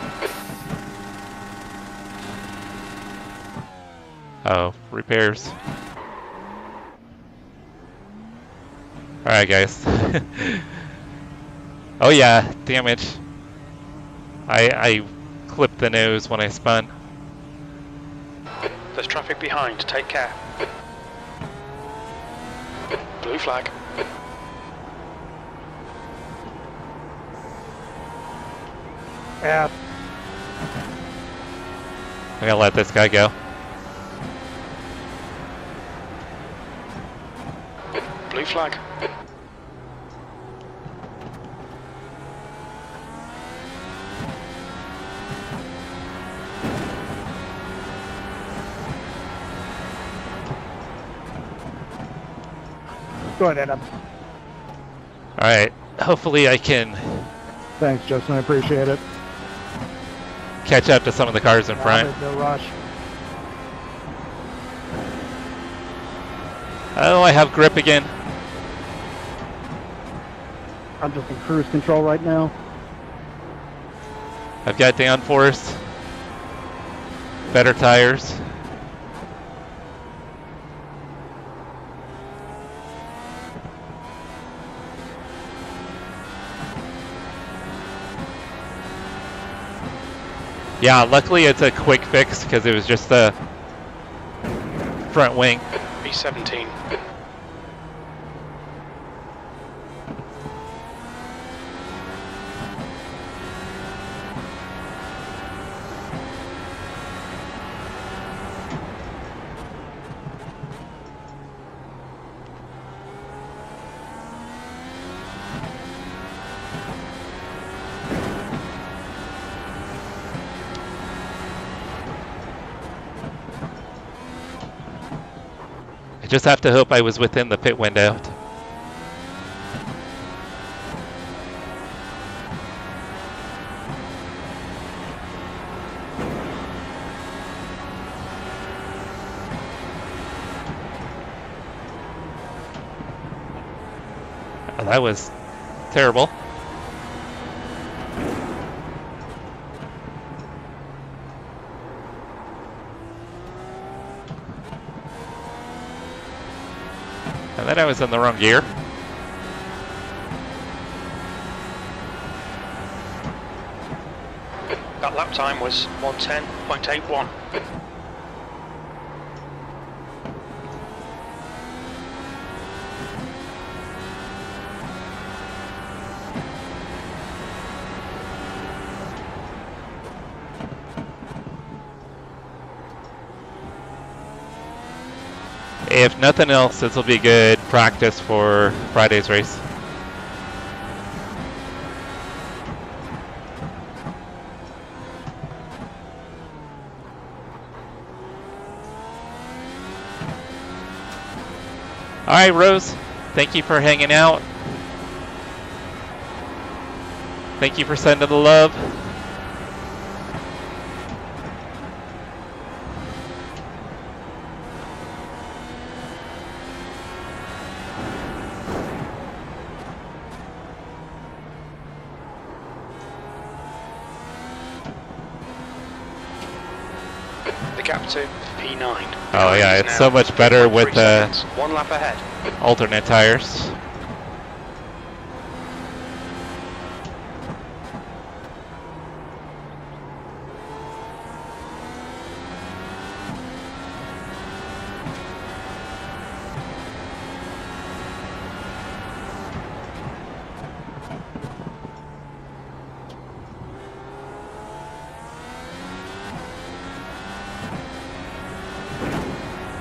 Oh, repairs. Alright, guys. Oh yeah, damage. I clipped the nose when I spun. There's traffic behind, take care. Blue flag. Yeah. I'm gonna let this guy go. Blue flag. Go ahead, Adam. Alright, hopefully I can Thanks, Justin. I appreciate it. catch up to some of the cars in front. No rush. Oh, I have grip again. I'm just in cruise control right now. I've got downforce. Better tires. Yeah, luckily it's a quick fix because it was just the front wing. B17. I just have to hope I was within the pit window. Oh, that was terrible. And then I was in the wrong gear. That lap time was 1:10.81. If nothing else, this will be good practice for Friday's race. All right, Rose, thank you for hanging out. Thank you for sending the love. Gap to P9. Oh yeah, it's so much better with 1 lap ahead. alternate tires.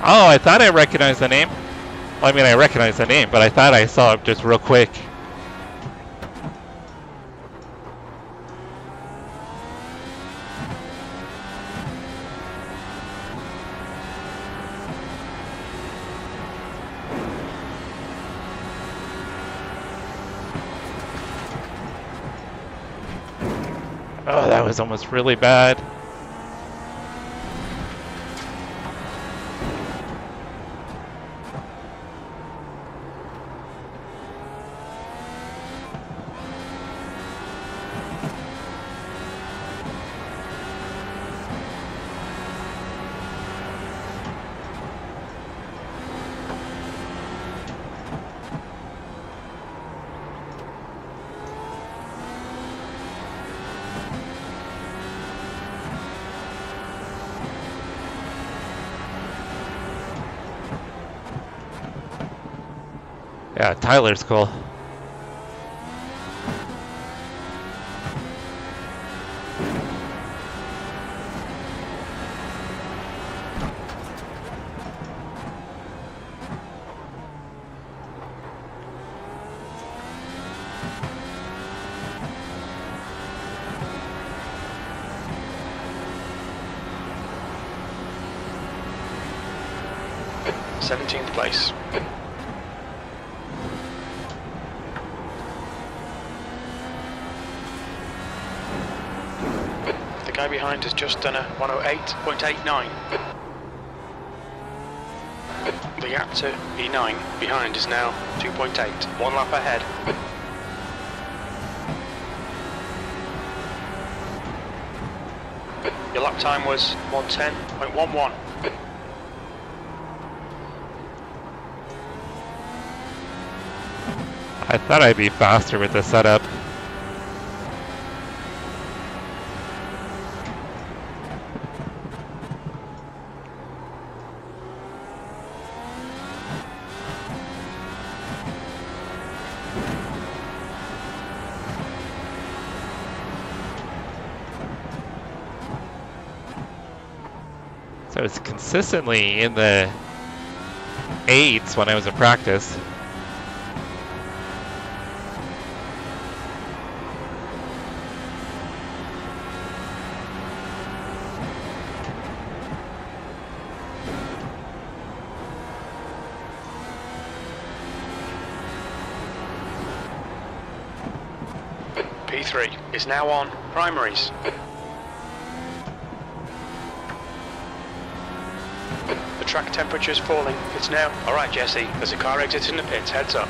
Oh, I thought I recognized the name. Well, I mean, I recognize the name, but I thought I saw it just real quick. Oh, that was almost really bad. Yeah, Tyler's cool. Seventeenth place. The guy behind has just done a 108.89. The gap to E9 behind is now 2.8, 1 lap ahead. Your lap time was 1:10.11. I thought I'd be faster with the setup. So it's consistently in the 8s when I was in practice. GT3 is now on primaries. The track temperature is falling. It's now... Alright Jesse, there's a car exiting the pits, heads up.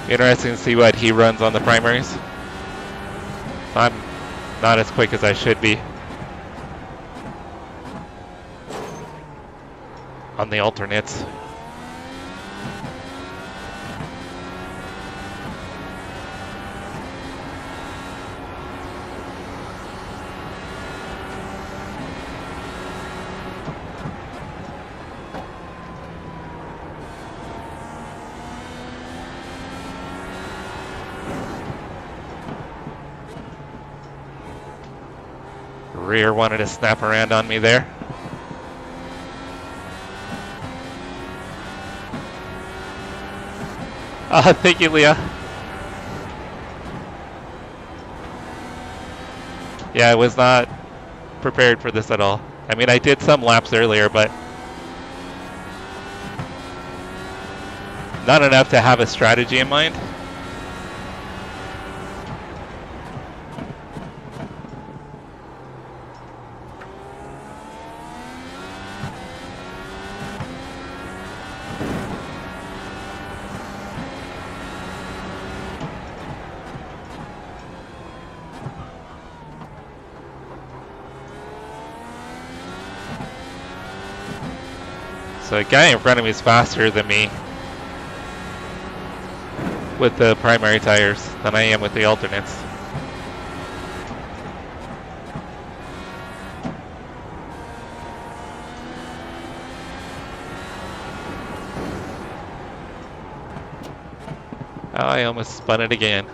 Interesting to see what he runs on the primaries. I'm not as quick as I should be on the alternates. Rear wanted to snap around on me there. Thank you, Leah. Yeah, I was not prepared for this at all. I mean, I did some laps earlier, but not enough to have a strategy in mind. So the guy in front of me is faster than me with the primary tires than I am with the alternates. Oh, I almost spun it again.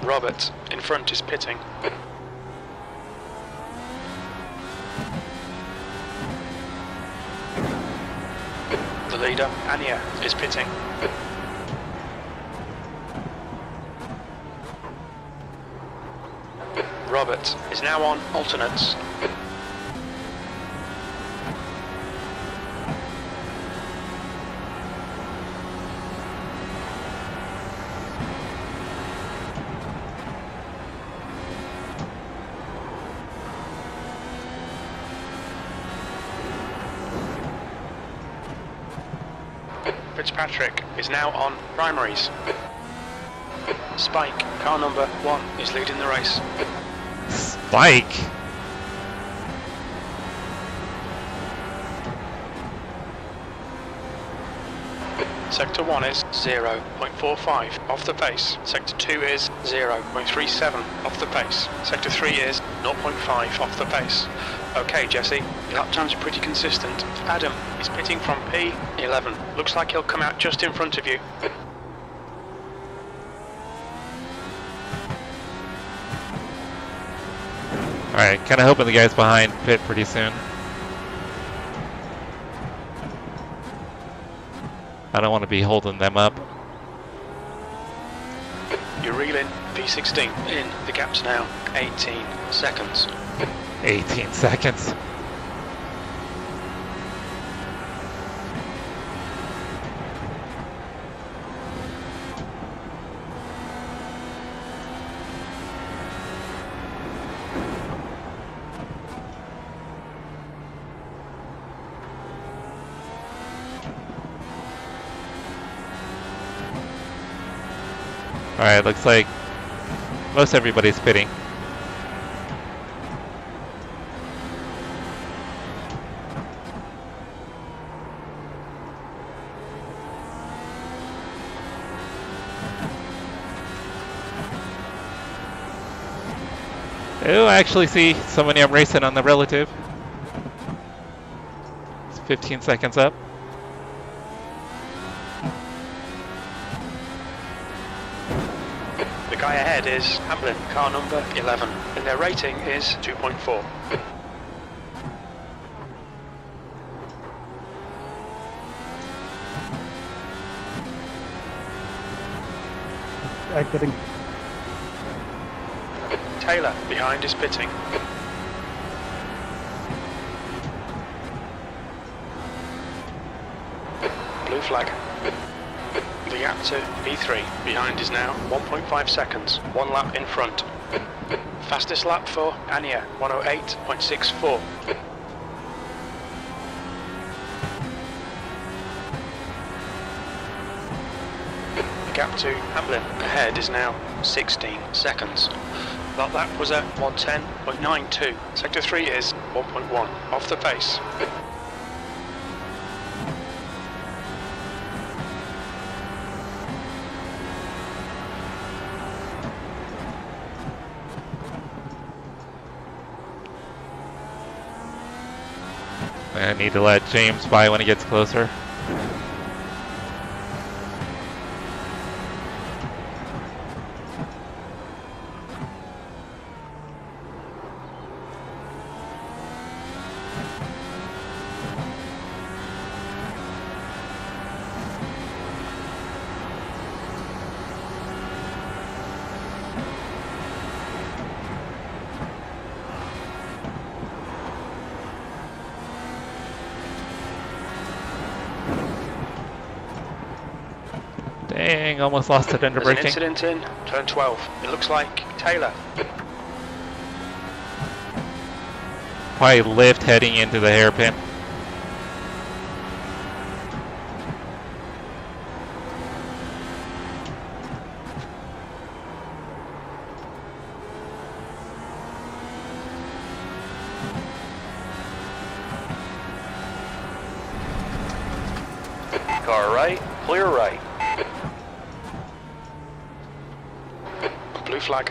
Robert, in front, is pitting. The leader, Anya, is pitting. Robert is now on alternates. Fitzpatrick is now on primaries. Spike, car number 1, is leading the race. Spike? Sector 1 is 0.45 off the pace. Sector 2 is 0.37 off the pace. Sector 3 is 0.5 off the pace. Okay, Jesse, your lap times are pretty consistent. Adam is pitting from P11. Looks like he'll come out just in front of you. Alright, kinda hoping the guys behind pit pretty soon. I don't want to be holding them up. You're reeling P16 in. The gap's now 18 seconds. 18 seconds. Alright, looks like most everybody's pitting. Oh, I actually see somebody I'm racing on the relative. It's 15 seconds up. The guy ahead is Hamlin, car number 11, and their rating is 2.4. Exiting. Taylor behind is pitting. Blue flag. The gap to P3 behind is now 1.5 seconds, 1 lap in front. Fastest lap for Anya, 108.64. The gap to Hamlin ahead is now 16 seconds. That lap was at 110.92. Sector 3 is 1.1 off the pace. I need to let James by when he gets closer. Dang, almost lost it under There's an braking. incident in turn 12. It looks like Taylor. Probably lift heading into the hairpin. Car right, clear right. Blue flag.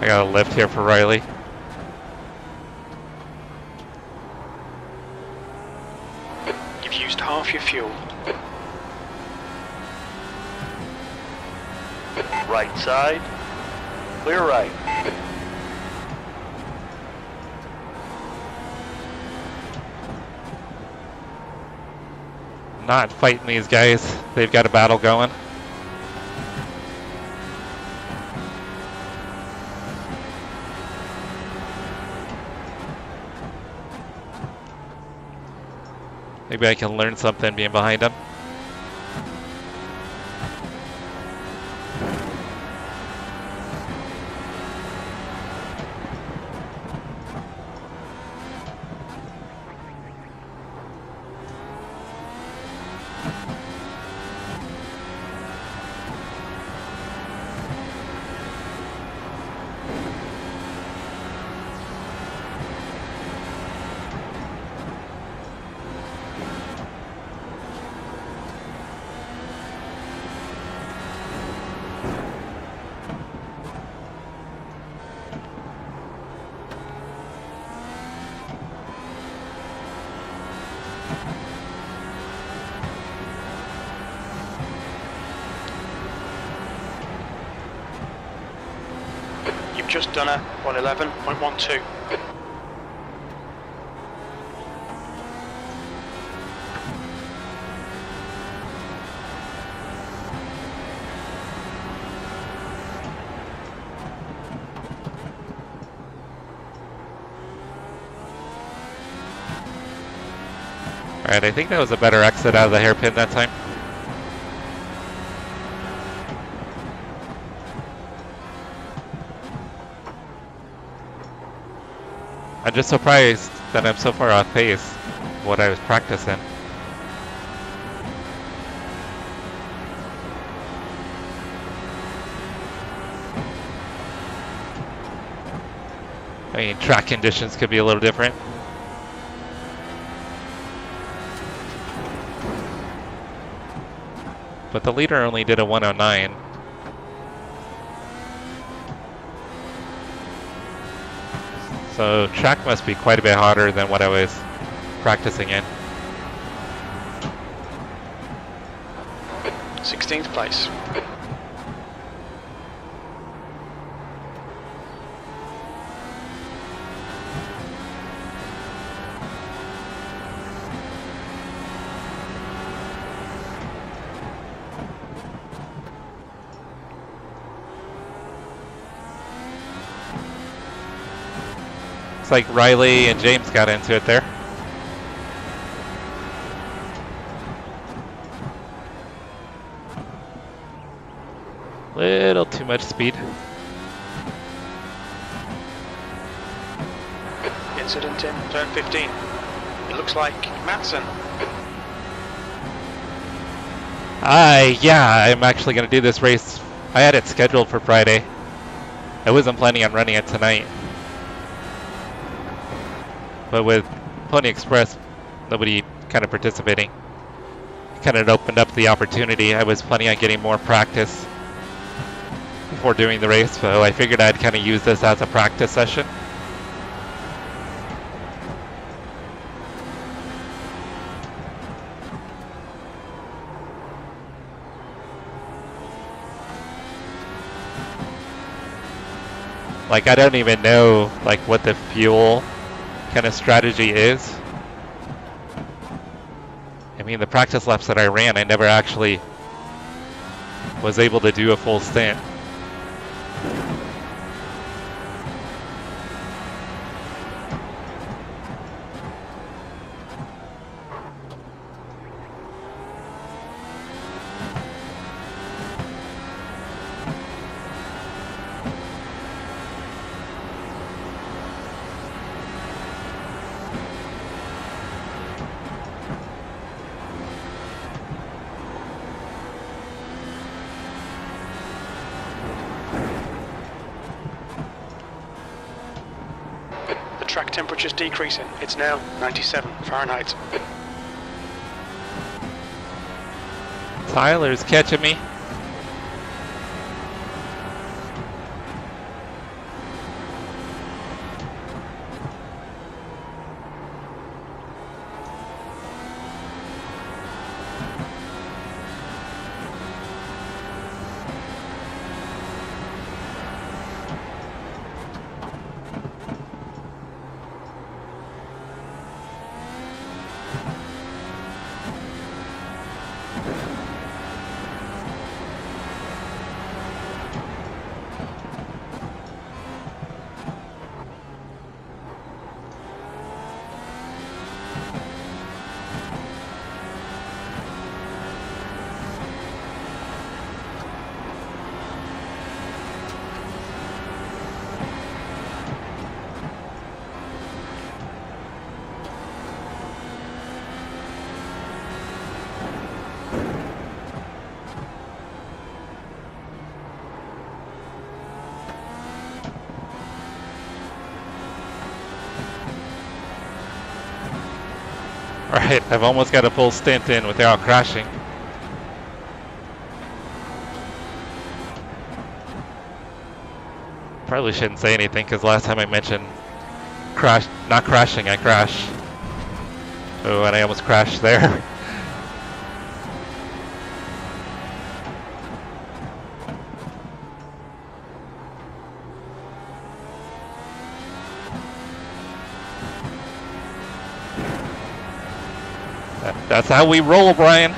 I got a lift here for Riley. You've used half your fuel. Right side, clear right. Not fighting these guys. They've got a battle going. Maybe I can learn something being behind them. You've just done a 111.12. Alright, I think that was a better exit out of the hairpin that time. just surprised that I'm so far off pace what I was practicing. I mean, track conditions could be a little different. But the leader only did a 109. So track must be quite a bit hotter than what I was practicing in. 16th place. Looks like Riley and James got into it there. Little too much speed. Incident in turn 15. It looks like Matson. Yeah, I'm actually going to do this race. I had it scheduled for Friday. I wasn't planning on running it tonight. But with Pony Express, nobody kind of participating, kind of opened up the opportunity. I was planning on getting more practice before doing the race, so I figured I'd kind of use this as a practice session. Like, I don't even know like what the fuel kind of strategy is. I mean, the practice laps that I ran, I never actually was able to do a full stint. Track temperature's decreasing. It's now 97 Fahrenheit. Tyler's catching me. Alright, I've almost got a full stint in without crashing. Probably shouldn't say anything because last time I mentioned not crashing, I crashed. Oh, and I almost crashed there. That's how we roll, Brian.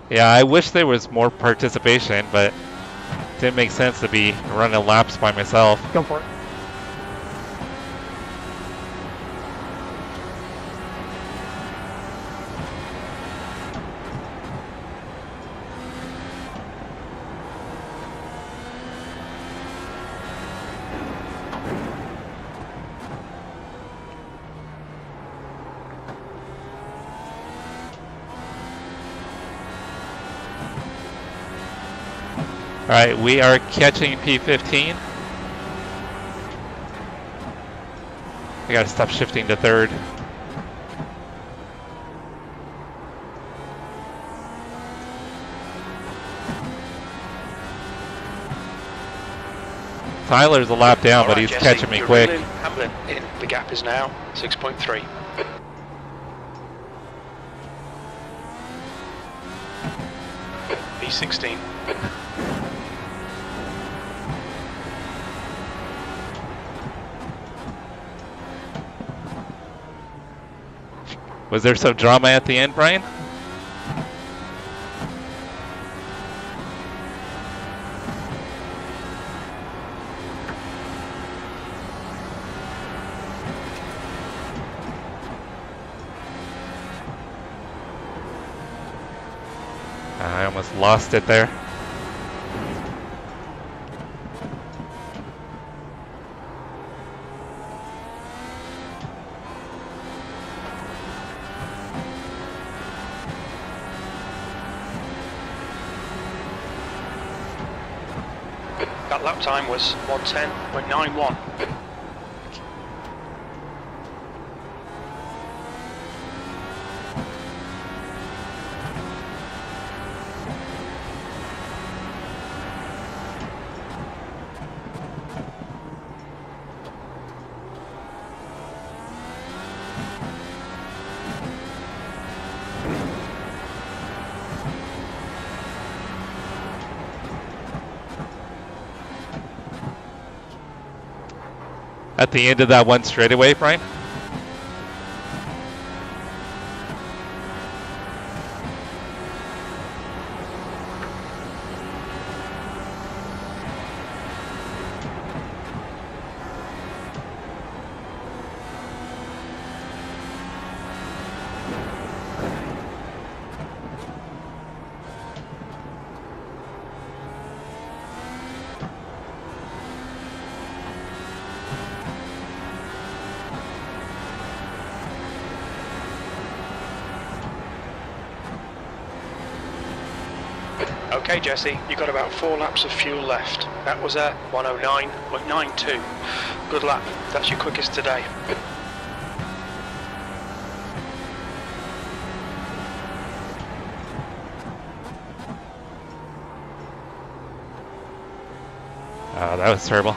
Yeah, I wish there was more participation, but it didn't make sense to be running laps by myself. Go for it. Alright, we are catching P15. I gotta stop shifting to third. Tyler's a lap down, but Alright, he's Jesse, catching me you're quick. really Hamlin in. The gap is now 6.3. P16. Was there some drama at the end, Brian? I almost lost it there. That lap time was 1:10.91. At the end of that one straightaway, Brian? Okay, Jesse, you got about 4 laps of fuel left. That was a 1:09.92. Good lap. That's your quickest today. Oh, that was terrible.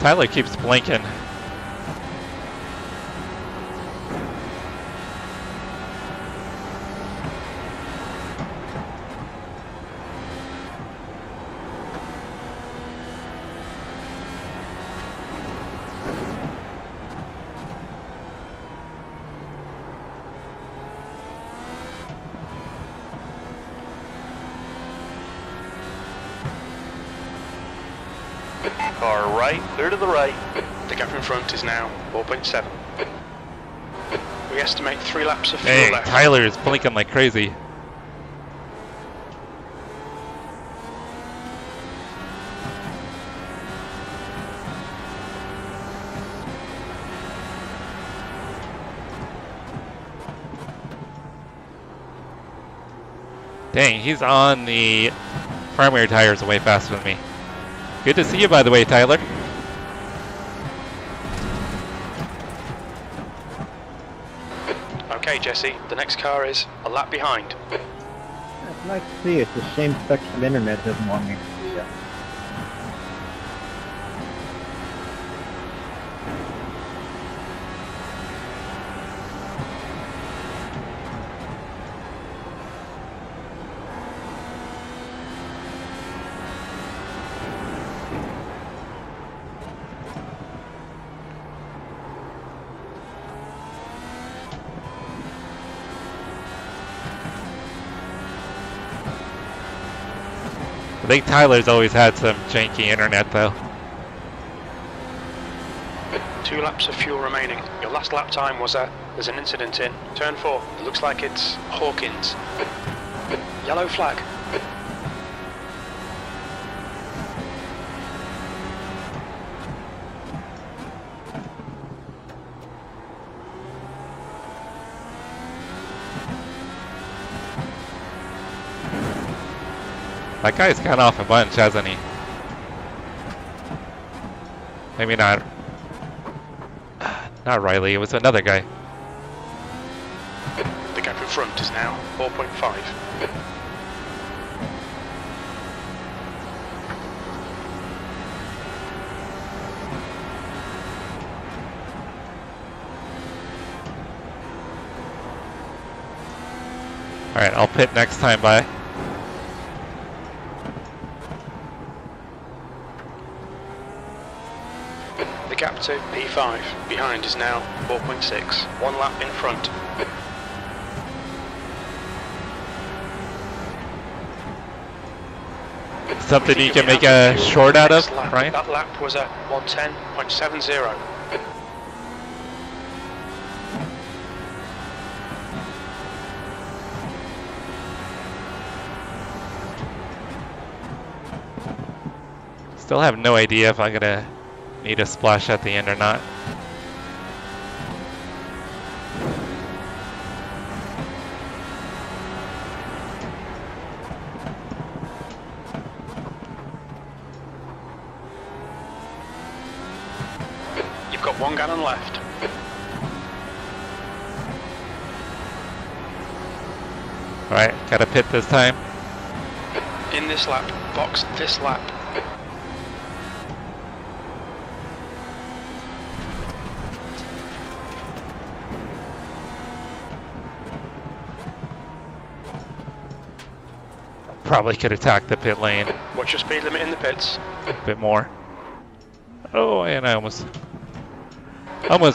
Tyler keeps blinking. Car right, clear to the right. The gap in front is now 4.7. We estimate 3 laps of fuel Dang, left. Tyler is blinking like crazy. Dang, he's on the primary tires way faster than me. Good to see you, by the way, Tyler. Okay, Jesse, the next car is a lap behind. It's nice to see. It's a shame Spectrum Internet doesn't want me to see that. I think Tyler's always had some janky internet, though. 2 laps of fuel remaining. Your last lap time was there's an incident in turn 4. It looks like it's Hawkins. Yellow flag. That guy's gone off a bunch, hasn't he? Maybe not. Not Riley, it was another guy. The gap in front is now 4.5. Alright, I'll pit next time by. The gap to P5 behind is now 4.6. 1 lap in front. Something you can make a short out of, Ryan? That lap was a 110.70. Still have no idea if I'm gonna need a splash at the end or not. You've got 1 gallon left. Alright, gotta pit this time. In this lap, box this lap. Probably could attack the pit lane What's your speed limit in the pits? a bit more. Oh, and I almost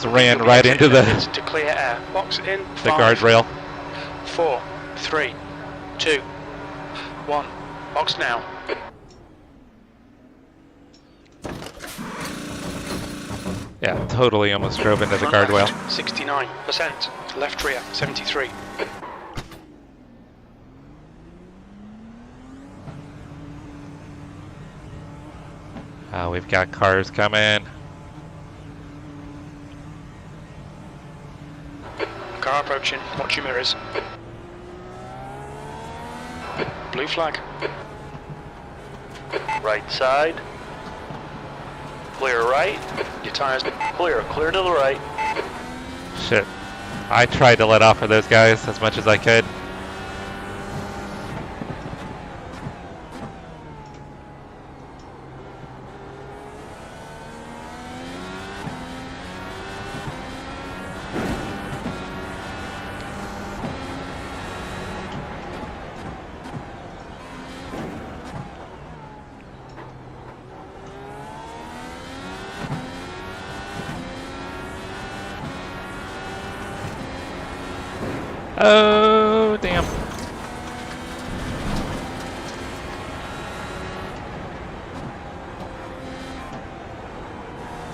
ran right into the To clear air. Box in. 5, guardrail. 4, 3, 2, 1. Box now. Yeah, totally almost drove into the Front guardrail. left, 69%. Left rear, 73. We've got cars coming. Car approaching. Watch your mirrors. Blue flag. Right side. Clear right. Your tyres. Clear to the right. Shit. I tried to let off for those guys as much as I could. Oh, damn.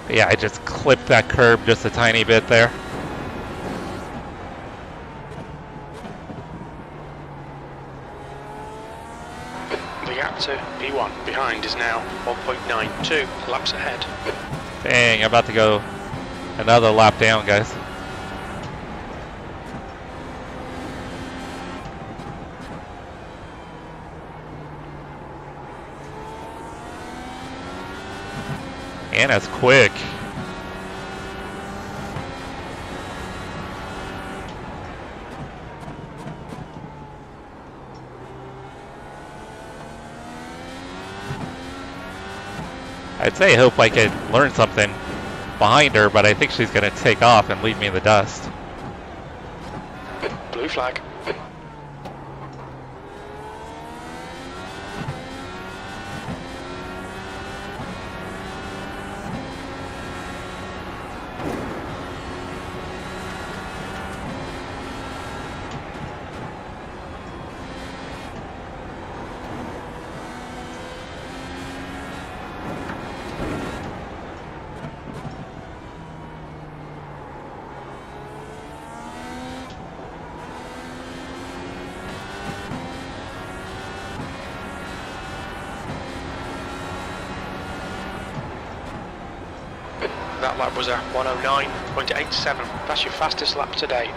Yeah, I just clipped that curb just a tiny bit there. The gap to P1 behind is now 1.92 laps ahead. Dang, I'm about to go another lap down, guys. And it's quick. I'd say I hope I could learn something behind her, but I think she's going to take off and leave me in the dust. Blue flag. That lap was a 109.87. That's your fastest lap today.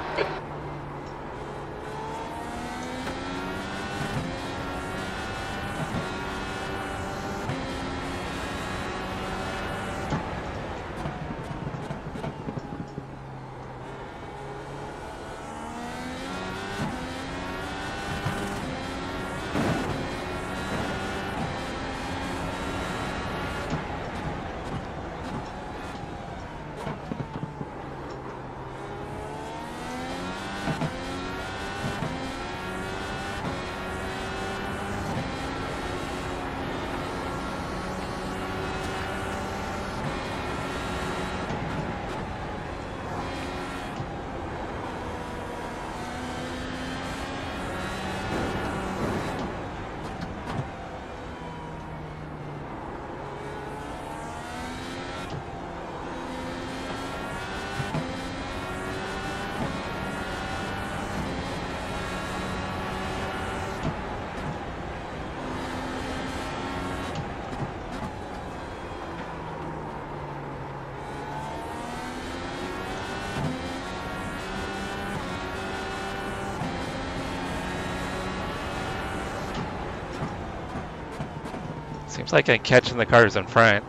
Seems like I'm catching the cars in front.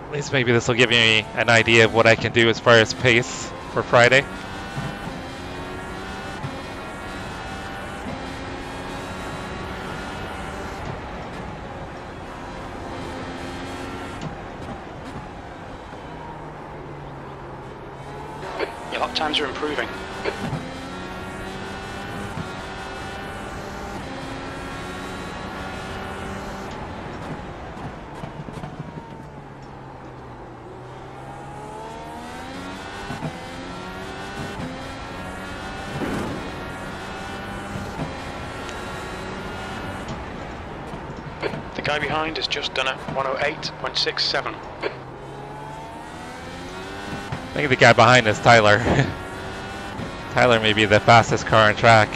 At least maybe this will give me an idea of what I can do as far as pace for Friday. Your lap times are improving. The guy behind has just done a 108.67. I think the guy behind is Tyler. Tyler may be the fastest car on track.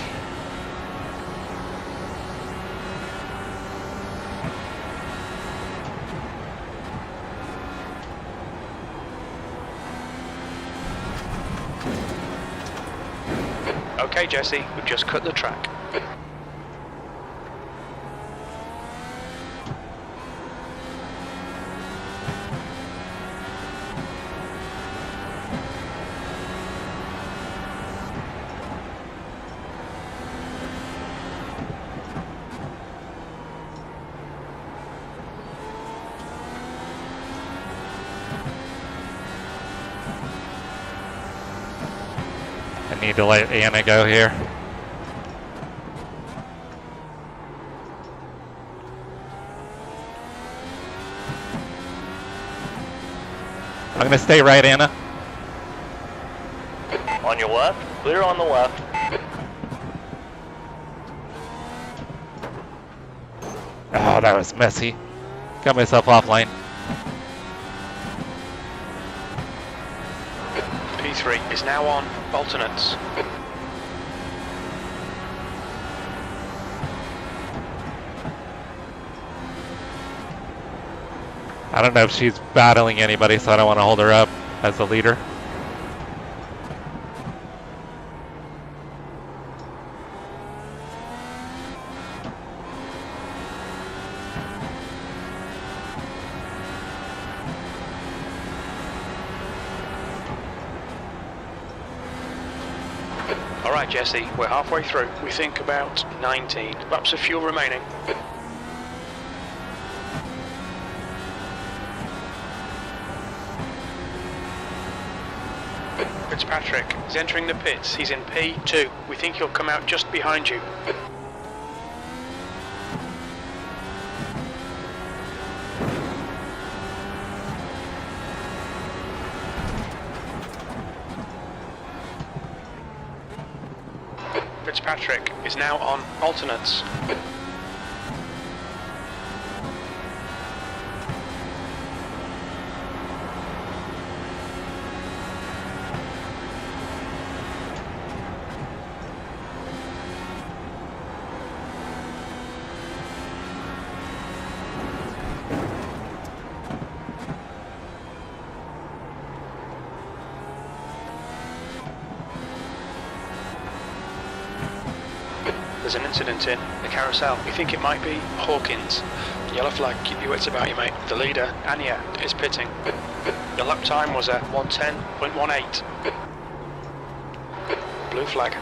Okay, Jesse, we've just cut the track. I need to let Anna go here. I'm gonna stay right, Anna. On your left, clear on the left. Oh, that was messy. Got myself offline. P3 is now on alternates. I don't know if she's battling anybody, so I don't want to hold her up as the leader. Alright, Jesse, we're halfway through. We think about 19, perhaps a few remaining. Fitzpatrick is entering the pits. He's in P2. We think he'll come out just behind you. Fitzpatrick is now on alternates. There's an incident in the carousel. We think it might be Hawkins. Yellow flag, keep your wits about you, mate. The leader, Anya, is pitting. Your lap time was at 110.18. Blue flag.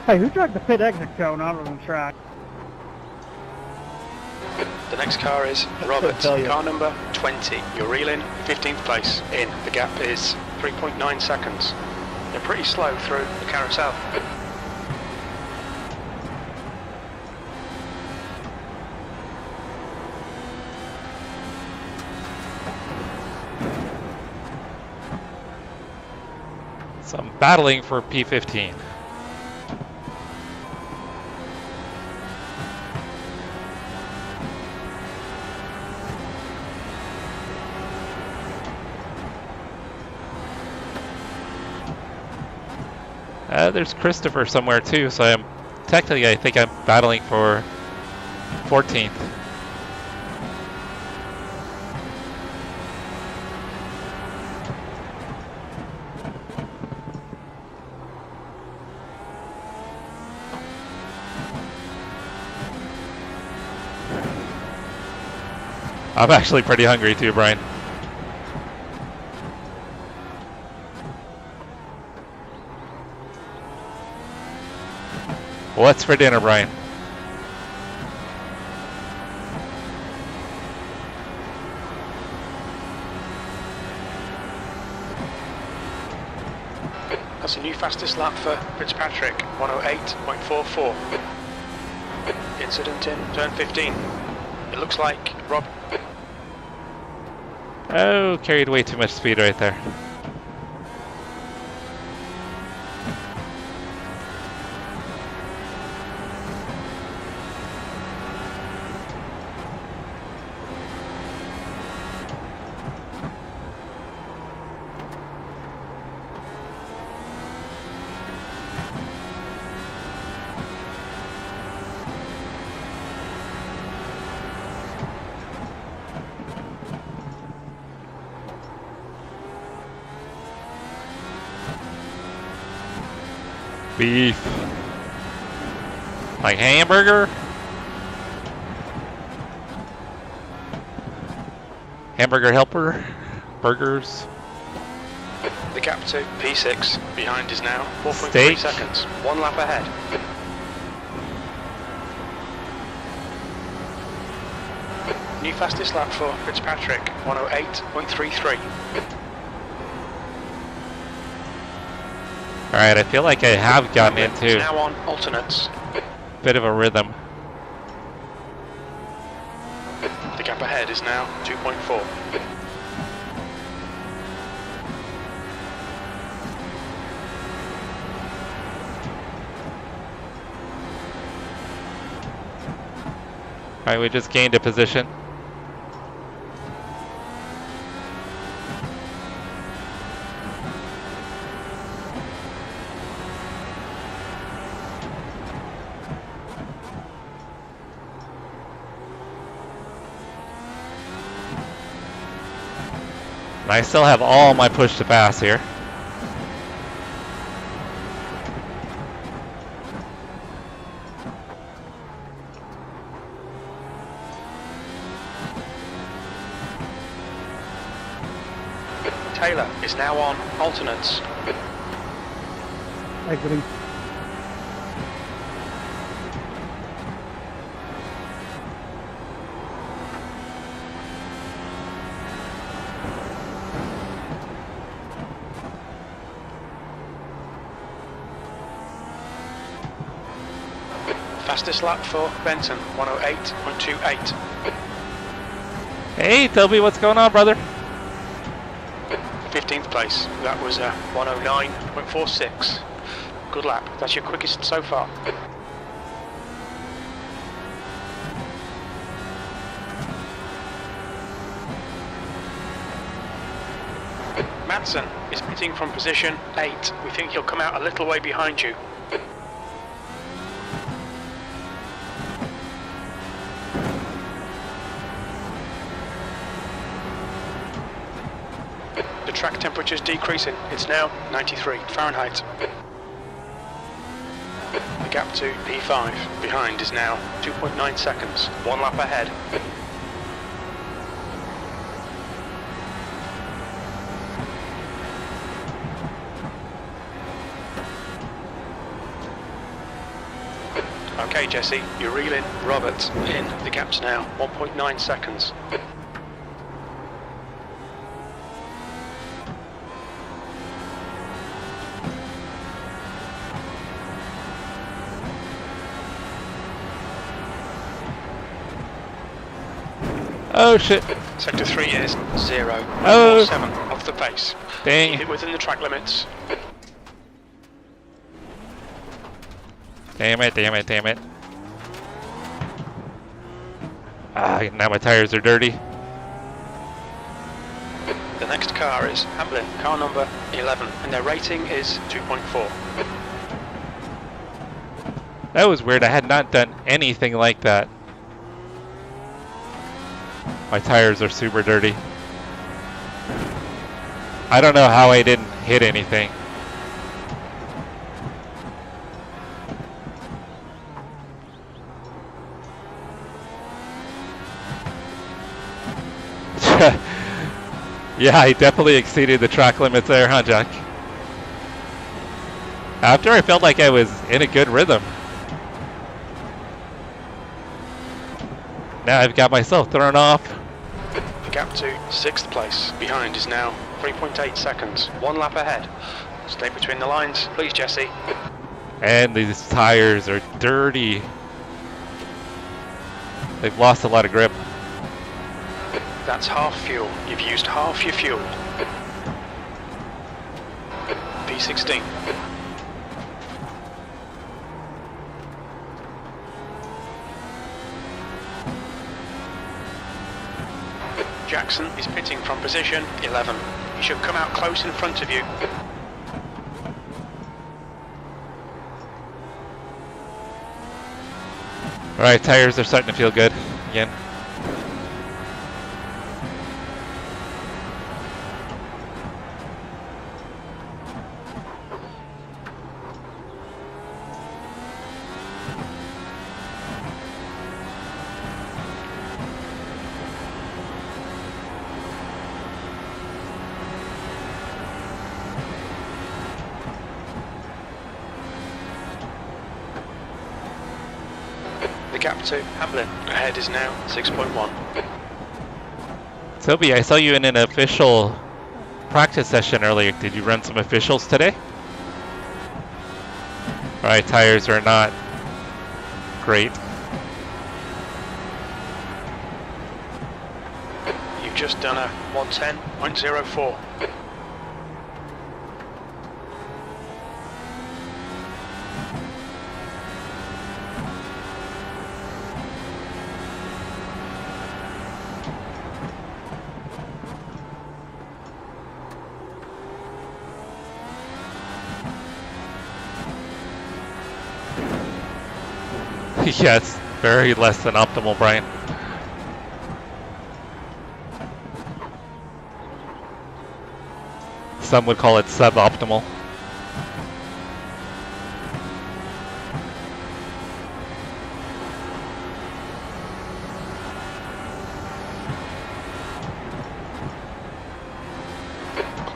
Hey, who dragged the pit exit cone out of the track? The next car is Roberts, tell you. car number 20. You're reeling 15th place in. The gap is 3.9 seconds. They're pretty slow through the carousel. So I'm battling for P15. There's Christopher somewhere too, so I think I'm battling for 14th. I'm actually pretty hungry too, Brian. What's for dinner, Brian? That's a new fastest lap for Fitzpatrick, 108.44. Incident in turn 15. It looks like Rob. Oh, carried way too much speed right there. Beef. Like hamburger? Hamburger helper? Burgers? The gap to P6 behind is now 4.3 Steak. seconds. One lap ahead. New fastest lap for Fitzpatrick, 108.33. Alright, I feel like I have gotten into Now on alternates. a bit of a rhythm. The gap ahead is now 2.4. Alright, we just gained a position. And I still have all my push to pass here. Taylor is now on alternates. Exiting. Fastest lap for Benson, 108.28. Hey, Toby, what's going on, brother? 15th place. That was 109.46. Good lap. That's your quickest so far. Madsen is pitting from position 8. We think he'll come out a little way behind you. The track temperature's decreasing. It's now 93 Fahrenheit. The gap to P5 behind is now 2.9 seconds. One lap ahead. Okay, Jesse, you're reeling. Robert, in. The gap's now 1.9 seconds. Oh shit. Sector 3 is 0. Oh. 7 off the pace. Dang. Keep it within the track limits. Damn it, damn it, damn it. Ah, now my tires are dirty. The next car is Hamlin, car number 11, and their rating is 2.4. That was weird. I had not done anything like that. My tires are super dirty. I don't know how I didn't hit anything. Yeah, I definitely exceeded the track limits there, huh, Jack? After I felt like I was in a good rhythm. Now I've got myself thrown off. The gap to 6th place. Behind is now 3.8 seconds. 1 lap ahead. Stay between the lines, please, Jesse. And these tires are dirty. They've lost a lot of grip. That's half fuel. You've used half your fuel. P16. Jackson is pitting from position 11. He should come out close in front of you. Alright, tires are starting to feel good again. The gap to Hamlin ahead is now 6.1. Toby, I saw you in an official practice session earlier. Did you run some officials today? Alright, tires are not great. You've just done a 110.04. Yes, very less than optimal, Brian. Some would call it suboptimal.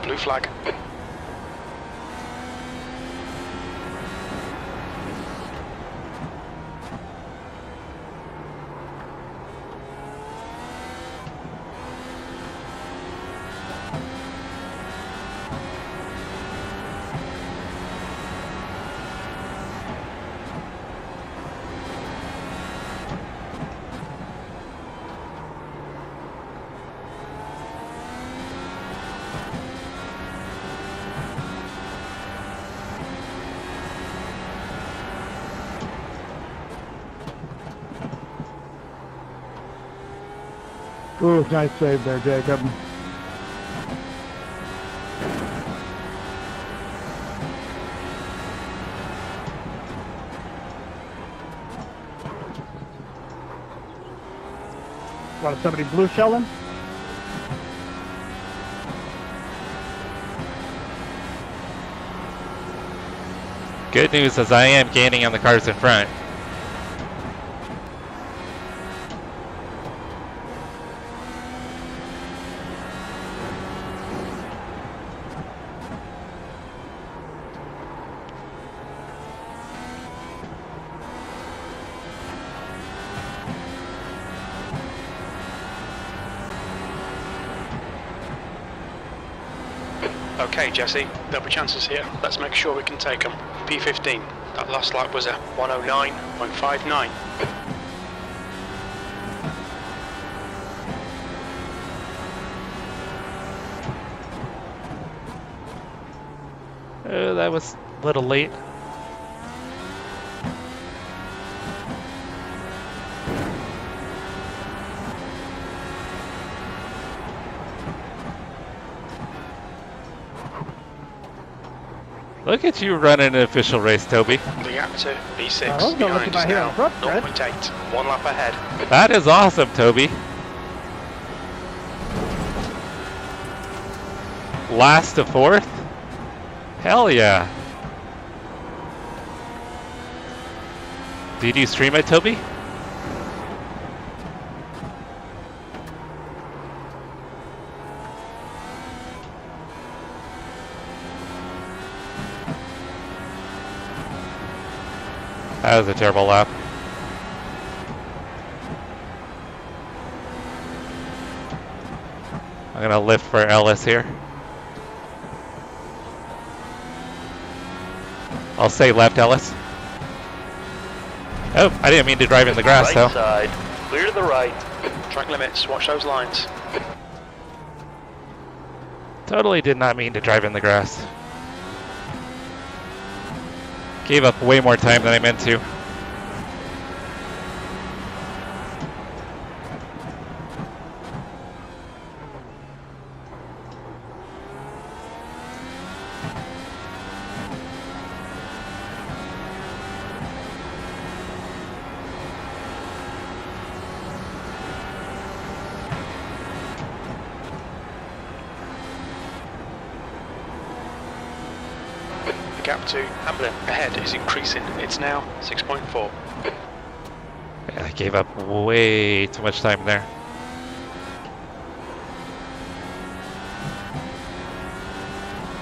Blue flag. Ooh, nice save there, Jacob. Want somebody blue shelling? Good news is I am gaining on the cars in front. Okay, Jesse, there'll be chances here. Let's make sure we can take them. P15, that last lap was a 109.59. That was a little late. Look at you running an official race, Toby. The gap to B6 I was gonna look behind at my is hair now in front, Fred. 0.8, 1 lap ahead. That is awesome, Toby. Last to fourth? Hell yeah. Did you stream it, Toby? That was a terrible lap. I'm gonna lift for Ellis here. I'll say left, Ellis. Oh, I didn't mean to drive in the grass, Right though. side, clear to the right. Track limits, watch those lines. Totally did not mean to drive in the grass. Gave up way more time than I meant to. The gap to Hamlin ahead is increasing. It's now 6.4. Yeah, I gave up way too much time there.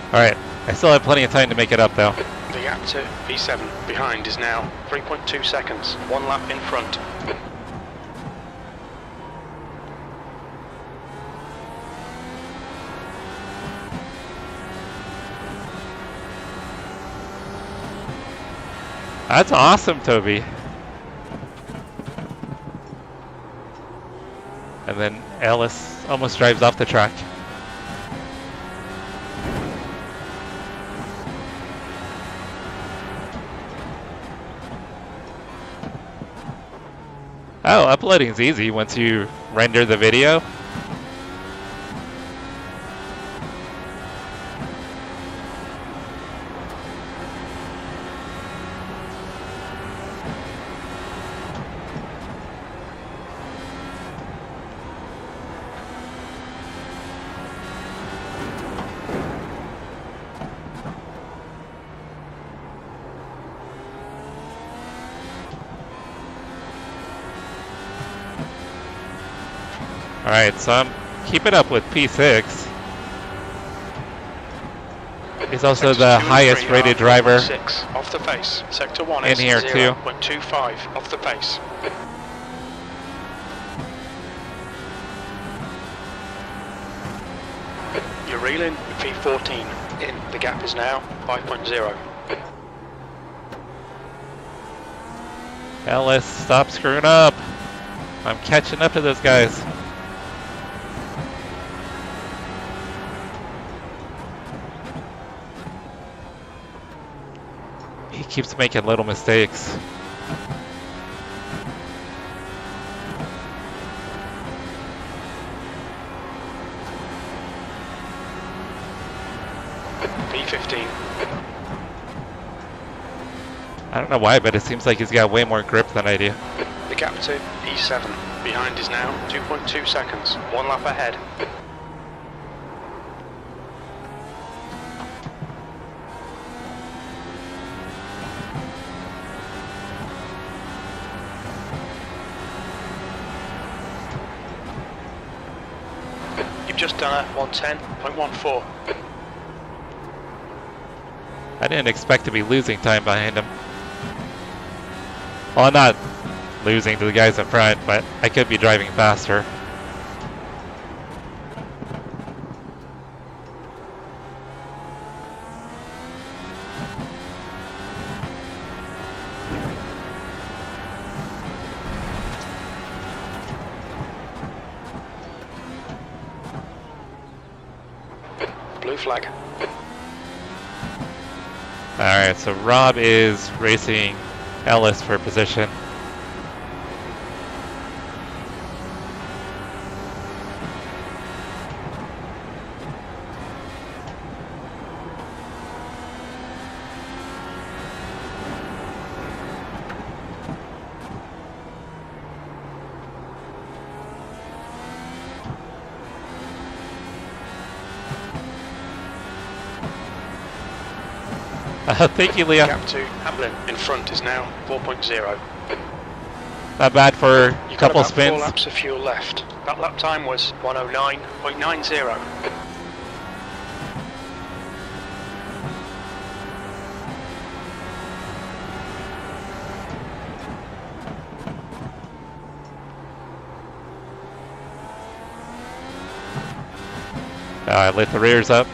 Alright, I still have plenty of time to make it up though. The gap to B7 behind is now 3.2 seconds. 1 lap in front. That's awesome, Toby. And then Ellis almost drives off the track. Oh, uploading's easy once you render the video. Alright, so I'm keeping up with P6. He's also the highest rated driver off the pace. Sector 1 in is here too. 0.25 off the pace. You're reeling with P14 in. The gap is now 5.0. Ellis, stop screwing up. I'm catching up to those guys. He keeps making little mistakes. P15. I don't know why, but it seems like he's got way more grip than I do. The gap to E7 behind is now 2.2 seconds. 1 lap ahead. You've just done a 110.14. I didn't expect to be losing time behind him. Well, I'm not losing to the guys in front, but I could be driving faster. blue flag. Alright, so Rob is racing Ellis for position. Thank you, Leah. Gap to Hamlin in front is now 4.0. Not bad for a You've got couple about spins. 4 laps of fuel left. That lap time was 109.90. Lit the rears up.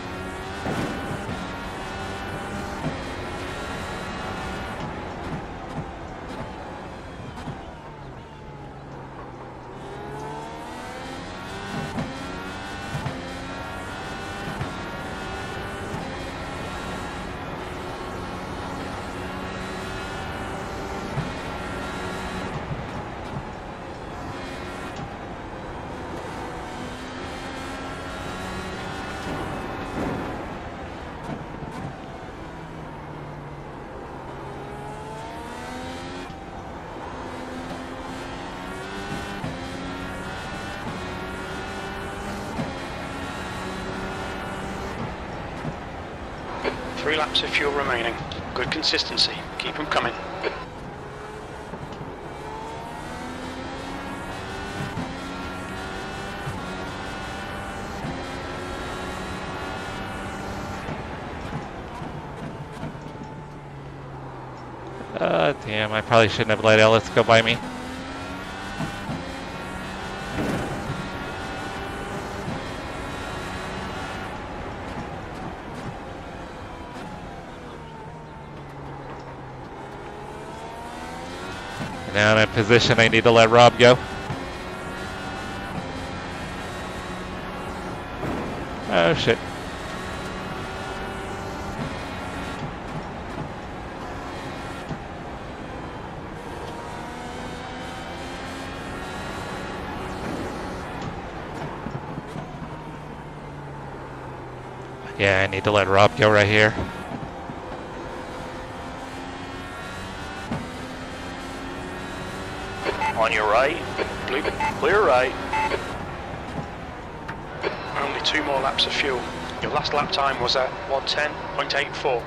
Three laps of fuel remaining. Good consistency. Keep them coming. Damn, I probably shouldn't have let Ellis go by me. Now I'm in position, I need to let Rob go. Oh shit. Yeah, I need to let Rob go right here. On your right. Blue. Clear right. Only 2 more laps of fuel. Your last lap time was at 110.84.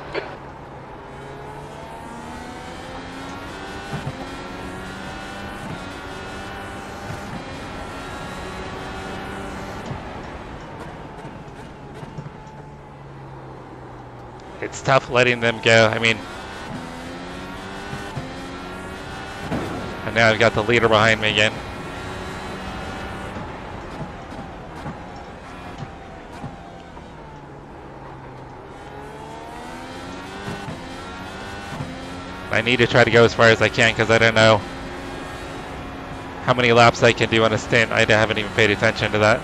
It's tough letting them go. I mean, and now I've got the leader behind me again. I need to try to go as far as I can because I don't know how many laps I can do on a stint. I haven't even paid attention to that.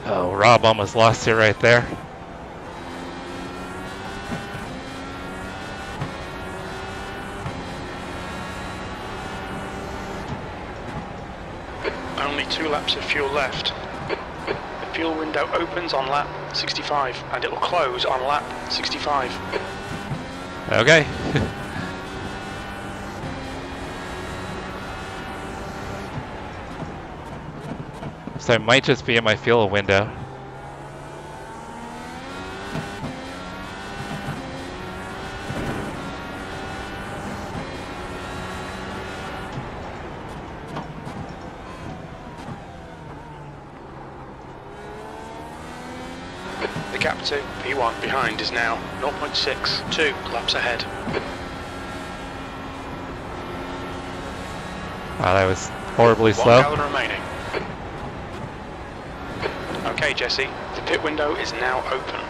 Oh, Rob almost lost it right there. Only 2 laps of fuel left. The fuel window opens on lap 65 and it will close on lap 65. Okay. So it might just be in my fuel window. The gap to P1 behind is now 0.62 laps ahead. Wow, that was horribly 1 slow. gallon remaining. Okay, Jesse, the pit window is now open.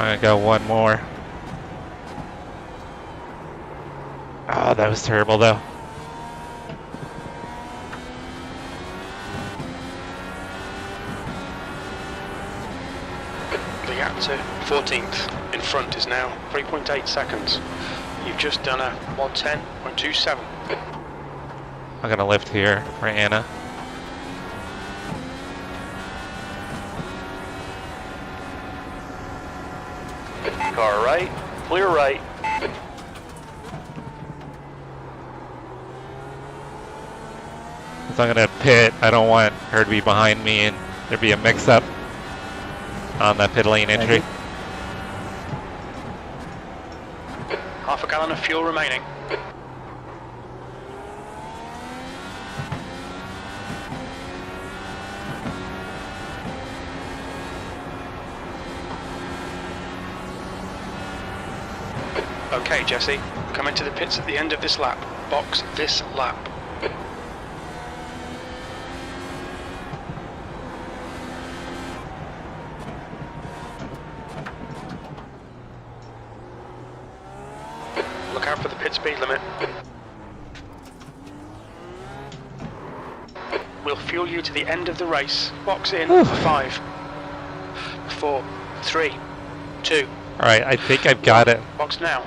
I got one more. Oh, that was terrible though. The gap to 14th in front is now 3.8 seconds. You've just done a 1:10.27. I'm gonna lift here for Anna. Car right, clear right. So I'm gonna pit. I don't want her to be behind me and there be a mix-up on the pit lane entry. Half a gallon of fuel remaining. Okay, Jesse, come into the pits at the end of this lap. Box this lap. Look out for the pit speed limit. We'll fuel you to the end of the race. Box in for 5, 4, 3, 2. Alright, I think I've got it. Box now.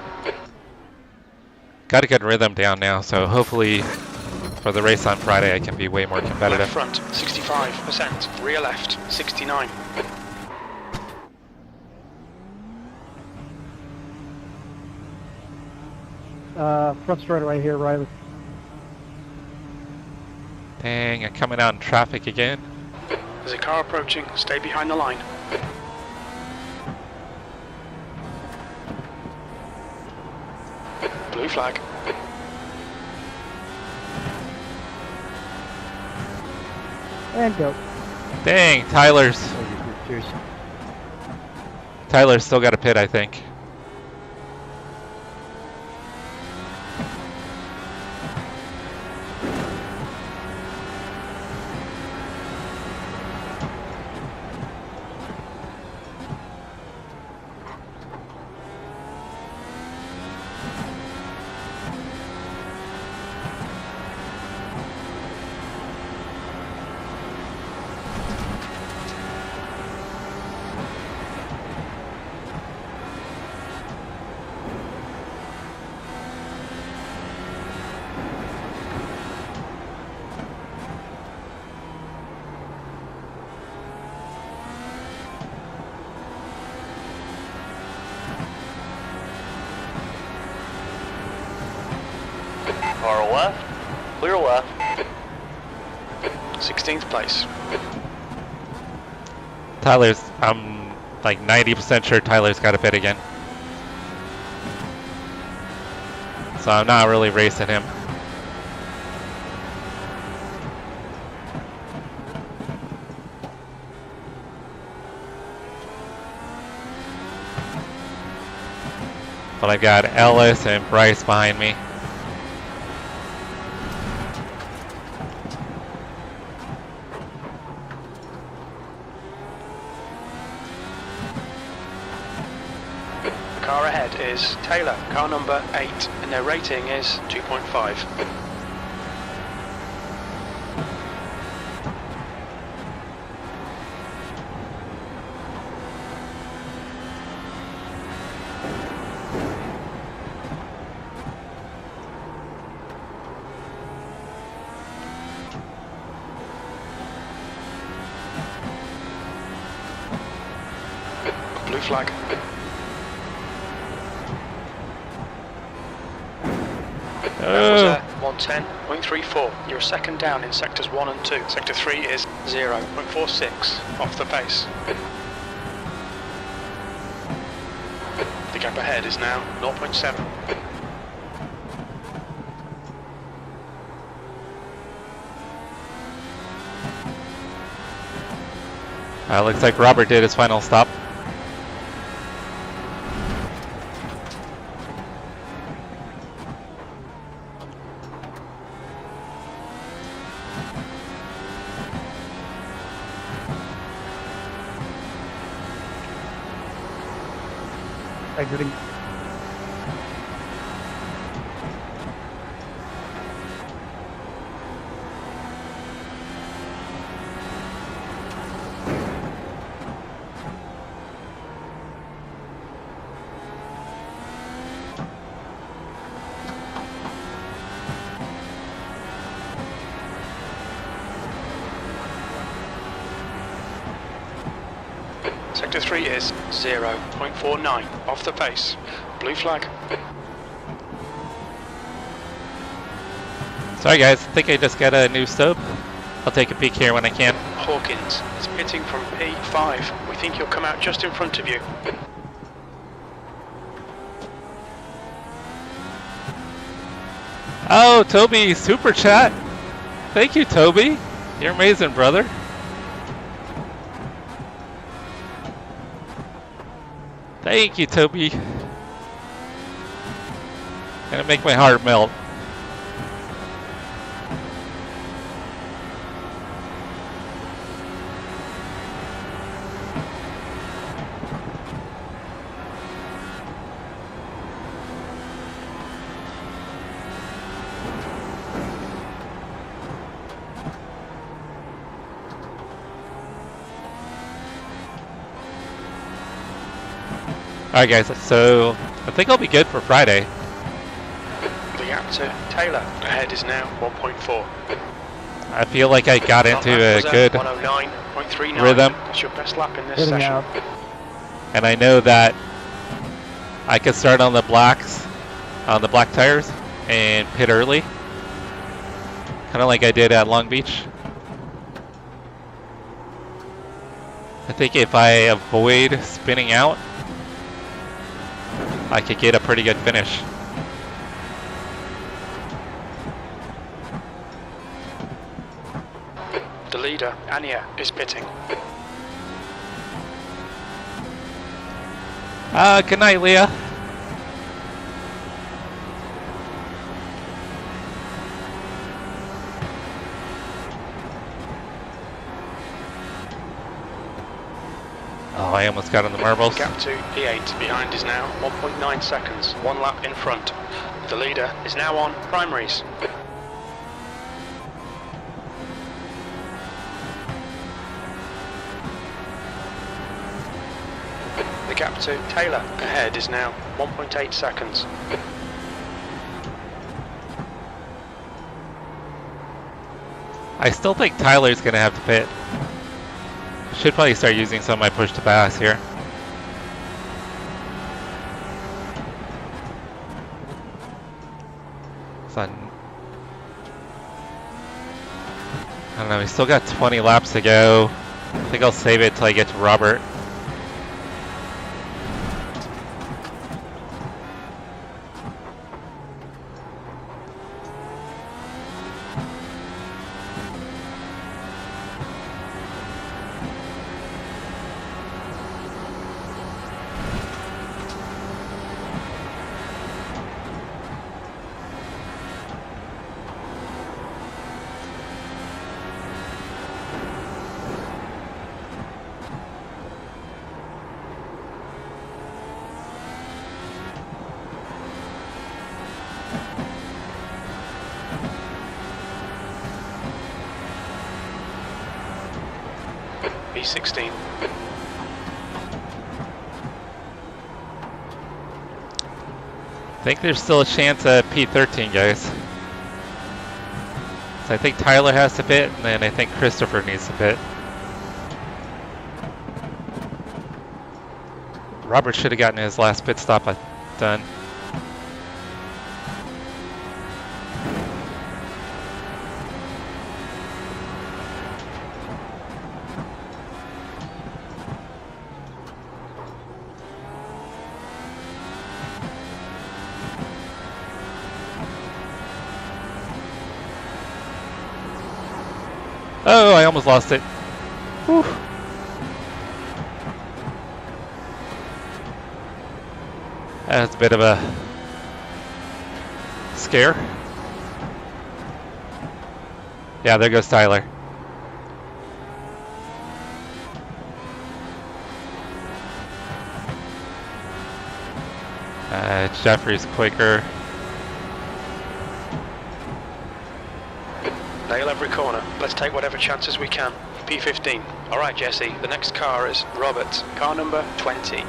Got a good rhythm down now, so hopefully for the race on Friday I can be way more competitive. Left front, 65%. Rear left, 69. Front straightaway here, Riley. Dang, I'm coming out in traffic again. There's a car approaching. Stay behind the line. Blue flag. And go. Dang, Tyler's still got a pit, I think. Car left, clear left. 16th place. I'm like 90% sure Tyler's got a pit again. So I'm not really racing him. But I've got Ellis and Bryce behind me. The car ahead is Taylor, car number 8, and their rating is 2.5. Blue flag. That was a 1:10.34. You're a second down in sectors 1 and 2. Sector 3 is 0.46 off the pace. The gap ahead is now 0.7. Looks like Robert did his final stop. exiting. Sector 3 is 0.49 off the pace. Blue flag. Sorry guys, I think I just got a new stop. I'll take a peek here when I can. Hawkins is pitting from P5. We think he'll come out just in front of you. Oh, Toby, super chat. Thank you, Toby. You're amazing, brother. Thank you, Toby. Gonna make my heart melt. Alright guys, so I think I'll be good for Friday. The gap to Taylor ahead is now 1.4. I feel like I got into a good 109.39. rhythm. That's your best lap in this Hitting session. out. And I know that I could start on the blacks, on the black tires, and pit early. Kind of like I did at Long Beach. I think if I avoid spinning out, I could get a pretty good finish. The leader, Anya, is pitting. Good night, Leah. Oh, I almost got on the marbles. Gap to P8 behind is now 1.9 seconds, one lap in front. The leader is now on primaries. The gap to Taylor ahead is now 1.8 seconds. I still think Tyler's gonna have to pit. Should probably start using some of my push to pass here. So I don't know, we still got 20 laps to go. I think I'll save it till I get to Robert. P16. I think there's still a chance at P13, guys. So I think Tyler has to pit, and then I think Christopher needs to pit. Robert should have gotten his last pit stop done. Oh, I almost lost it. Whew. That's a bit of a scare. Yeah, there goes Tyler. Jeffrey's quicker. Nail every corner. Let's take whatever chances we can. P15. Alright, Jesse. The next car is Robert. Car number 20.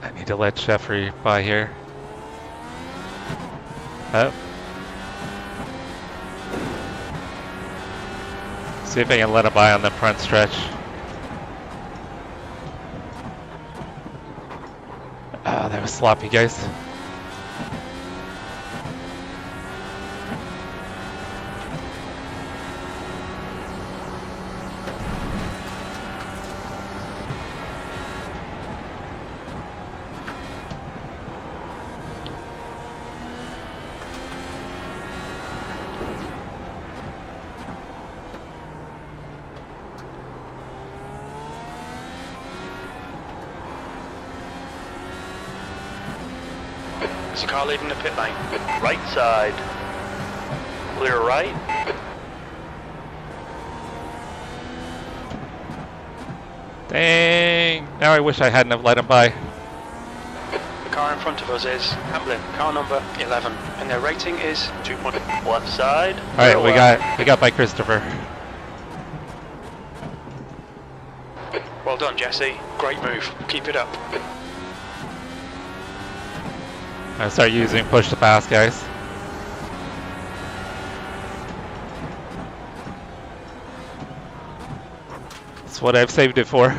I need to let Jeffrey by here. Oh. See if I can let him by on the front stretch. Ah, that was sloppy, guys. There's a car leaving the pit lane. Right side. Clear right. Dang! Now I wish I hadn't have let him by. The car in front of us is Hamlin, car number 11, and their rating is 2. Left side. All right, we got by Christopher. Well done, Jesse. Great move. Keep it up. I start using push to pass, guys. That's what I've saved it for.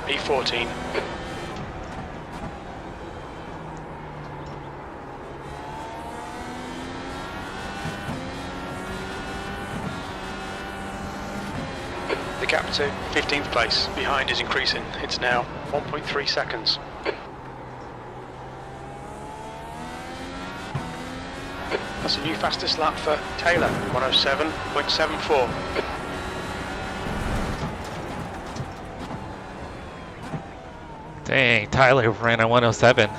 P14. The gap to 15th place behind is increasing. It's now 1.3 seconds. That's a new fastest lap for Taylor, 107.74. Dang, Tyler ran a 107.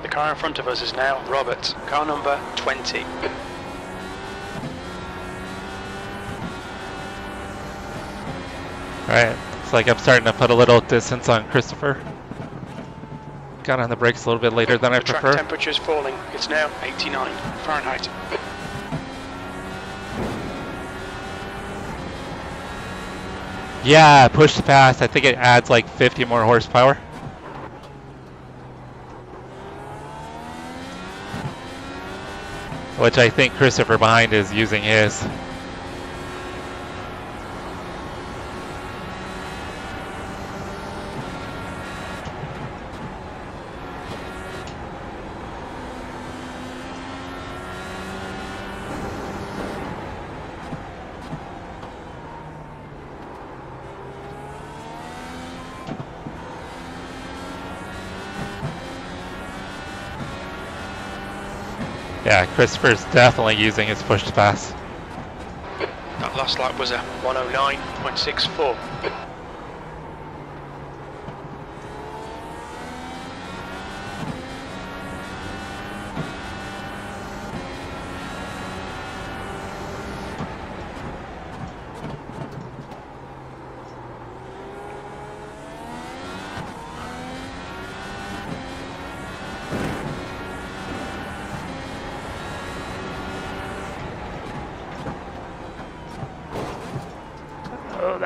The car in front of us is now Robert, car number 20. Alright, it's like I'm starting to put a little distance on Christopher. Got on the brakes a little bit later than I The track prefer. temperature's falling. It's now 89 Fahrenheit. Yeah, push to pass. I think it adds like 50 more horsepower. Which I think Christopher behind is using his. Yeah, Christopher's definitely using his push to pass. That last lap was a 109.64.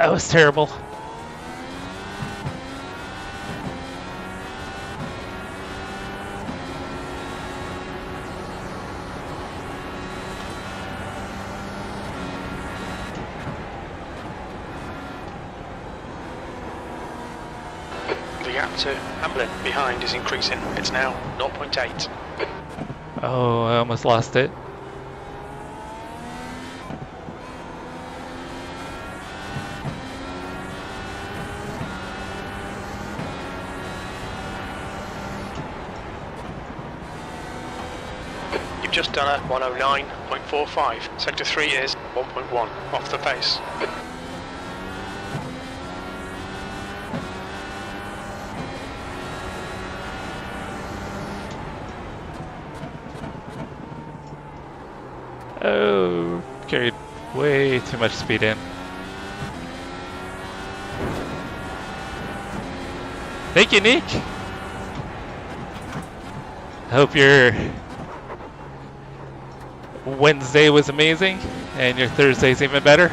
That was terrible. The gap to Hamlin behind is increasing. It's now 0.8. Oh, I almost lost it. You've just done a 109.45. Sector 3 is 1.1 off the pace. Oh, carried way too much speed in. Thank you, Nick. Hope your Wednesday was amazing and your Thursday's even better.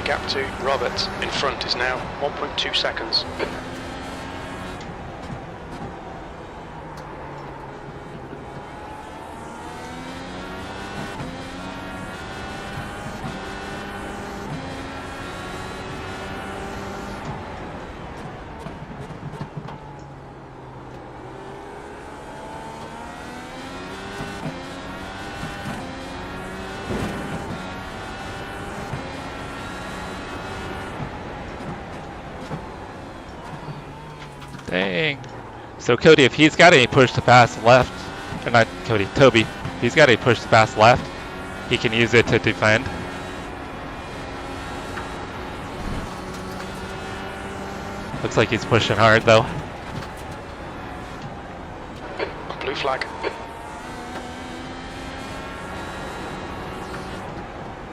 Gap to Robert in front is now 1.2 seconds. Dang. So Cody, if he's got any push to pass left, or not Cody, Toby, if he's got any push to pass left, he can use it to defend. Looks like he's pushing hard though. Blue flag.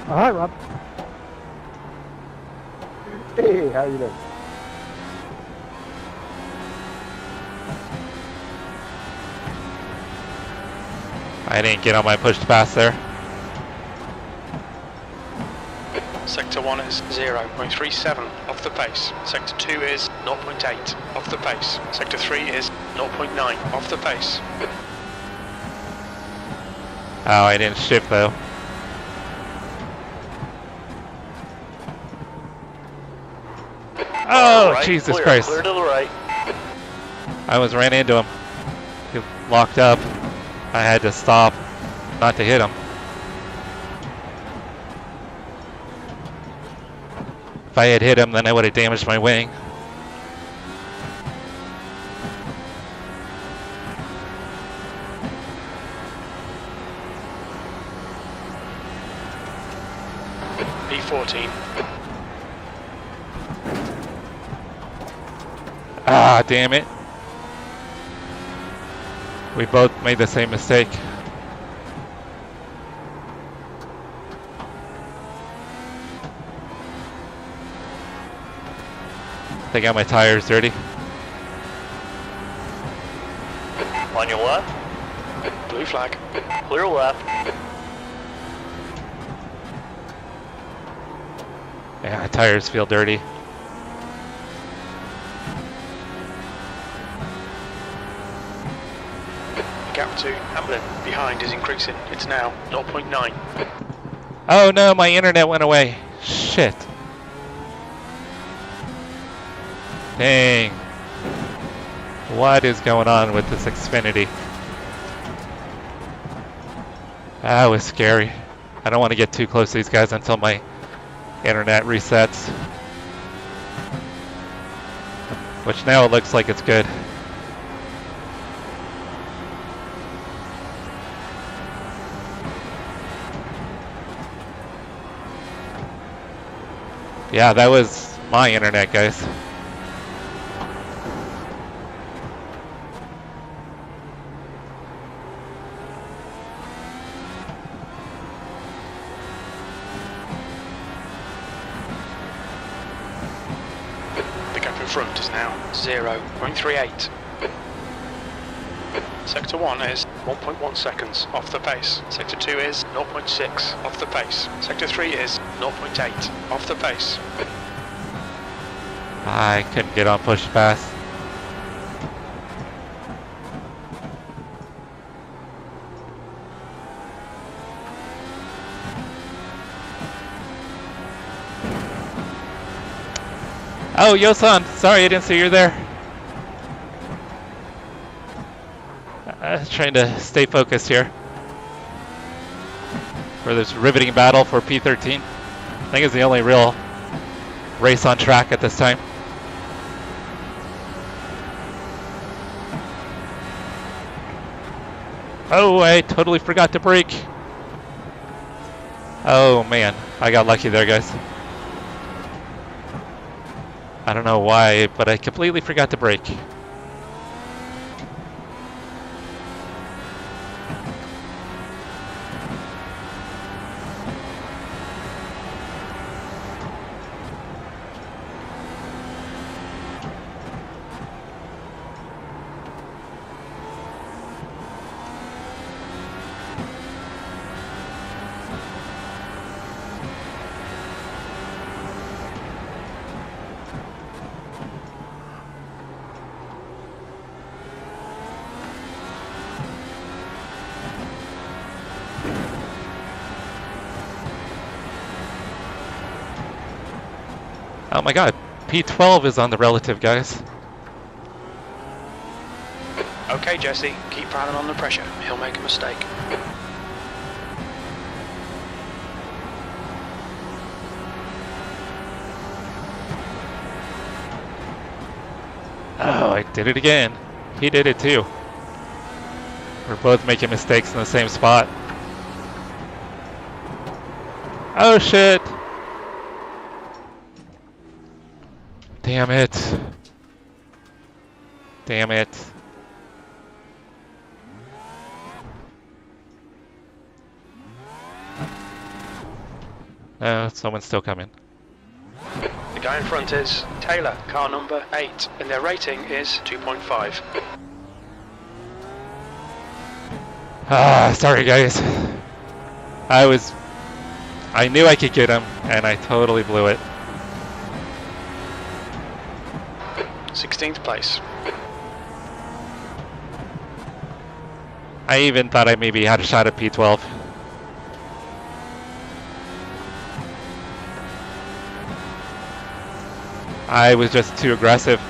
Oh, hi, Rob. Hey, how you doing? I didn't get on my push to pass there. Sector 1 is 0.37 off the pace. Sector 2 is 0.8 off the pace. Sector 3 is 0.9 off the pace. Oh, I didn't shift though. Oh, Right, Jesus clear, Christ. Clear to the right. I was ran into him. He locked up. I had to stop not to hit him. If I had hit him, then I would have damaged my wing. P14. Ah, damn it. We both made the same mistake. I got my tires dirty. On your left. Blue flag. Clear left. Yeah, tires feel dirty. Gap to Hamlin behind is increasing. It's now 0.9. Oh no, my internet went away. Shit. Dang. What is going on with this Xfinity? That was scary. I don't want to get too close to these guys until my internet resets. Which now it looks like it's good. Yeah, that was my internet, guys. The gap in front is now 0.38. Sector 1 is 1.1 seconds off the pace. Sector 2 is 0.6 off the pace. Sector 3 is 0.8 off the pace. I couldn't get on push fast. Oh, Yosan, sorry I didn't see you there. I was trying to stay focused here for this riveting battle for P13. I think it's the only real race on track at this time. Oh, I totally forgot to brake. Oh man, I got lucky there, guys. I don't know why, but I completely forgot to brake. Oh my god, P12 is on the relative, guys. Okay, Jesse, keep piling on the pressure. He'll make a mistake. Oh, I did it again. He did it too. We're both making mistakes in the same spot. Oh shit! Damn it. Damn it. Oh, someone's still coming. The guy in front is Taylor, car number 8, and their rating is 2.5. Ah, sorry guys. I knew I could get him, and I totally blew it. 16th place. I even thought I maybe had a shot at P12. I was just too aggressive.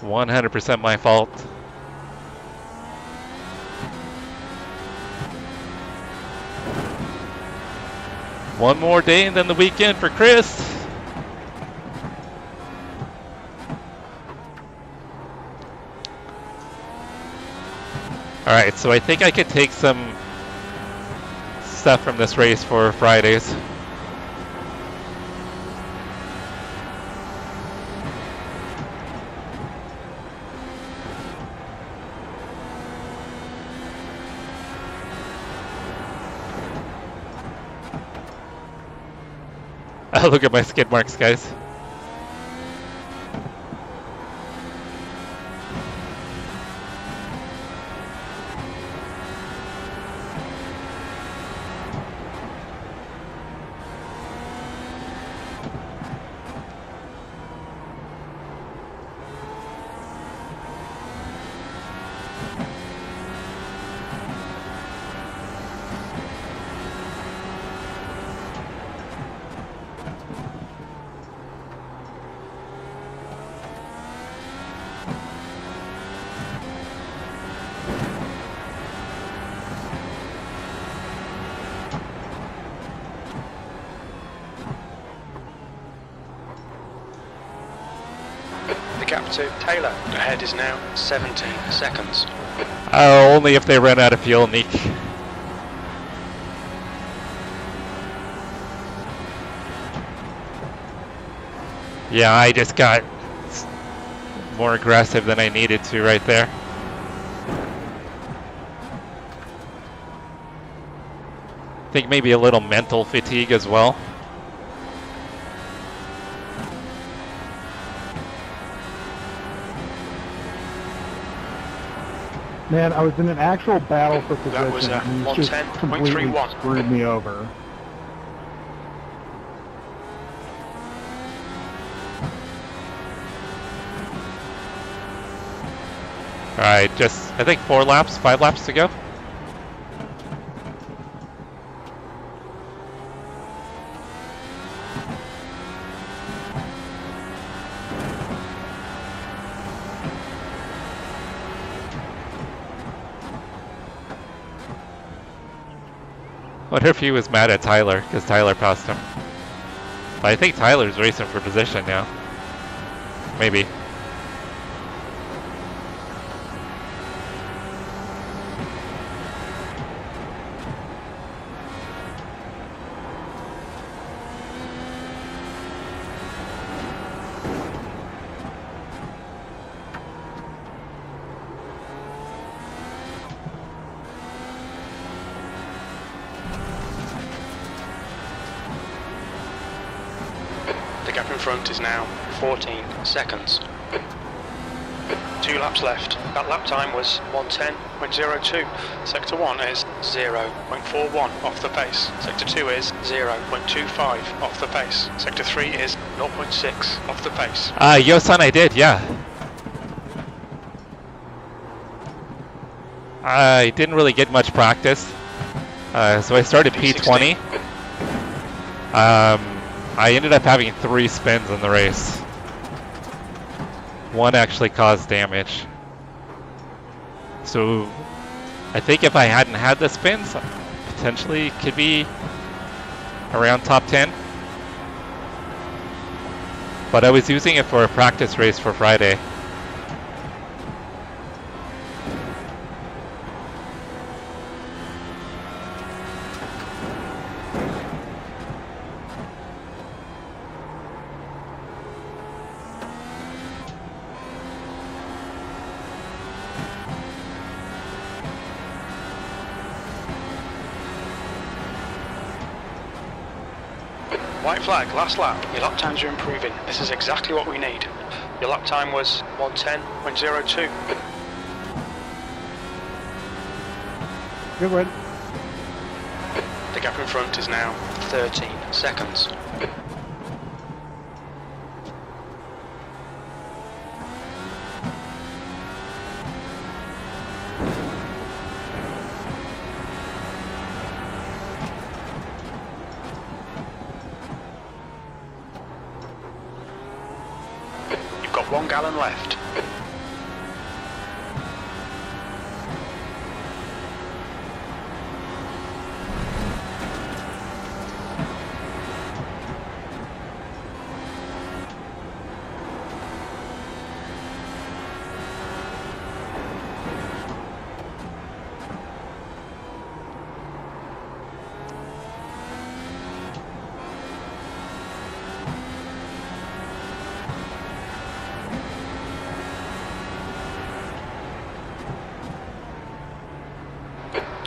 100% my fault. One more day and then the weekend for Chris. Alright, so I think I could take some stuff from this race for Fridays. Oh, look at my skid marks, guys. The gap to Taylor ahead is now 17 seconds. Oh, only if they run out of fuel, Nick. Yeah, I just got more aggressive than I needed to right there. I think maybe a little mental fatigue as well. Man, I was in an actual battle for position. That was and he just completely 110.31. screwed me over. Alright, just, I think 5 laps to go. Wonder if he was mad at Tyler, because Tyler passed him. But I think Tyler's racing for position now. Maybe. The gap in front is now 14 seconds. 2 laps left. That lap time was 110.02. Sector 1 is 0.41 off the pace. Sector 2 is 0.25 off the pace. Sector 3 is 0.6 off the pace. Yo-san, I did, yeah. I didn't really get much practice. So I started P20. I ended up having 3 spins in the race. 1 actually caused damage. So I think if I hadn't had the spins, potentially could be around top 10. But I was using it for a practice race for Friday. White flag, last lap. Your lap times are improving. This is exactly what we need. Your lap time was 110.02. Good win. The gap in front is now 13 seconds. You've got 1 gallon left.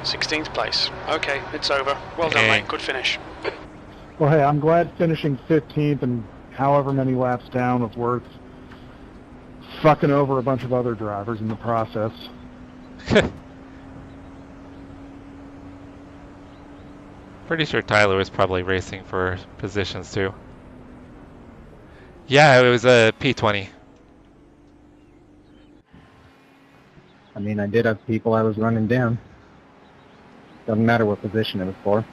Sixteenth place. Okay, it's over. Well done, mate. Good finish. Well, hey, I'm glad finishing 15th and however many laps down was worth fucking over a bunch of other drivers in the process. Pretty sure Tyler was probably racing for positions too. Yeah, it was a P20. I mean, I did have people I was running down. Doesn't matter what position it was for.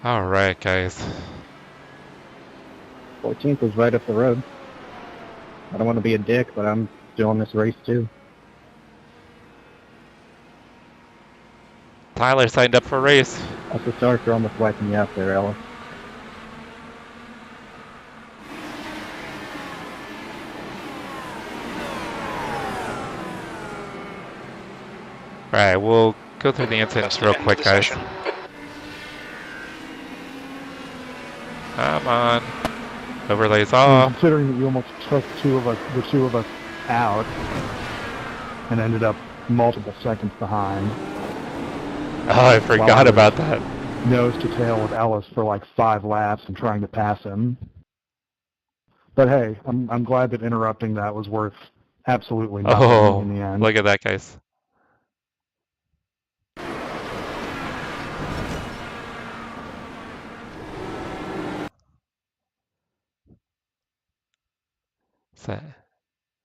Alright, guys. 14th was right up the road. I don't want to be a dick, but I'm doing this race too. Tyler signed up for a race. That's the start for almost wiping you out there, Ellis. Alright, we'll go through the incidents real quick, guys. Come on. Overlays I mean, off. considering that you almost took the two of us out and ended up multiple seconds behind. Oh, I forgot about that. Nose to tail with Ellis for like 5 laps and trying to pass him. But hey, I'm glad that interrupting that was worth absolutely nothing Oh, in the end. look at that, guys.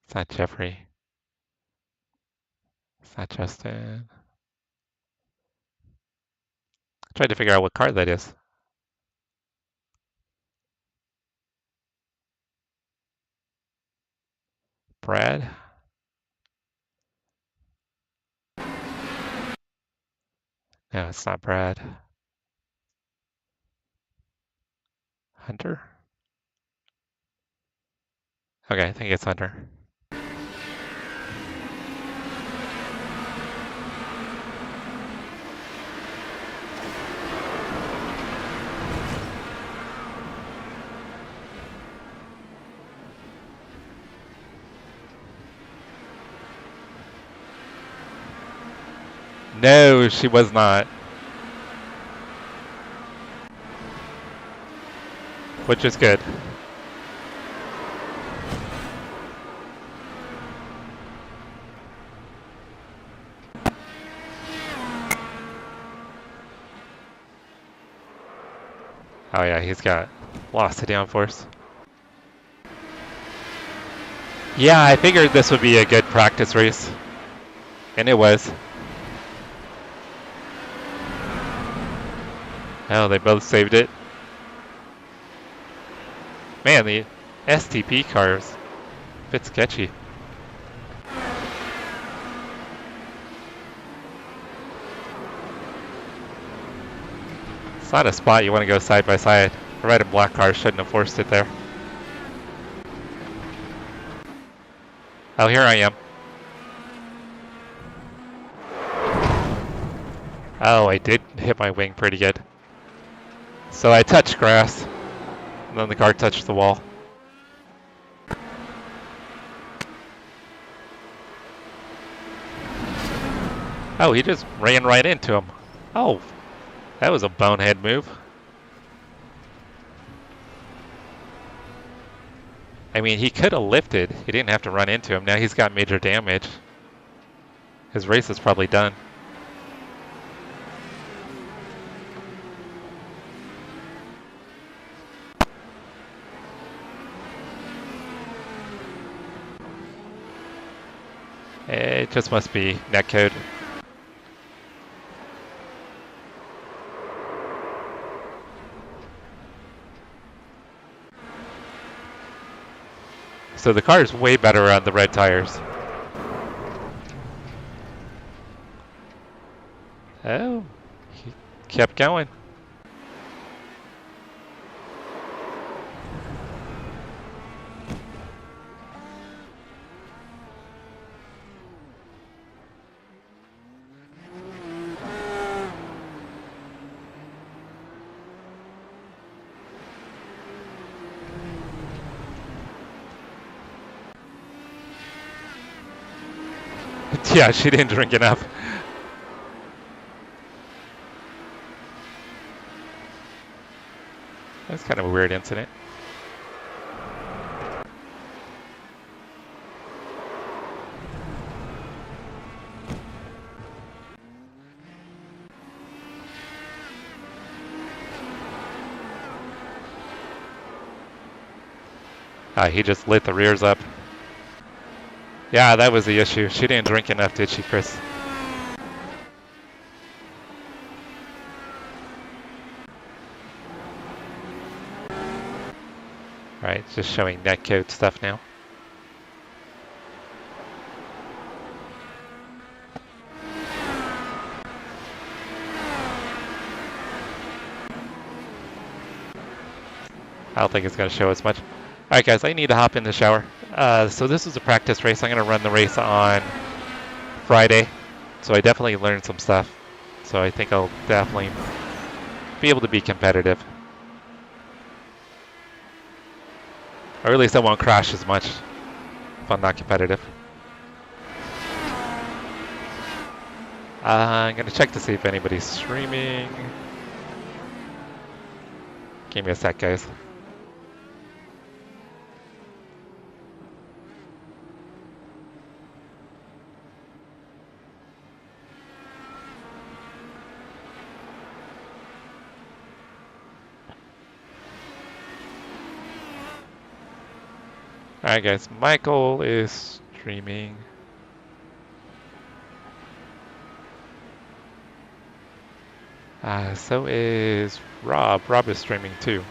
It's not Jeffrey. It's not Justin. Trying to figure out what car that is. Brad? No, it's not Brad. Hunter? Okay, I think it's Hunter. No, she was not. Which is good. Oh yeah, he's got lots of downforce. Yeah, I figured this would be a good practice race. And it was. Oh, they both saved it. Man, the STP car is a bit sketchy. It's not a spot you want to go side by side. A red and black car shouldn't have forced it there. Oh, here I am. Oh, I did hit my wing pretty good. So I touched grass, and then the car touched the wall. Oh, he just ran right into him. Oh, that was a bonehead move. I mean, he could have lifted. He didn't have to run into him. Now he's got major damage. His race is probably done. It just must be netcode. So the car is way better on the red tires. Oh, he kept going. Yeah, she didn't drink enough. That's kind of a weird incident. He just lit the rears up. Yeah, that was the issue. She didn't drink enough, did she, Chris? Alright, just showing netcode stuff now. I don't think it's going to show as much. Alright guys, I need to hop in the shower. So this is a practice race. I'm going to run the race on Friday. So I definitely learned some stuff. So I think I'll definitely be able to be competitive. Or at least I won't crash as much if I'm not competitive. I'm going to check to see if anybody's streaming. Give me a sec, guys. Alright guys, Michael is streaming. So is Rob. Rob is streaming too.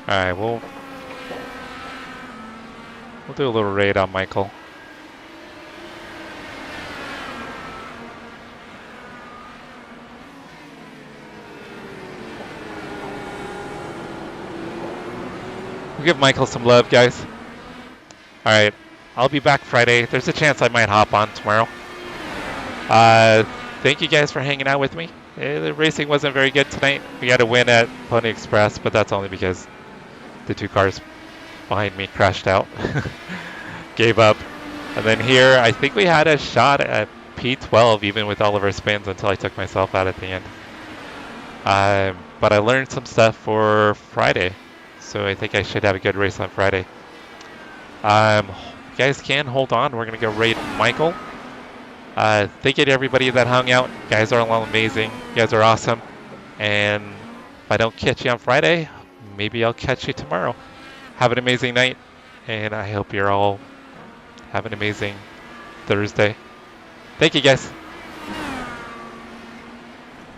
Alright, we'll do a little raid on Michael. We'll give Michael some love, guys. Alright, I'll be back Friday. There's a chance I might hop on tomorrow. Thank you guys for hanging out with me. The racing wasn't very good tonight. We had a win at Pony Express, but that's only because the two cars behind me crashed out. Gave up. And then here, I think we had a shot at P12 even with all of our spins until I took myself out at the end. But I learned some stuff for Friday. So I think I should have a good race on Friday. You guys can hold on. We're going to go raid Michael. Thank you to everybody that hung out. You guys are all amazing. You guys are awesome. And if I don't catch you on Friday, maybe I'll catch you tomorrow. Have an amazing night. And I hope you're all have an amazing Thursday. Thank you guys.